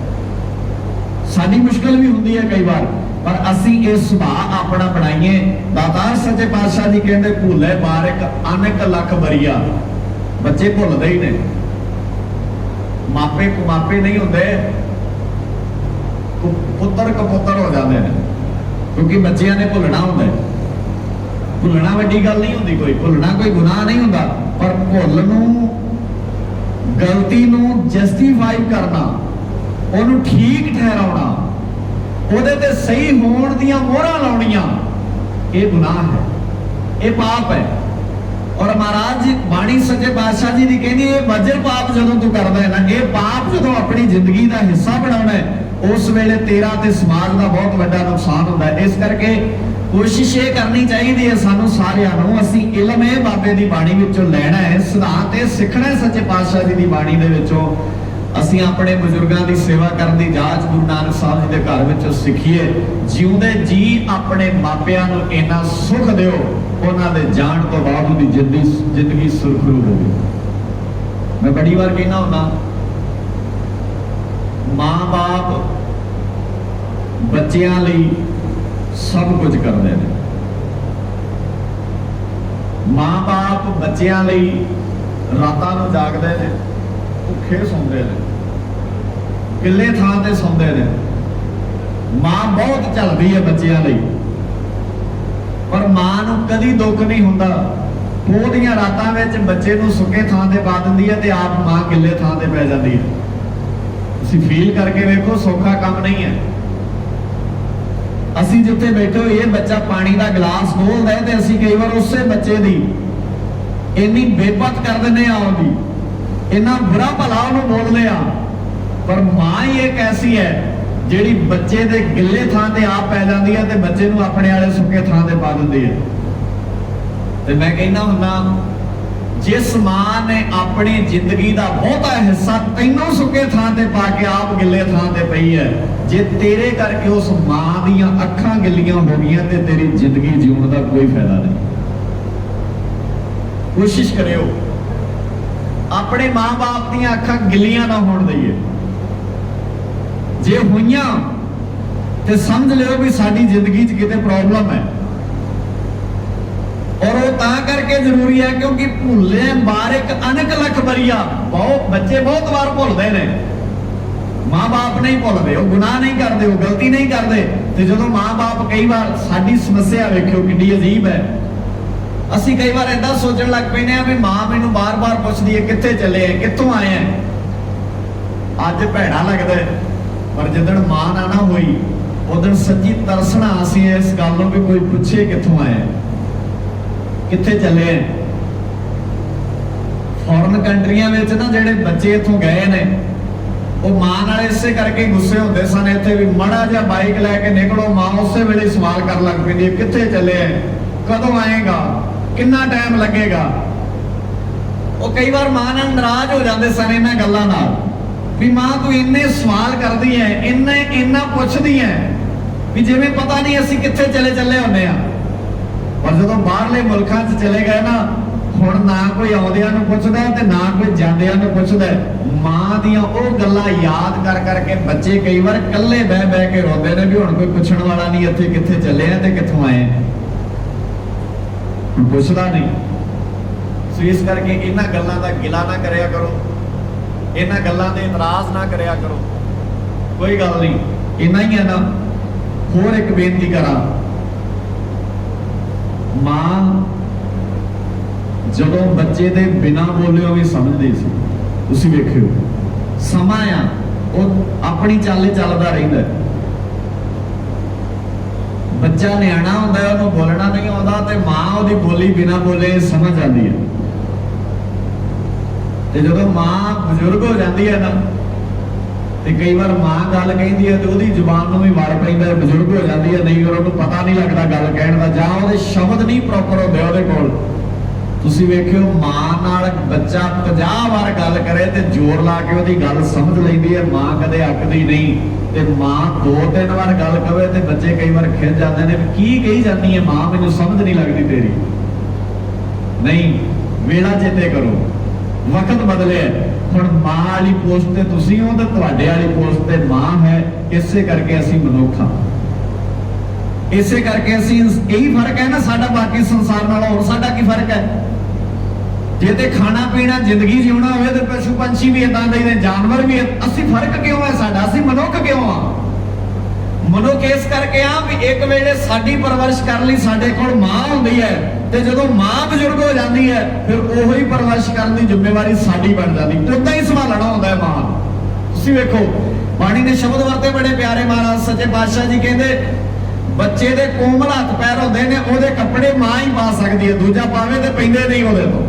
ਸਾਡੀ ਮੁਸ਼ਕਲ ਵੀ ਹੁੰਦੀ ਹੈ ਕਈ ਵਾਰ। ਪਰ ਅਸੀਂ ਇਹ ਸੁਭਾਅ ਆਪਣਾ ਬਣਾਈਏ। ਦਾਤਾਰ ਸੱਚੇ ਪਾਤਸ਼ਾਹ ਜੀ ਕਹਿੰਦੇ ਭੁੱਲੇ ਬਾਰਿਕ ਅਨੇਕ ਲੱਖ ਬਰੀਆ। ਬੱਚੇ ਭੁੱਲਦੇ ਹੀ ਨੇ, ਮਾਪੇ ਕੁਮਾਪੇ ਨਹੀਂ ਹੁੰਦੇ, ਪੁੱਤਰ ਕਪੁੱਤਰ ਹੋ ਜਾਂਦੇ ਨੇ, ਕਿਉਂਕਿ ਬੱਚਿਆਂ ਨੇ ਭੁੱਲਣਾ ਹੁੰਦਾ। ਭੁੱਲਣਾ ਵੱਡੀ ਗੱਲ ਨਹੀਂ ਹੁੰਦੀ, ਕੋਈ ਭੁੱਲਣਾ ਕੋਈ ਗੁਨਾਹ ਨਹੀਂ ਹੁੰਦਾ, ਪਰ ਭੁੱਲ ਨੂੰ, ਗਲਤੀ ਨੂੰ ਜਸਟੀਫਾਈ ਕਰਨਾ, ਉਹਨੂੰ ਠੀਕ ਠਹਿਰਾਉਣਾ, ਉਹਦੇ ਤੇ ਸਹੀ ਹੋਣ ਦੀਆਂ ਮੋਹਰਾਂ ਲਾਉਣੀਆਂ, ਇਹ ਗੁਨਾਹ ਹੈ, ਇਹ ਪਾਪ ਹੈ। ਔਰ ਮਹਾਰਾਜ ਜੀ ਬਾਣੀ ਸੱਚੇ ਪਾਤਸ਼ਾਹ ਜੀ ਦੀ ਕਹਿੰਦੀ ਇਹ ਵਜਰ ਪਾਪ ਜਦੋਂ ਤੂੰ ਕਰਦਾ ਹੈ ਨਾ, ਇਹ ਪਾਪ ਜਦੋਂ ਆਪਣੀ ਜ਼ਿੰਦਗੀ ਦਾ ਹਿੱਸਾ ਬਣਾਉਣਾ ਹੈ, ਉਸ ਵੇਲੇ ਤੇਰਾ ਤੇ ਸਮਾਜ ਦਾ ਬਹੁਤ ਵੱਡਾ ਨੁਕਸਾਨ ਹੁੰਦਾ ਹੈ। ਇਸ ਕਰਕੇ ਕੋਸ਼ਿਸ਼ ਇਹ ਕਰਨੀ ਚਾਹੀਦੀ ਹੈ ਸਾਨੂੰ ਸਾਰਿਆਂ ਨੂੰ, ਅਸੀਂ ਇਲਮ ਇਹ ਬਾਬੇ ਦੀ ਬਾਣੀ ਵਿੱਚੋਂ ਲੈਣਾ ਹੈ, ਸਿਧਾਂਤ ਇਹ ਸਿੱਖਣਾ ਹੈ ਸੱਚੇ ਪਾਤਸ਼ਾਹ ਜੀ ਦੀ ਬਾਣੀ ਦੇ ਵਿੱਚੋਂ। ਅਸੀਂ ਆਪਣੇ ਬਜ਼ੁਰਗਾਂ ਦੀ ਸੇਵਾ ਕਰਨ ਦੀ ਜਾਚ ਗੁਰੂ ਨਾਨਕ ਸਾਹਿਬ ਜੀ ਦੇ ਘਰ ਵਿੱਚੋਂ ਸਿੱਖੀਏ। ਜਿਉਂਦੇ ਜੀ ਆਪਣੇ ਮਾਪਿਆਂ ਨੂੰ ਇੰਨਾ ਸੁੱਖ ਦਿਓ, ਉਹਨਾਂ ਦੇ ਜਾਣ ਤੋਂ ਬਾਅਦ ਉਹਦੀ ਜ਼ਿੰਦਗੀ ਸੁਰਖਰੂ ਹੋਵੇ। ਮੈਂ ਬੜੀ ਵਾਰ ਕਹਿਣਾ ਹੁੰਦਾ, ਮਾਂ-ਬਾਪ ਬੱਚਿਆਂ ਲਈ ਸਭ ਕੁਝ ਕਰਦੇ ਨੇ। ਮਾਂ-ਬਾਪ ਬੱਚਿਆਂ ਲਈ ਰਾਤਾਂ ਨੂੰ ਜਾਗਦੇ ਨੇ, ਭੁੱਖੇ ਸੌਂਦੇ ਨੇ, ਕਿੱਲੇ ਥਾਂ ਤੇ ਸੌਂਦੇ ਨੇ। ਮਾਂ ਬਹੁਤ ਝੱਲਦੀ ਹੈ ਬੱਚਿਆਂ ਲਈ, ਪਰ ਮਾਂ ਨੂੰ ਕਦੀ ਦੁੱਖ ਨਹੀਂ ਹੁੰਦਾ। ਉਹਦੀਆਂ ਰਾਤਾਂ ਵਿੱਚ ਬੱਚੇ ਨੂੰ ਸੁੱਕੇ ਥਾਂ ਤੇ ਪਾ ਦਿੰਦੀ ਹੈ ਤੇ ਆਪ ਮਾਂ ਕਿੱਲੇ ਥਾਂ ਤੇ ਪੈ ਜਾਂਦੀ ਹੈ। ਤੁਸੀਂ ਫੀਲ ਕਰਕੇ ਵੇਖੋ, ਸੌਖਾ ਕੰਮ ਨਹੀਂ ਹੈ। ਅਸੀਂ ਜਿੱਥੇ ਬੈਠੇ ਹੋਏ, ਇਹ ਬੱਚਾ ਪਾਣੀ ਦਾ ਗਲਾਸ ਖੋਲਦਾ ਹੈ ਤੇ ਅਸੀਂ ਕਈ ਵਾਰ ਉਸੇ ਬੱਚੇ ਦੀ ਇੰਨੀ ਬੇਪਤ ਕਰ ਦਿੰਦੇ ਆ, ਉਹਦੀ ਇੰਨਾ ਬੁਰਾ ਭਲਾ ਉਹਨੂੰ ਬੋਲਦੇ ਆ। ਪਰ ਮਾਂ ਹੀ ਇੱਕ ਐਸੀ ਹੈ ਜਿਹੜੀ ਬੱਚੇ ਦੇ ਗਿੱਲੇ ਥਾਂ ਤੇ ਆਪ ਪੈ ਜਾਂਦੀ ਹੈ ਤੇ ਬੱਚੇ ਨੂੰ ਆਪਣੇ ਵਾਲੇ ਸੁੱਕੇ ਥਾਂ ਤੇ ਪਾ ਦਿੰਦੀ ਹੈ। ਤੇ ਮੈਂ ਕਹਿੰਦਾ ਹੁੰਦਾ, ਜਿਸ ਮਾਂ ਨੇ ਆਪਣੀ ਜ਼ਿੰਦਗੀ ਦਾ ਬਹੁਤਾ ਹਿੱਸਾ ਤੈਨੂੰ ਸੁੱਕੇ ਥਾਂ ਤੇ ਪਾ ਕੇ ਆਪ ਗਿੱਲੇ ਥਾਂ ਤੇ ਪਈ ਹੈ, ਜੇ ਤੇਰੇ ਕਰਕੇ ਉਸ ਮਾਂ ਦੀਆਂ ਅੱਖਾਂ ਗਿੱਲੀਆਂ ਹੋ ਗਈਆਂ ਤੇ ਤੇਰੀ ਜ਼ਿੰਦਗੀ ਜਿਉਣ ਦਾ ਕੋਈ ਫਾਇਦਾ ਨਹੀਂ। ਕੋਸ਼ਿਸ਼ ਕਰਿਓ ਆਪਣੇ ਮਾਂ-ਬਾਪ ਦੀਆਂ ਅੱਖਾਂ ਗਿੱਲੀਆਂ ਨਾ ਹੋਣ ਦਈਏ। ਜੇ ਹੋਈਆਂ ਤੇ ਸਮਝ ਲਿਓ ਵੀ ਸਾਡੀ ਜ਼ਿੰਦਗੀ 'ਚ ਕਿਤੇ ਪ੍ਰੋਬਲਮ ਹੈ। ਔਰ ਉਹ ਤਾਂ ਕਰਕੇ ਜ਼ਰੂਰੀ ਹੈ ਕਿਉਂਕਿ ਭੁੱਲੇ ਬਾਰਿਕ ਅਨਕ ਲੱਖ ਬਰੀਆ। ਬਹੁਤ ਬੱਚੇ ਬਹੁਤ ਵਾਰ ਭੁੱਲਦੇ ਨੇ, ਮਾਂ-ਬਾਪ ਨਹੀਂ ਭੁੱਲਦੇ, ਉਹ ਗੁਨਾਹ ਨਹੀਂ ਕਰਦੇ, ਉਹ ਗਲਤੀ ਨਹੀਂ ਕਰਦੇ। ਤੇ ਜਦੋਂ ਮਾਂ-ਬਾਪ, ਕਈ ਵਾਰ ਸਾਡੀ ਸਮੱਸਿਆ ਵੇਖਿਓ ਕਿੰਨੀ ਅਜੀਬ ਹੈ, ਅਸੀਂ ਕਈ ਵਾਰ ਏਦਾਂ ਸੋਚਣ ਲੱਗ ਪੈਂਦੇ ਆ ਵੀ ਮਾਂ ਮੈਨੂੰ ਬਾਰ-ਬਾਰ ਪੁੱਛਦੀ ਹੈ ਕਿੱਥੇ ਚੱਲੇ ਆ, ਕਿੱਥੋਂ ਆਏ ਆ। ਅੱਜ ਭੈੜਾ ਲੱਗਦਾ, ਪਰ ਜਿੱਦਣ ਮਾਂ ਨਾ ਹੋਈ ਉਦੋਂ ਸੱਚੀ ਤਰਸਣਾ ਅਸੀਂ ਇਸ ਗੱਲ ਨੂੰ ਵੀ ਕੋਈ ਪੁੱਛੇ ਕਿੱਥੋਂ ਆਏ, ਕਿੱਥੇ ਚੱਲੇ ਆ। ਫੋਰਨ ਕੰਟਰੀਆਂ ਵਿੱਚ ਨਾ ਜਿਹੜੇ ਬੱਚੇ ਇੱਥੋਂ ਗਏ ਨੇ, ਉਹ ਮਾਂ ਨਾਲ ਇਸੇ ਕਰਕੇ ਗੁੱਸੇ ਹੁੰਦੇ ਸਨ। ਇੱਥੇ ਵੀ ਮਾੜਾ ਜਿਹਾ ਬਾਈਕ ਲੈ ਕੇ ਨਿਕਲੋ, ਮਾਂ ਉਸੇ ਵੇਲੇ ਸਵਾਲ ਕਰਨ ਲੱਗ ਪੈਂਦੀ ਹੈ ਕਿੱਥੇ ਚੱਲੇ ਆ, ਕਦੋਂ ਆਏਗਾ, ਕਿੰਨਾ ਟਾਈਮ ਲੱਗੇਗਾ। ਉਹ ਕਈ ਵਾਰ ਮਾਂ ਨਾਲ ਨਾਰਾਜ਼ ਹੋ ਜਾਂਦੇ ਸਨ ਇਹਨਾਂ ਗੱਲਾਂ ਨਾਲ, ਵੀ ਮਾਂ ਤੂੰ ਇੰਨੇ ਸਵਾਲ ਕਰਦੀ ਹੈ, ਇੰਨਾ ਪੁੱਛਦੀ ਹੈ ਵੀ ਜਿਵੇਂ ਪਤਾ ਨਹੀਂ ਅਸੀਂ ਕਿੱਥੇ ਚੱਲੇ ਹੁੰਦੇ ਆ। ਪਰ ਜਦੋਂ ਬਾਹਰਲੇ ਮੁਲਕਾਂ 'ਚ ਚਲੇ ਗਏ ਨਾ, ਹੁਣ ਨਾ ਕੋਈ ਆਉਂਦਿਆਂ ਨੂੰ ਪੁੱਛਦਾ ਤੇ ਨਾ ਕੋਈ ਜਾਂਦਿਆਂ ਨੂੰ ਪੁੱਛਦਾ। ਮਾਂ ਦੀਆਂ ਉਹ ਗੱਲਾਂ ਯਾਦ ਕਰ ਕਰਕੇ ਬੱਚੇ ਕਈ ਵਾਰ ਇਕੱਲੇ ਬਹਿ ਕੇ ਰੋਂਦੇ ਨੇ ਵੀ ਹੁਣ ਕੋਈ ਪੁੱਛਣ ਵਾਲਾ ਨਹੀਂ ਇੱਥੇ ਕਿੱਥੇ ਚੱਲੇ ਆ ਤੇ ਕਿੱਥੋਂ ਆਏ, ਪੁੱਛਦਾ ਨਹੀਂ। ਸੋ ਇਸ ਕਰਕੇ ਇਹਨਾਂ ਗੱਲਾਂ ਦਾ ਗਿਲਾ ਨਾ ਕਰਿਆ ਕਰੋ, ਇਹਨਾਂ ਗੱਲਾਂ ਦੇ ਇਤਰਾਜ਼ ਨਾ ਕਰਿਆ ਕਰੋ। ਕੋਈ ਗੱਲ ਨਹੀਂ, ਇੰਨਾ ਹੀ ਹੈ ਨਾ। ਹੋਰ ਇੱਕ ਬੇਨਤੀ ਕਰਾਂ, ਮਾਂ ਜਦੋਂ ਬੱਚੇ ਦੇ ਬਿਨਾਂ ਬੋਲਿਓ ਵੀ ਸਮਝਦੀ ਸੀ। ਤੁਸੀਂ ਵੇਖਿਓ ਸਮਾਂ ਆ, ਉਹ ਆਪਣੀ ਚਾਲੇ ਚੱਲਦਾ ਰਹਿੰਦਾ। ਬੱਚਾ ਨਿਆਣਾ ਹੁੰਦਾ, ਉਹਨੂੰ ਬੋਲਣਾ ਨਹੀਂ ਆਉਂਦਾ ਤੇ ਮਾਂ ਉਹਦੀ ਬੋਲੀ ਬਿਨਾਂ ਬੋਲੇ ਸਮਝ ਜਾਂਦੀ ਹੈ। ਤੇ ਜਦੋਂ ਮਾਂ ਬਜ਼ੁਰਗ ਹੋ ਜਾਂਦੀ ਹੈ ਨਾ, ਤੇ ਕਈ ਵਾਰ ਮਾਂ ਗੱਲ ਕਹਿੰਦੀ ਹੈ ਤੇ ਉਹਦੀ ਜ਼ੁਬਾਨ ਨੂੰ ਵੀ ਵੜ ਪੈਂਦਾ, ਬਜ਼ੁਰਗ ਹੋ ਜਾਂਦੀ ਹੈ, ਨਹੀਂ ਉਹਨੂੰ ਪਤਾ ਨਹੀਂ ਲੱਗਦਾ ਗੱਲ ਕਹਿਣ ਦਾ, ਜਾਂ ਉਹਦੇ ਸ਼ਬਦ ਨਹੀਂ ਪ੍ਰੋਪਰ ਹੁੰਦੇ ਉਹਦੇ ਕੋਲ। ਤੁਸੀਂ ਵੇਖਿਓ ਮਾਂ ਨਾਲ ਬੱਚਾ 50 ਵਾਰ ਗੱਲ ਕਰੇ ਤੇ ਜ਼ੋਰ ਲਾ ਕੇ ਉਹਦੀ ਗੱਲ ਸਮਝ ਲੈਂਦੀ ਹੈ, ਮਾਂ ਕਦੇ ਅੱਕਦੀ ਨਹੀਂ। ਤੇ ਮਾਂ 2-3 ਵਾਰ ਗੱਲ ਕਵੇ ਤੇ ਬੱਚੇ ਕਈ ਵਾਰ ਖਿੱਚ ਜਾਂਦੇ ਨੇ, ਕੀ ਕਹੀ ਜਾਂਦੀ ਹੈ ਮਾਂ, ਮੈਨੂੰ ਸਮਝ ਨਹੀਂ ਲੱਗਦੀ ਤੇਰੀ। ਨਹੀਂ, ਵੇਲਾ ਚੇਤੇ ਕਰੋ, ਵਕਤ ਬਦਲਿਆ। ਹੁਣ ਮਾਂ ਵਾਲੀ ਪੋਸਟ ਤੇ ਤੁਸੀਂ ਹੋ ਤੇ ਤੁਹਾਡੇ ਵਾਲੀ ਪੋਸਟ ਤੇ ਮਾਂ ਹੈ। ਇਸੇ ਕਰਕੇ ਅਸੀਂ ਮਨੁੱਖ ਹਾਂ, ਇਸੇ ਕਰਕੇ ਅਸੀਂ, ਇਹੀ ਫਰਕ ਹੈ ਨਾ ਸਾਡਾ ਬਾਕੀ ਸੰਸਾਰ ਨਾਲੋਂ। ਹੋਰ ਸਾਡਾ ਕੀ ਫਰਕ ਹੈ? ਜੇ ਤੇ ਖਾਣਾ ਪੀਣਾ ਜ਼ਿੰਦਗੀ ਜਿਉਣਾ ਹੋਵੇ ਤੇ ਪਸ਼ੂ ਪੰਛੀ ਵੀ ਇਦਾਂ ਦੇ ਨੇ, ਜਾਨਵਰ ਵੀ। ਅਸੀਂ ਫਰਕ ਕਿਉਂ ਹੈ ਸਾਡਾ? ਅਸੀਂ ਮਨੁੱਖ ਕਿਉਂ ਆ? ਮਨੁੱਖ ਇਸ ਕਰਕੇ ਆ ਵੀ ਇੱਕ ਵੇਲੇ ਸਾਡੀ ਪਰਵਰਿਸ਼ ਕਰਨ ਲਈ ਸਾਡੇ ਕੋਲ ਮਾਂ ਹੁੰਦੀ ਹੈ, ਤੇ ਜਦੋਂ ਮਾਂ ਬਜ਼ੁਰਗ ਹੋ ਜਾਂਦੀ ਹੈ ਫਿਰ ਉਹੋ ਹੀ ਪਰਵਰਿਸ਼ ਕਰਨ ਦੀ ਜ਼ਿੰਮੇਵਾਰੀ ਸਾਡੀ ਬਣ ਜਾਂਦੀ, ਉਦਾਂ ਹੀ ਸੰਭਾਲਣਾ ਹੁੰਦਾ ਹੈ ਮਾਂ। ਤੁਸੀਂ ਵੇਖੋ ਬਾਣੀ ਦੇ ਸ਼ਬਦ ਵਰਤੇ ਬੜੇ ਪਿਆਰੇ, ਮਹਾਰਾਜ ਸੱਚੇ ਪਾਤਸ਼ਾਹ ਜੀ ਕਹਿੰਦੇ ਬੱਚੇ ਦੇ ਕੋਮਲ ਹੱਥ ਪੈਰ ਹੁੰਦੇ ਨੇ, ਉਹਦੇ ਕੱਪੜੇ ਮਾਂ ਹੀ ਪਾ ਸਕਦੀ ਹੈ, ਦੂਜਾ ਪਾਵੇ ਤੇ ਪੈਂਦੇ ਨਹੀਂ ਉਹਦੇ ਤੋਂ।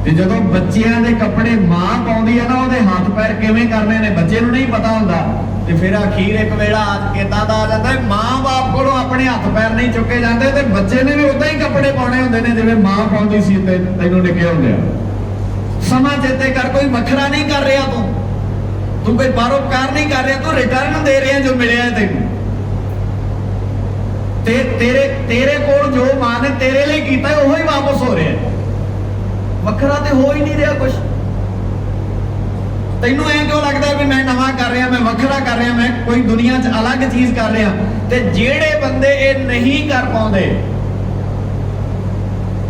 ਤੇ ਜਦੋਂ ਬੱਚਿਆਂ ਦੇ ਕੱਪੜੇ ਮਾਂ ਪਾਉਂਦੀ ਹੈ ਨਾ, ਉਹਦੇ ਹੱਥ ਪੈਰ ਕਿਵੇਂ ਕਰਨੇ ਨੇ ਬੱਚੇ ਨੂੰ ਨਹੀਂ ਪਤਾ ਹੁੰਦਾ, ਤੇ ਫਿਰ ਅਖੀਰ ਇੱਕ ਵੇਲਾ ਇਦਾਂ ਦਾ ਆ ਜਾਂਦਾ ਹੈ ਮਾਂ ਬਾਪ ਕੋਲੋਂ ਆਪਣੇ ਹੱਥ ਪੈਰ ਨਹੀਂ ਚੁੱਕੇ ਜਾਂਦੇ, ਤੇ ਬੱਚੇ ਨੇ ਵੀ ਉਦਾਂ ਹੀ ਕੱਪੜੇ ਪਾਉਣੇ ਹੁੰਦੇ ਨੇ ਜਿਵੇਂ ਮਾਂ ਪਾਉਂਦੀ ਸੀ ਤੇ ਤੈਨੂੰ ਨਿੱਕੇ ਹੁੰਦੇ। ਸਮਾਂ ਚੇਤੇ ਕਰ, ਕੋਈ ਵੱਖਰਾ ਨਹੀਂ ਕਰ ਰਿਹਾ ਤੂੰ ਕੋਈ ਪਰਉਪਕਾਰ ਨਹੀਂ ਕਰ ਰਿਹਾ, ਤੂੰ ਰਿਟਰਨ ਦੇ ਰਿਹਾ ਜੋ ਮਿਲਿਆ ਤੈਨੂੰ। ਤੇ ਤੇਰੇ ਕੋਲ ਜੋ ਮਾਂ ਨੇ ਤੇਰੇ ਲਈ ਕੀਤਾ ਉਹ ਹੀ ਵਾਪਸ ਹੋ ਰਿਹਾ, ਵੱਖਰਾ ਤੇ ਹੋ ਹੀ ਨਹੀਂ ਰਿਹਾ ਕੁਝ। ਤੈਨੂੰ ਐਂ ਕਿਉਂ ਲੱਗਦਾ ਵੀ ਮੈਂ ਨਵਾਂ ਕਰ ਰਿਹਾ, ਮੈਂ ਵੱਖਰਾ ਕਰ ਰਿਹਾ, ਮੈਂ ਕੋਈ ਦੁਨੀਆ 'ਚ ਅਲੱਗ ਚੀਜ਼ ਕਰ ਰਿਹਾ। ਤੇ ਜਿਹੜੇ ਬੰਦੇ ਇਹ ਨਹੀਂ ਕਰ ਪਾਉਂਦੇ,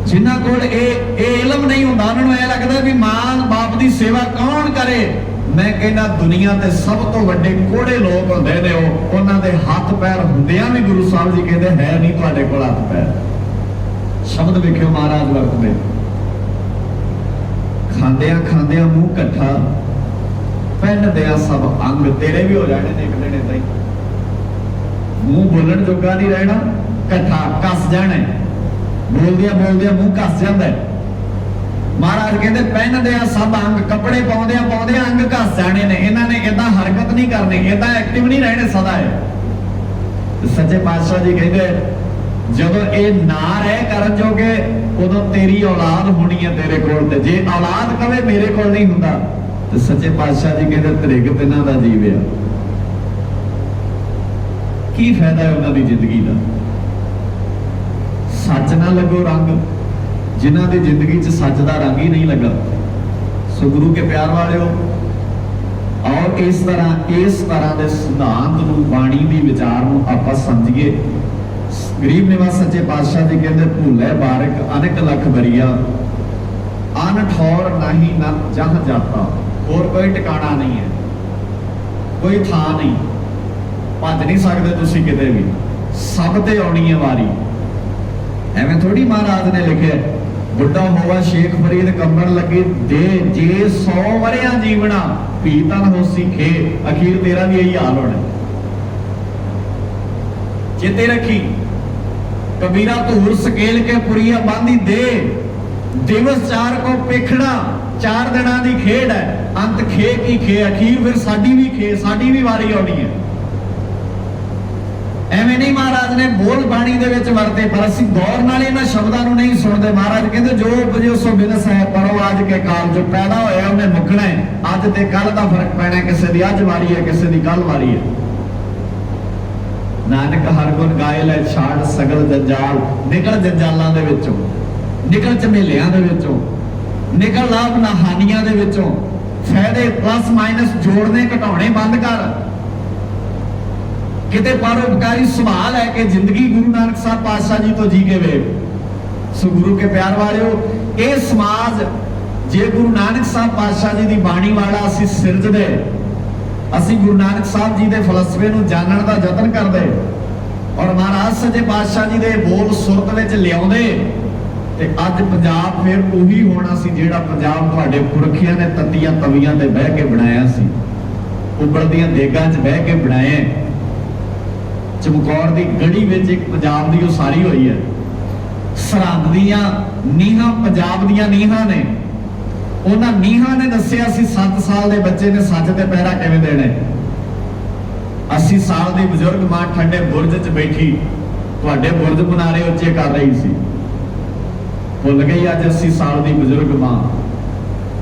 ਜਿਨ੍ਹਾਂ ਕੋਲ ਇਹ ਇਲਮ ਨਹੀਂ ਹੁੰਦਾ, ਉਹਨਾਂ ਨੂੰ ਐ ਲੱਗਦਾ ਵੀ ਮਾਂ ਬਾਪ ਦੀ ਸੇਵਾ ਕੌਣ ਕਰੇ। ਮੈਂ ਕਹਿੰਦਾ ਦੁਨੀਆ ਤੇ ਸਭ ਤੋਂ ਵੱਡੇ ਕੋੜੇ ਲੋਕ ਹੁੰਦੇ ਨੇ ਉਹਨਾਂ ਦੇ ਹੱਥ ਪੈਰ ਹੁੰਦਿਆਂ ਵੀ ਗੁਰੂ ਸਾਹਿਬ ਜੀ ਕਹਿੰਦੇ ਹੈ ਨਹੀਂ ਤੁਹਾਡੇ ਕੋਲ ਹੱਥ ਪੈਰ। ਸ਼ਬਦ ਵੇਖਿਓ ਮਹਾਰਾਜ ਵਰਤਦੇ, ਖਾਂਦਿਆਂ ਮੂੰਹ ਇਕੱਠਾ, ਪਹਿਨਦਿਆਂ ਸਭ ਅੰਗ ਤੇਰੇ ਵੀ ਹੋ ਜਾਣੇ ਨੇ ਇੱਕ ਦਿਨ ਏਦਾਂ ਹੀ। ਮੂੰਹ ਬੋਲਣ ਜੋਗਾ ਨਹੀਂ ਰਹਿਣਾ, ਇਕੱਠਾ ਕੱਸ ਜਾਣਾ, ਬੋਲਦਿਆਂ ਮੂੰਹ ਕੱਸ ਜਾਂਦਾ। ਮਹਾਰਾਜ ਕਹਿੰਦੇ ਪਹਿਨਦਿਆਂ ਸਭ ਅੰਗ, ਕੱਪੜੇ ਪਾਉਂਦਿਆਂ ਅੰਗ ਘਸ ਜਾਣੇ ਨੇ। ਇਹਨਾਂ ਨੇ ਏਦਾਂ ਹਰਕਤ ਨਹੀਂ ਕਰਨੀ, ਏਦਾਂ ਐਕਟਿਵ ਨਹੀਂ ਰਹਿਣੇ ਸਦਾ। ਸੱਚੇ ਪਾਤਸ਼ਾਹ ਜੀ ਕਹਿੰਦੇ ਜਦੋਂ ਇਹ ਨਾ ਰਹਿ ਕਰਨ ਜੋਗੇ, ਉਦੋਂ ਤੇਰੀ ਔਲਾਦ ਹੋਣੀ ਹੈ ਤੇਰੇ ਕੋਲ, ਤੇ ਜੇ ਔਲਾਦ ਕਵੇ ਮੇਰੇ ਕੋਲ ਨਹੀਂ ਹੁੰਦਾ, ਤੇ ਸੱਚੇ ਪਾਤਸ਼ਾਹ ਜੀ ਕਹਿੰਦੇ ਤ੍ਰਿਗਤ ਇਹਨਾਂ ਦਾ ਜੀਵਿਆ। ਕੀ ਫਾਇਦਾ ਹੈ ਉਹਨਾਂ ਦੀ ਜ਼ਿੰਦਗੀ ਦਾ? ਸੱਚ ਨਾ ਲੱਗੋ ਰੰਗ, ਜਿਨ੍ਹਾਂ ਦੀ ਜ਼ਿੰਦਗੀ 'ਚ ਸੱਚ ਦਾ ਰੰਗ ਹੀ ਨਹੀਂ ਲੱਗਾ। ਸੋ ਗੁਰੂ ਕੇ ਪਿਆਰ ਵਾਲਿਓ, ਔਰ ਇਸ ਤਰ੍ਹਾਂ ਦੇ ਸਿਧਾਂਤ ਨੂੰ, ਬਾਣੀ ਦੀ ਵਿਚਾਰ ਨੂੰ ਆਪਾਂ ਸਮਝੀਏ। ਗਰੀਬ ਨਿਵਾਸ ਸੱਚੇ ਪਾਤਸ਼ਾਹ ਜੀ ਕਹਿੰਦੇ ਭੁੱਲੇ ਬਾਰਿਕ ਅਨੇਕ ਲੱਖ ਬਰੀਆ, ਅਨ ਠੌਰ ਨਹੀਂ ਨਾ ਜਹ ਜਾਤਾ। ਹੋਰ ਕੋਈ ਟਿਕਾਣਾ ਨਹੀਂ ਹੈ, ਕੋਈ ਥਾਂ ਨਹੀਂ, ਭੱਜ ਨਹੀਂ ਸਕਦੇ ਤੁਸੀਂ ਕਿਤੇ ਵੀ, ਸਭ ਤੇ ਆਉਣੀ ਹੈ ਵਾਰੀ। ਐਵੇਂ ਥੋੜੀ ਮਹਾਰਾਜ ਨੇ ਲਿਖਿਆ ਬੁੱਢਾ ਹੋਵਾ ਸ਼ੇਖ ਫਰੀਦ ਕੰਬਣ ਲੱਗੇ ਦੇ ਜੇ 100 ਵਰਿਆਂ ਜੀਵਣਾ ਪੀਤਨ ਹੋਸੀ ਖੇ। ਅਖੀਰ ਤੇਰਾ ਵੀ ਇਹੀ ਹਾਲ ਹੋਣਾ। ਚੇਤੇ ਰੱਖੀ ਕਬੀਰਾ ਧੂਰ ਸਕੇਲ ਕੇ ਪੁਰੀਆ ਬਾਂਦੀ ਦੇ, ਦਿਵਸ 4 ਕੋ ਪੇਖਣਾ, 4 ਦਿਨਾਂ ਦੀ ਖੇਡ ਹੈ, ਅੰਤ ਖੇ ਕੀ ਖੇ। ਅਖੀਰ ਫਿਰ ਸਾਡੀ ਵੀ ਵਾਰੀ ਆਉਣੀ ਹੈ। ਐਵੇਂ ਨਹੀਂ ਮਹਾਰਾਜ ਨੇ ਬੋਲ ਬਾਣੀ ਦੇ ਵਿੱਚ ਵਰਤੇ, ਪਰ ਅਸੀਂ ਗੌਰ ਨਾਲ ਇਹਨਾਂ ਸ਼ਬਦਾਂ ਨੂੰ ਨਹੀਂ ਸੁਣਦੇ। ਮਹਾਰਾਜ ਕਹਿੰਦੇ ਜੋ ਉਪਜਿਓ ਸੋ ਬਿਨਸ ਹੈ, ਪਰੋ ਅੱਜ ਕੇ ਕਾਲ। ਜੋ ਪੈਦਾ ਹੋਇਆ ਉਹਨੇ ਮੁੱਕਣਾ ਹੈ, ਅੱਜ ਤੇ ਕੱਲ ਦਾ ਫਰਕ ਪੈਣਾ। ਕਿਸੇ ਦੀ ਅੱਜ ਵਾਰੀ ਹੈ, ਕਿਸੇ ਦੀ ਕੱਲ ਵਾਰੀ ਹੈ। ਨਾਨਕ ਹਰ ਗੁਣ ਗਾਏ ਲੈ ਛਾੜ ਸਗਲ ਜੰਜਾਲ। ਨਿਕਲ ਜੰਜਾਲਾਂ ਦੇ ਵਿੱਚੋਂ, ਨਿਕਲ ਝਮੇਲਿਆਂ ਦੇ ਵਿੱਚੋਂ, ਨਿਕਲ ਲਾਭ ਨਹਾਨੀਆਂ ਦੇ ਵਿੱਚੋਂ। ਫਾਇਦੇ ਪਲੱਸ ਮਾਈਨਸ ਜੋੜਨੇ ਘਟਾਉਣੇ ਬੰਦ ਕਰ। ਕਿਤੇ ਪਰਉਪਕਾਰੀ ਸੁਭਾਅ ਲੈ ਕੇ ਜ਼ਿੰਦਗੀ ਗੁਰੂ ਨਾਨਕ ਸਾਹਿਬ ਪਾਤਸ਼ਾਹ ਜੀ ਤੋਂ ਜੀ ਕੇ ਵੇ। ਸੋ ਗੁਰੂ ਕੇ ਪਿਆਰ ਵਾਲਿਓ, ਇਹ ਸਮਾਜ ਜੇ ਗੁਰੂ ਨਾਨਕ ਸਾਹਿਬ ਪਾਤਸ਼ਾਹ ਜੀ ਦੀ ਬਾਣੀ ਵਾਲਾ ਅਸੀਂ ਸਿਰਜਦੇ, ਅਸੀਂ ਗੁਰੂ ਨਾਨਕ ਸਾਹਿਬ ਜੀ ਦੇ ਫਲਸਫੇ ਨੂੰ ਜਾਣਨ ਦਾ ਯਤਨ ਕਰਦੇ, ਔਰ ਮਹਾਰਾਜ ਸੱਚੇ ਪਾਤਸ਼ਾਹ ਜੀ ਦੇ ਬੋਲ ਸੁਰਤ ਵਿੱਚ ਲਿਆਉਂਦੇ, ਤੇ ਅੱਜ ਪੰਜਾਬ ਫਿਰ ਉਹੀ ਹੋਣਾ ਸੀ ਜਿਹੜਾ ਪੰਜਾਬ ਤੁਹਾਡੇ ਪੁਰਖਿਆਂ ਨੇ ਤੱਤੀਆਂ ਤਵੀਆਂ ਤੇ ਬਹਿ ਕੇ ਬਣਾਇਆ ਸੀ, ਉਬਲਦੀਆਂ ਦੇਗਾਂ 'ਚ ਬਹਿ ਕੇ ਬਣਾਏ। ਚਮਕੌਰ ਦੀ ਗੜੀ ਵਿੱਚ ਇੱਕ ਪੰਜਾਬ ਦੀ ਉਸਾਰੀ ਹੋਈ ਹੈ। ਸਰਹੰਦ ਦੀਆਂ ਨੀਹਾਂ ਪੰਜਾਬ ਦੀਆਂ ਨੀਹਾਂ ਨੇ। ਉਹਨਾਂ ਨੀਹਾਂ ਨੇ ਦੱਸਿਆ ਸੀ 7 ਸਾਲ ਦੇ ਬੱਚੇ ਨੇ ਸੱਜ ਤੇ ਪਹਿਰਾ ਕਿਵੇਂ ਦੇਣਾ। 80 ਸਾਲ ਦੀ ਬਜ਼ੁਰਗ ਮਾਂ ਠੰਡੇ ਬੁਰਜ 'ਚ ਬੈਠੀ ਤੁਹਾਡੇ ਬੁਰਜ ਬਨਾਰੇ ਉੱਚੇ ਕਰ ਰਹੀ ਸੀ। ਭੁੱਲ ਗਈ ਅੱਜ 80 ਸਾਲ ਦੀ ਬਜ਼ੁਰਗ ਮਾਂ,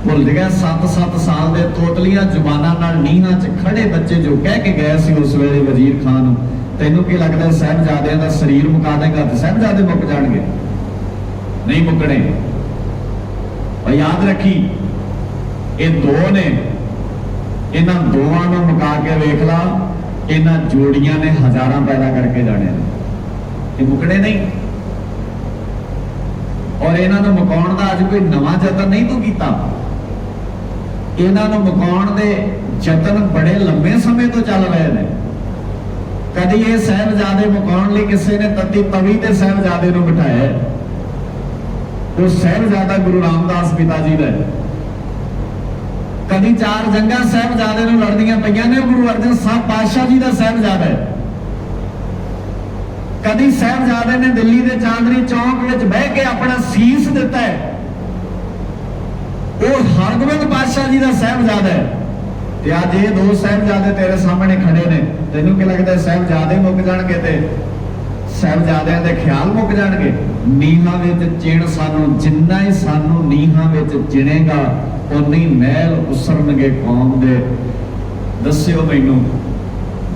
ਭੁੱਲ ਗਿਆ 7 ਸਾਲ ਦੇ ਤੋਤਲੀਆਂ ਜ਼ੁਬਾਨਾਂ ਨਾਲ ਨੀਹਾਂ 'ਚ ਖੜੇ ਬੱਚੇ ਜੋ ਕਹਿ ਕੇ ਗਏ ਸੀ ਉਸ ਵੇਲੇ ਵਜ਼ੀਰ ਖਾਨ ਨੂੰ, ਤੈਨੂੰ ਕੀ ਲੱਗਦਾ ਸਾਹਿਬਜ਼ਾਦਿਆਂ ਦਾ ਸਰੀਰ ਮੁਕਾ ਦੇਗਾ ਤੇ ਸਾਹਿਬਜ਼ਾਦੇ ਮੁੱਕ ਜਾਣਗੇ? ਨਹੀਂ ਮੁੱਕਣੇ। ਪਰ ਯਾਦ ਰੱਖੀ ਇਹ ਦੋ ਨੇ, ਇਹਨਾਂ ਦੋਵਾਂ ਨੂੰ ਮੁਕਾ ਕੇ ਵੇਖ ਲਾ, ਇਹਨਾਂ ਜੋੜੀਆਂ ਨੇ ਹਜ਼ਾਰਾਂ ਪੈਦਾ ਕਰਕੇ ਜਾਣੇ ਨੇ, ਇਹ ਮੁੱਕਣੇ ਨਹੀਂ। ਔਰ ਇਹਨਾਂ ਨੂੰ ਮੁਕਾਉਣ ਦਾ ਅੱਜ ਕੋਈ ਨਵਾਂ ਯਤਨ ਨਹੀਂ ਤੂੰ ਕੀਤਾ, ਇਹਨਾਂ ਨੂੰ ਮੁਕਾਉਣ ਦੇ ਯਤਨ ਬੜੇ ਲੰਬੇ ਸਮੇਂ ਤੋਂ ਚੱਲ ਰਹੇ ਨੇ। कदी ये साहिबजादे मुकाउण लई किसी ने तत्ती तवी ते साहिबजादे नूं बिठाया, वो साहिबजादा गुरु रामदास पिता जी दा। कदी 4 जंगा साहिबजादे नूं लड़दियां पईयां ने, गुरु अर्जन साहब पातशाह जी दा साहिबजादा है। कदी साहिबजादे ने दिल्ली के चांदनी चौक विच बह के अपना सीस दिता है, वो हरगोबिंद पातशाह जी का साहिबजादा है। ते अज ये 2 साहिबजादे तेरे सामने खड़े ने, तेनों की लगता है साहिबजादे मुक जाणगे ते साहिबजादियां दे ख्याल मुक जाणगे? नीहां विच चिण सानू, जिन्ना ही सानू नीहां विच चिणेगा उन्नी महल उसरनगे कौम दे। दस्सिओ मैनू,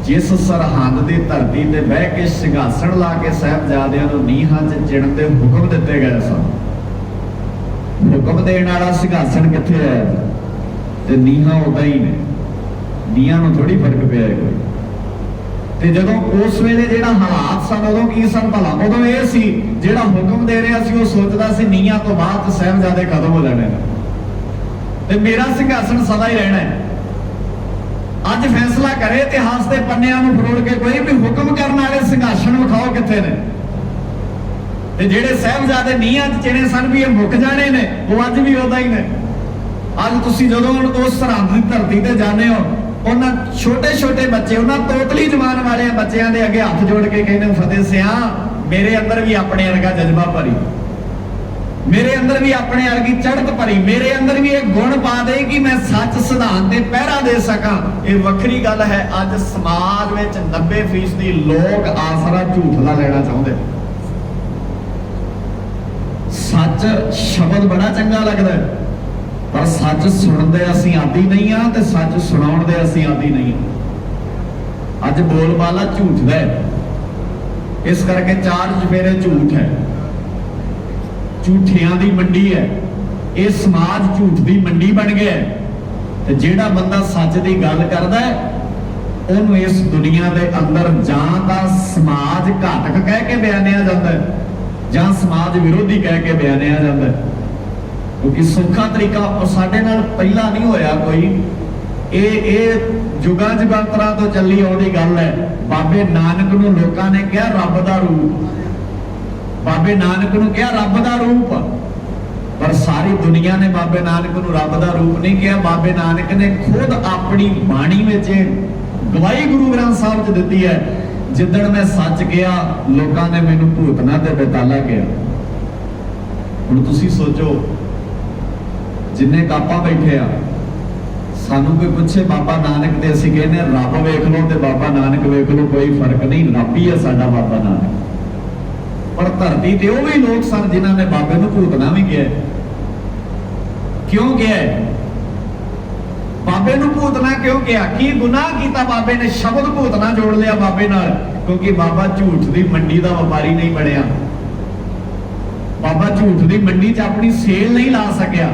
जिस सरहंद की धरती ते बह के सिंघासन ला के साहिबजादियां नूं नीहां च चिणन दे हुक्म दिते गए सन, हुक्म देण वाला सिंघासन कित्थे है? ते नीहां उदां ही ने, नीहां नूं थोड़ी फर्क पिया है कोई। ते जदों उस वेले जिहड़ा हालात सन उदों की सन भला? उदों ये सी जिहड़ा हुक्म दे रहा सी वो सोचदा सी नीहां तो बाद साहिबजादे खत्म हो जाने ते मेरा सिंघासन सदा ही रहना है। अज फैसला करे इतिहास के पन्नियां नूं फरोड़ के कोई भी हुक्म करने वाले सिंघासन विखाओ कित्थे ने? ते जिहड़े साहिबजादे नीहां च चिणे सन भी ये मुक जाने ने, वो अज भी उदां ही ने। अज तुसीं जदों उस सरहंद की धरती ते जाने हो, उन्हां छोटे छोटे बच्चे, उन्हां तोतली जवान वाले बच्चों के अगे हथ जोड़ के कहने, फतेह सिंह मेरे अंदर भी अपने वर्गा जज्बा भरी, मेरे अंदर भी अपने वर्गी चढ़त भरी, मेरे अंदर भी एक गुण पा दे कि मैं सच सिद्धांत ते पहरा दे सका। ये वक्री गल है। अज समाज में 90% लोग आसरा झूठ का लेना चाहते। सच शब्द बड़ा चंगा लगता है, पर सच सुनते असीं आदी नहीं हाँ, ते सच सुनाउण दे असीं आदी नहीं हाँ। अज बोलबाला झूठ दा है, इस करके 4 चफेरे झूठ है, झूठियां दी मंडी है। ये समाज झूठ दी मंडी बन गया है। ते जिहड़ा बंदा सच दी गल करदा है, उहनूं इस दुनिया दे अंदर जां तां समाज घातक कह के बयानिया जाता है, जां समाज विरोधी कह के बयानिया जाता है। क्योंकि सौखा तरीका साडे नाल पहला नहीं होया कोई, ये जुगां जगांतरां तो चली आउंदी गल है। बाबे नानक नूं लोकां ने कहा रब दा रूप, बाबे नानक नूं कहा रब दा रूप, पर सारी दुनिया ने बाबे नानक नूं रब दा रूप नहीं कहा। बाबे नानक ने खुद अपनी बाणी विच गवाही गुरु ग्रंथ साहिब च दित्ती है, जिद्दण मैं सच कहा लोकां ने मैनूं भूतना ते बेताला कहा। हुण तुसीं सोचो, जिन्ने कापा बैठे आ, सानू कोई पूछे बाबा नानक ते असीं कहने रब वेख लो ते बाबा नानक वेख लो, कोई फर्क नहीं, रब ही है साडा बाबा नानक। पर धरती ते वो भी लोग सन जिन्हां ने बाबे नूं भूतना भी किया। क्यों किया? बाबे नूं भूतना क्यों किया? की गुनाह कीता बाबे ने? शब्द भूतना जोड़ लिया बाबे नाल, क्योंकि बाबा झूठ दी मंडी दा व्यापारी नहीं बनिया। बाबा झूठ दी मंडी च अपनी सेल नहीं ला सकिया,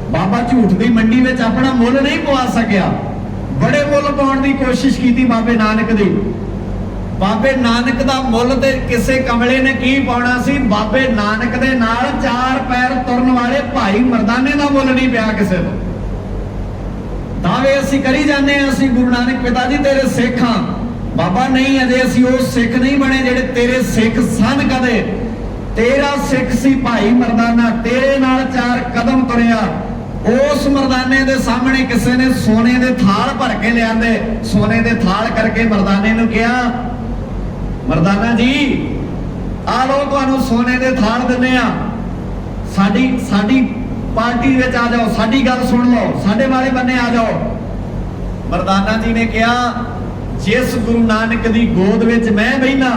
बाबा झूठ दी मंडी में अपना मुल नहीं पवा सकिया। बड़े मुल पाउण दी कोशिश की बाबे नानक दी। बाबे नानक दा मुल ते किसे कमले ने की पाउणा सी? बाबे नानक दे नाल 4 पैर तुरन वाले भाई मर्दाने दा मुल नहीं पिया किसे तो। दावे असीं करी जाने, असीं गुरु नानक पिता जी तेरे सिख हां। बाबा नहीं, अजे असीं वो सिख नहीं बने जेड़े तेरे सिख सन। कदे तेरा सिख सी भाई मर्दाना, तेरे नाल 4 कदम तुरिया। उस मर्दाने दे सामने किसी ने सोने दे थाल भर के लियादे, सोने दे थाल करके मर्दाने नूं कहा, मर्दाना जी आ लो तुहानूं सोने दे थाल दिंदे आ, साडी पार्टी विच आ जाओ, साडी गल सुन लो, साडे वाले बन्ने आ जाओ। मर्दाना जी ने कहा, जिस गुरु नानक दी गोद विच मैं बहिना,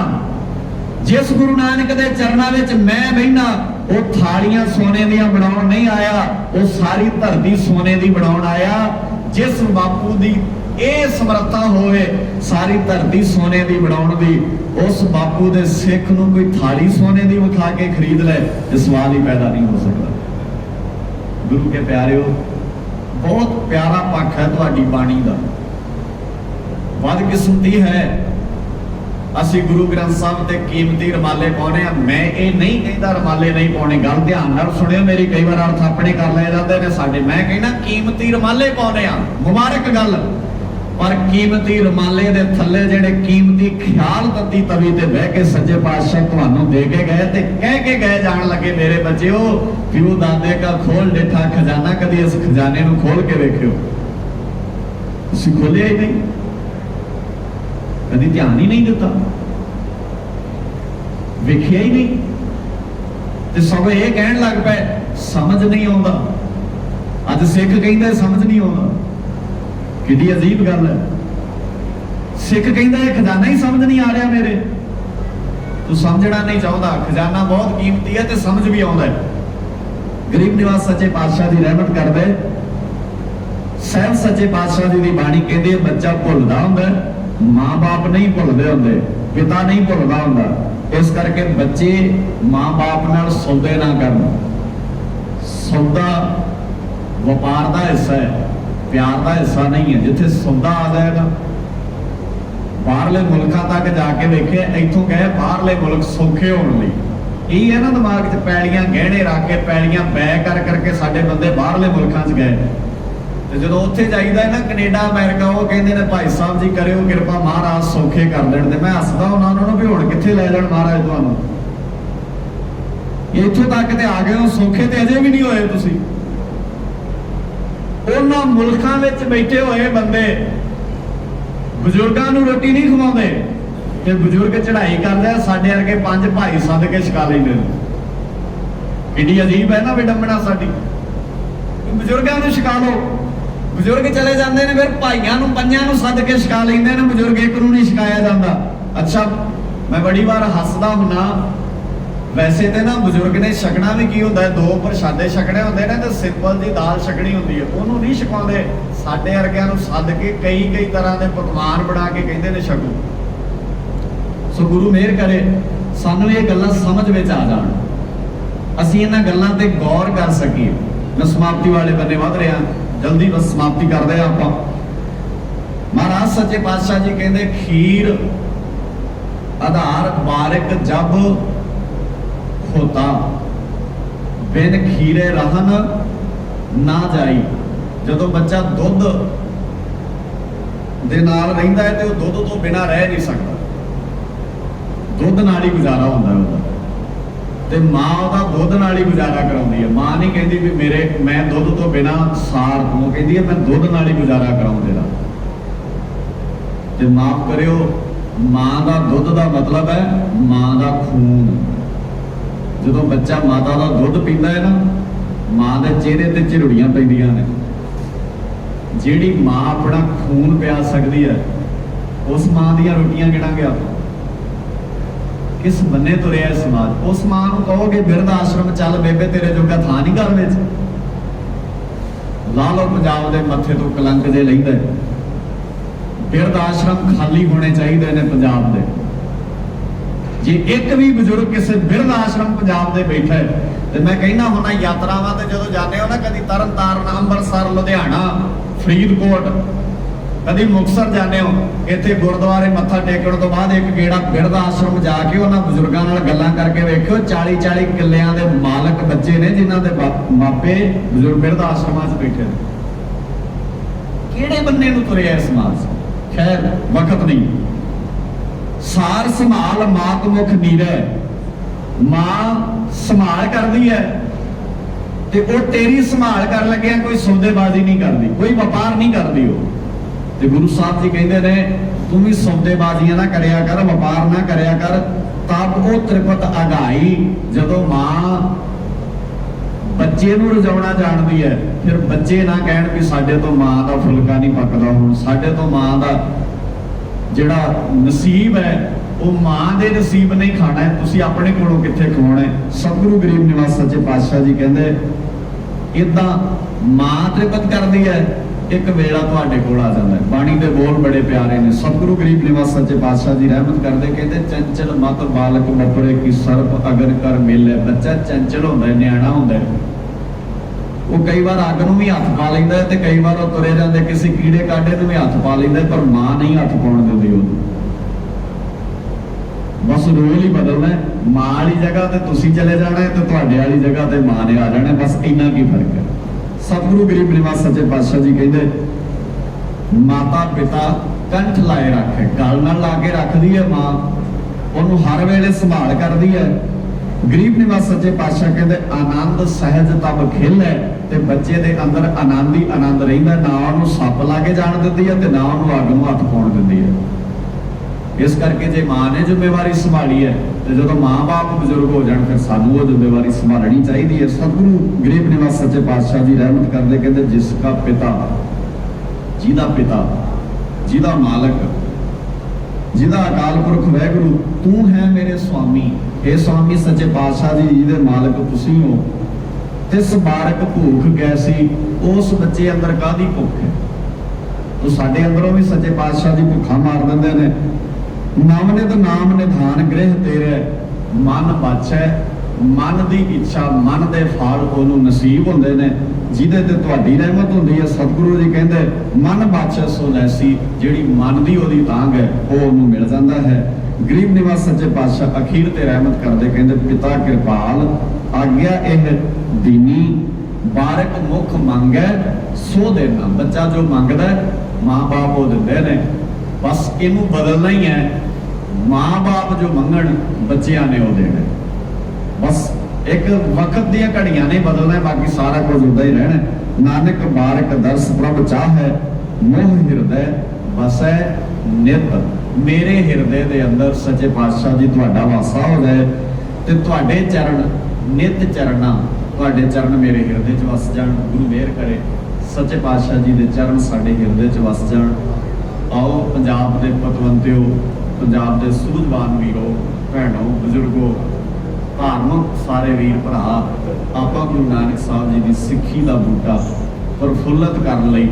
जिस गुरु नानक दे चरणां विच मैं बहिना, वो थालियां सोने दियां बनाउण नहीं आया, वो सारी धरती सोने दी बनाउण आया। जिस बापू दी ये समर्था होवे सारी धरती सोने दी बनाउण दी, उस बापू दे सिख नूं कोई थाली सोने दी विखा के खरीद ले, इस सवाल ही पैदा नहीं हो सकता। गुरु के प्यारिओ, बहुत प्यारा पक्ष है तुहाडी बाणी दा, बदकिस्मती है ਅਸੀਂ ਗੁਰੂ ਗ੍ਰੰਥ ਸਾਹਿਬ ਤੇ ਕੀਮਤੀ ਰਮਾਲੇ ਪਾਉਣੇ ਆ। ਮੈਂ ਇਹ ਨਹੀਂ ਕਹਿੰਦਾ ਰਮਾਲੇ ਨਹੀਂ ਪਾਉਣੇ, ਗੱਲ ਧਿਆਨ ਨਾਲ ਸੁਣਿਓ ਮੇਰੀ, ਕਈ ਵਾਰ ਅਰਥ ਆਪਣੇ ਕਰ ਲਏ ਜਾਂਦੇ ਨੇ ਸਾਡੇ। ਮੈਂ ਕਹਿੰਦਾ ਕੀਮਤੀ ਰਮਾਲੇ ਪਾਉਣੇ ਆ, ਮੁਬਾਰਕ ਗੱਲ। पर कीमती रुमाले दे थल्ले जेड़े कीमती ख्याल तत्ती तवी ते बह के सज्जे पातशाह तुहानू दे के गए ते कह के गए जान लगे मेरे बच्चों प्यो दादे का खोल डिठा खजाना, कदी इस खजाने नू खोल के वेखियो। तुसीं खोलिया ही नहीं, कदी ध्यान ही नहीं दिता, वेखिया ही नहीं ते सब ये कहन लग पे समझ नहीं आउंदा। अज सिख कहंदा समझ नहीं आउंदा, कितनी अजीब गल है। सिख कहता है खजाना ही समझ नहीं आ रहा मेरे, तू समझना नहीं चाहता, खजाना बहुत कीमती है तो समझ भी आता है। गरीब निवास सच्चे पातशाह की रहमत कर दे। सहब सच्चे पातशाह जी की बाणी कहती है बच्चा भुलदा हुंदा, मां बाप नहीं भुलदे हुंदे, पिता नहीं भुलदा हुंदा। इस करके बच्चे मां बाप नाल सौदे ना करन। सौदा व्यापार का हिस्सा है, प्यार का हिस्सा नहीं है। जिथे सौदा आ जाएगा, बाहरले मुल्कों तक जाके वेखे, इथों गए बाहरले मुल्क सौखे होने लई, यही है ना दिमाग च पैलियां गहने रख के पैलियां बै कर करके साडे बंदे बाहरले मुल्कों च गए। तो जो उत्थे जाईदा है ना कनेडा अमेरिका, वो कहते हैं भाई साहब जी करियो किरपा महाराज सौखे कर देण। ते मैं हसदा उन्होंने भी हुण कित्थे लै जाण महाराज तुहानू, इत्थों तक ते आ गए हो, सौखे ते अजे भी नहीं होए तुसीं। उन्हां मुल्कां विच बैठे हुए बंदे बजुर्गां नूं रोटी नहीं खवाउंदे ते बजुर्ग चढ़ाई करदे, साडे वर्गे 5 भाई सद के छका लैंदे ने। किड्डी अजीब है ना विडंबना साडी। बजुर्गां नूं छका लो, बजुर्ग चले जाते हैं, फिर भाइयों नूं 5 नूं सद के छका लैंदे ने, बजुर्ग एक नूं नहीं छकाया जाता। अच्छा मैं बड़ी बार हसदा हुन्ना, वैसे तो ना बजुर्ग ने छकना भी की होंदा है, 2 प्रशादे छकने होंदे ने ते सिंपल जी दाल छकनी होंदी है, उन्होंने नहीं छकाउंदे। साडे वर्गिआं नूं सद के कई तरह के पकवान बना के कहंदे ने छको। सो गुरु मेहर करे सानू ये गल्लां समझ विच आ जाण, असीं इन्हां गल्लां ते गौर कर सकीए। मैं समाप्ति वाले बन्ने वध रहा, जल्दी बस समाप्ति करदे आपां। महाराज सच्चे पातशाह जी कहंदे खीर आधार बारिक जब होता बिन खीरे रहन ना जाई। जदों बच्चा दुध दे नाल रहिंदा है तो दुध तो बिना रह नहीं सकता, दुध नाल ही गुजारा होंदा है उसदा। ते मां ओहदा दुध नाल ही गुजारा कराउंदी है। मां नहीं कहती भी मेरे मैं दुध तो बिना सार तूं, कहती है मैं दुध नाल ही गुजारा कराऊं तेरा। ते माफ करियो, मां दा दुध दा मतलब है मां दा खून। जो बच्चा माता का दुध पींदा है ना, मां के चेहरे ते झिरुड़ियां पैंदियां ने। जिहड़ी मां अपना खून पिया सकती है, उस मां दियां रोटियां गिणांगे आपां। किस बन्ने तुरे है समाज। उस मां नूं कहोगे बिरध आश्रम चल बेबे तेरे जोगा थां नहीं घर विच, ला लो पंजाब दे मत्थे तो कलंक जे लैंदा। बिरध आश्रम खाली होने चाहिए ने पंजाब दे। जे एक भी बजुर्ग किसी बिरध आश्रम पंजाब दे बैठा है तो मैं कहना होना यात्रावां ते जदों जाने हो ना, कदी तरन तारण, अंमृतसर, लुधियाना, फरीदकोट, कदी मुक्तसर जाने हो, इत्थे गुरुद्वारे मत्था टेकण तो बाद एक गेड़ा बिरध आश्रम जाके उन्हां बजुर्गां नाल गल्लां करके वेखियो। 40-40 किल्लियां दे मालक बच्चे ने जिन्हां दे मापे बजुर्ग बिरध आश्रमां 'च बैठे ने। किहड़े बन्ने नूं तुरे इस समाज। खैर वक्त नहीं। सार संभाल मात मुख नीरे, मां संभाल करती है ते वो तेरी संभाल कर लगे, कोई सौदेबाजी नहीं करती, कोई व्यापार नहीं करती। वो गुरु साहब जी कहते ने तू भी सौदेबाजियां ना करया कर, व्यापार ना करया कर। तब वो त्रिपत अगाई, जदों मां बच्चे नूं रजाउणा जानती है, फिर बच्चे ना कहण भी साडे तो मां का फुलका नहीं पकदा, हुण साडे तो मां का जिहड़ा नसीब है वो मां दे नसीब नहीं खाना है, तुसीं अपने कोलों कित्थे खवाउणा है। सतगुरु गरीब निवास सच्चे पातशाह जी कहंदे इदां मां त्रिपत करदी है, एक वेला तुहाडे कोल आ जांदा है। बाणी दे बोल बड़े प्यारे ने। सतगुरु गरीब निवास सच्चे पातशाह जी रहमत करदे, कहंदे चंचल मत बालक बपरे की सर्प अगर कर मेले। बच्चा चंचल हुंदा है, न्याणा हुंदा है, वो कई बार अग नूं भी हथ पा लैंदा है ते कई बार वो तुरे जांदे किसी कीड़े काटे नूं भी हथ पा लैंदा है, पर मां नहीं हथ पाउण दिंदी उहनूं। बस रोल ही बदलना है। मां वाली जगह ते तुसीं चले जाना है ते तुहाडे वाली जगह ते मां ने आ जाना है, बस इन्ना की फर्क है। सतगुरु गरीब निवास सच्चे पातशाह जी कहंदे ਮਾਤਾ ਪਿਤਾ ਕੰਠ ਲਾਏ ਰੱਖੇ, ਗਲ ਨਾਲ ਲਾ ਕੇ ਰੱਖਦੀ ਹੈ ਮਾਂ, ਉਹਨੂੰ ਹਰ ਵੇਲੇ ਸੰਭਾਲ ਕਰਦੀ ਹੈ। ਗਰੀਬ ਨਿਵਾਸ ਸੱਚੇ ਪਾਤਸ਼ਾਹ ਕਹਿੰਦੇ ਆਨੰਦ ਸਹਿਜ ਤਬ ਖੇਲੇ, ਤੇ ਬੱਚੇ ਦੇ ਅੰਦਰ ਆਨੰਦ ਹੀ ਆਨੰਦ ਰਹਿੰਦਾ, ਨਾ ਉਹਨੂੰ ਸੱਪ ਲਾ ਕੇ ਜਾਣ ਦਿੰਦੀ ਹੈ ਤੇ ਨਾ ਉਹਨੂੰ ਅੱਗ ਨੂੰ ਹੱਥ ਪਾਉਣ ਦਿੰਦੀ ਹੈ। ਇਸ ਕਰਕੇ ਜੇ ਮਾਂ ਨੇ ਜ਼ਿੰਮੇਵਾਰੀ ਸੰਭਾਲੀ ਹੈ ਤੇ ਜਦੋਂ ਮਾਂ-ਬਾਪ ਬਜ਼ੁਰਗ ਹੋ ਜਾਣ ਫਿਰ ਸਾਨੂੰ ਉਹ ਜ਼ਿੰਮੇਵਾਰੀ ਸੰਭਾਲਣੀ ਚਾਹੀਦੀ ਹੈ। ਸਤਿਗੁਰੂ ਗਰੀਬ ਨਿਵਾਸ ਸੱਚੇ ਪਾਤਸ਼ਾਹ ਜੀ ਰਹਿਮਤ ਕਰਦੇ ਕਹਿੰਦੇ ਜਿਸ ਦਾ ਪਿਤਾ, ਜਿਹਦਾ ਮਾਲਕ, ਜਿਹਦਾ ਅਕਾਲ ਪੁਰਖ ਵਾਹਿਗੁਰੂ ਤੂੰ ਹੈ ਮੇਰੇ ਸੁਆਮੀ, ਇਹ ਸੁਆਮੀ ਸੱਚੇ ਪਾਤਸ਼ਾਹ ਜੀ ਜਿਹਦੇ ਮਾਲਕ ਤੁਸੀਂ ਹੋ, ਤਿਸ ਬਾਰਕ ਭੂਖ ਗੈਸੀ, ਉਸ ਬੱਚੇ ਅੰਦਰ ਕਾਹਦੀ ਭੁੱਖ ਹੈ? ਉਹ ਸਾਡੇ ਅੰਦਰੋਂ ਵੀ ਸੱਚੇ ਪਾਤਸ਼ਾਹ ਦੀ ਭੁੱਖਾਂ ਮਾਰ ਦਿੰਦੇ ਨੇ। ਨਵਨਿਤ ਨਾਮ ਨਿਧਾਨ ਗ੍ਰਹਿ ਤੇਰੇ, ਮਨ ਬਾਛੈ, ਮਨ ਦੀ ਇੱਛਾ, ਮਨ ਦੇ ਫਲ ਉਹਨੂੰ ਨਸੀਬ ਹੁੰਦੇ ਨੇ ਜਿਹਦੇ ਤੇ ਤੁਹਾਡੀ ਰਹਿਮਤ ਹੁੰਦੀ ਹੈ। ਸਤਿਗੁਰੂ ਜੀ ਕਹਿੰਦੇ ਮਨ ਬਾਛੈ ਸੋ ਲੈਸੀ, ਜਿਹੜੀ ਮਨ ਦੀ ਉਹਦੀ ਤਾਂਘ ਹੈ ਉਹ ਉਹਨੂੰ ਮਿਲ ਜਾਂਦਾ ਹੈ। ਗਰੀਬ ਨਿਵਾਸ ਸੱਚੇ ਪਾਤਸ਼ਾਹ ਅਖੀਰ ਤੇ ਰਹਿਮਤ ਕਰਦੇ ਕਹਿੰਦੇ ਪਿਤਾ ਕਿਰਪਾਲ ਆਗਿਆ ਇਹ ਦੀਨੀ, ਬਾਰਕ ਮੁਖ ਮੰਗੈ ਸੋ ਦੇਣਾ। ਬੱਚਾ ਜੋ ਮੰਗਦਾ ਮਾਂ-ਬਾਪ ਉਹ ਦਿੰਦੇ ਨੇ, ਬਸ ਇਹਨੂੰ ਬਦਲਣਾ ਹੀ ਹੈ। ਮਾਂ-ਬਾਪ ਜੋ ਮੰਗਣ ਬੱਚਿਆਂ ਨੇ ਉਹ ਦੇਣਾ, ਬਸ ਇੱਕ ਵਕਤ ਦੀਆਂ ਘੜੀਆਂ ਨੇ ਬਦਲਣਾ, ਬਾਕੀ ਸਾਰਾ ਕੁਝ ਉਦਾਂ ਹੀ ਰਹਿਣਾ। ਨਾਨਕ ਬਾਰਕ ਦਰਸ ਪ੍ਰਭ ਚਾਹੈ, ਮੋਹ ਹਿਰਦੈ ਵਸੈ ਨਿਤ। ਮੇਰੇ ਹਿਰਦੇ ਦੇ ਅੰਦਰ ਸੱਚੇ ਪਾਤਸ਼ਾਹ ਜੀ ਤੁਹਾਡਾ ਵਾਸਾ ਹੋ ਜਾਏ ਤੇ ਤੁਹਾਡੇ ਚਰਨ ਨਿਤ ਚਰਨਾ, ਤੁਹਾਡੇ ਚਰਨ ਮੇਰੇ ਹਿਰਦੇ 'ਚ ਵਸ ਜਾਣ। ਗੁਰੂ ਮਿਹਰ ਕਰੇ ਸੱਚੇ ਪਾਤਸ਼ਾਹ ਜੀ ਦੇ ਚਰਨ ਸਾਡੇ ਹਿਰਦੇ 'ਚ ਵਸ ਜਾਣ। ਆਓ ਪੰਜਾਬ ਦੇ ਪਤਵੰਤਿਓ, ਪੰਜਾਬ ਦੇ ਸੂਝਵਾਨ ਵੀਰੋ, ਭੈਣੋ, ਬਜ਼ੁਰਗੋ, ਧਾਰਮਿਕ ਸਾਰੇ ਵੀਰ ਭਰਾ, ਆਪਾਂ ਗੁਰੂ ਨਾਨਕ ਸਾਹਿਬ ਜੀ ਦੀ ਸਿੱਖੀ ਦਾ ਬੂਟਾ ਪ੍ਰਫੁੱਲਤ ਕਰਨ ਲਈ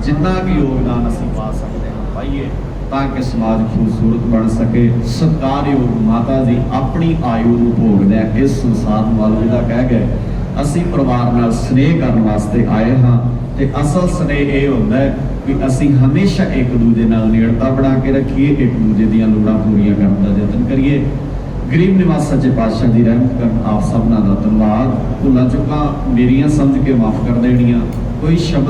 ਜਿੰਨਾ ਵੀ ਯੋਗਦਾਨ ਅਸੀਂ ਪਾ ਸਕਦੇ ਹਾਂ ਪਾਈਏ, ਤਾਂ ਕਿ ਸਮਾਜ ਖੂਬਸੂਰਤ ਬਣ ਸਕੇ। ਸਤਿਕਾਰਯੋਗ ਮਾਤਾ ਜੀ ਆਪਣੀ ਆਯੂ ਨੂੰ ਭੋਗਦਿਆਂ ਇਸ ਸੰਸਾਰ ਨੂੰ ਅਲਵਿਦਾ ਕਹਿ ਗਏ। ਅਸੀਂ ਪਰਿਵਾਰ ਨਾਲ ਸਨੇਹ ਕਰਨ ਵਾਸਤੇ ਆਏ ਹਾਂ ਤੇ ਅਸਲ ਸਨੇਹ ਇਹ ਹੁੰਦਾ ਹੈ ਕਿ ਅਸੀਂ ਹਮੇਸ਼ਾ ਇੱਕ ਦੂਜੇ ਨਾਲ ਨੇੜਤਾ ਬਣਾ ਕੇ ਰੱਖੀਏ, ਇੱਕ ਦੂਜੇ ਦੀਆਂ ਲੋੜਾਂ ਪੂਰੀਆਂ ਕਰਨ ਦਾ ਯਤਨ ਕਰੀਏ। ਗਰੀਬ ਨਿਵਾਸ ਸੱਚੇ ਪਾਤਸ਼ਾਹ ਦੀ ਰਹਿਮਤ ਕਰਨ ਆਪ ਸਭਨਾਂ ਦਾ ਧੰਨਵਾਦ। ਭੁੱਲਾਂ ਚੁੱਕਾਂ ਮੇਰੀਆਂ ਸਮਝ ਕੇ ਮਾਫ ਕਰ ਦੇਣੀਆਂ। ਕੋਈ ਸ਼ਬਦ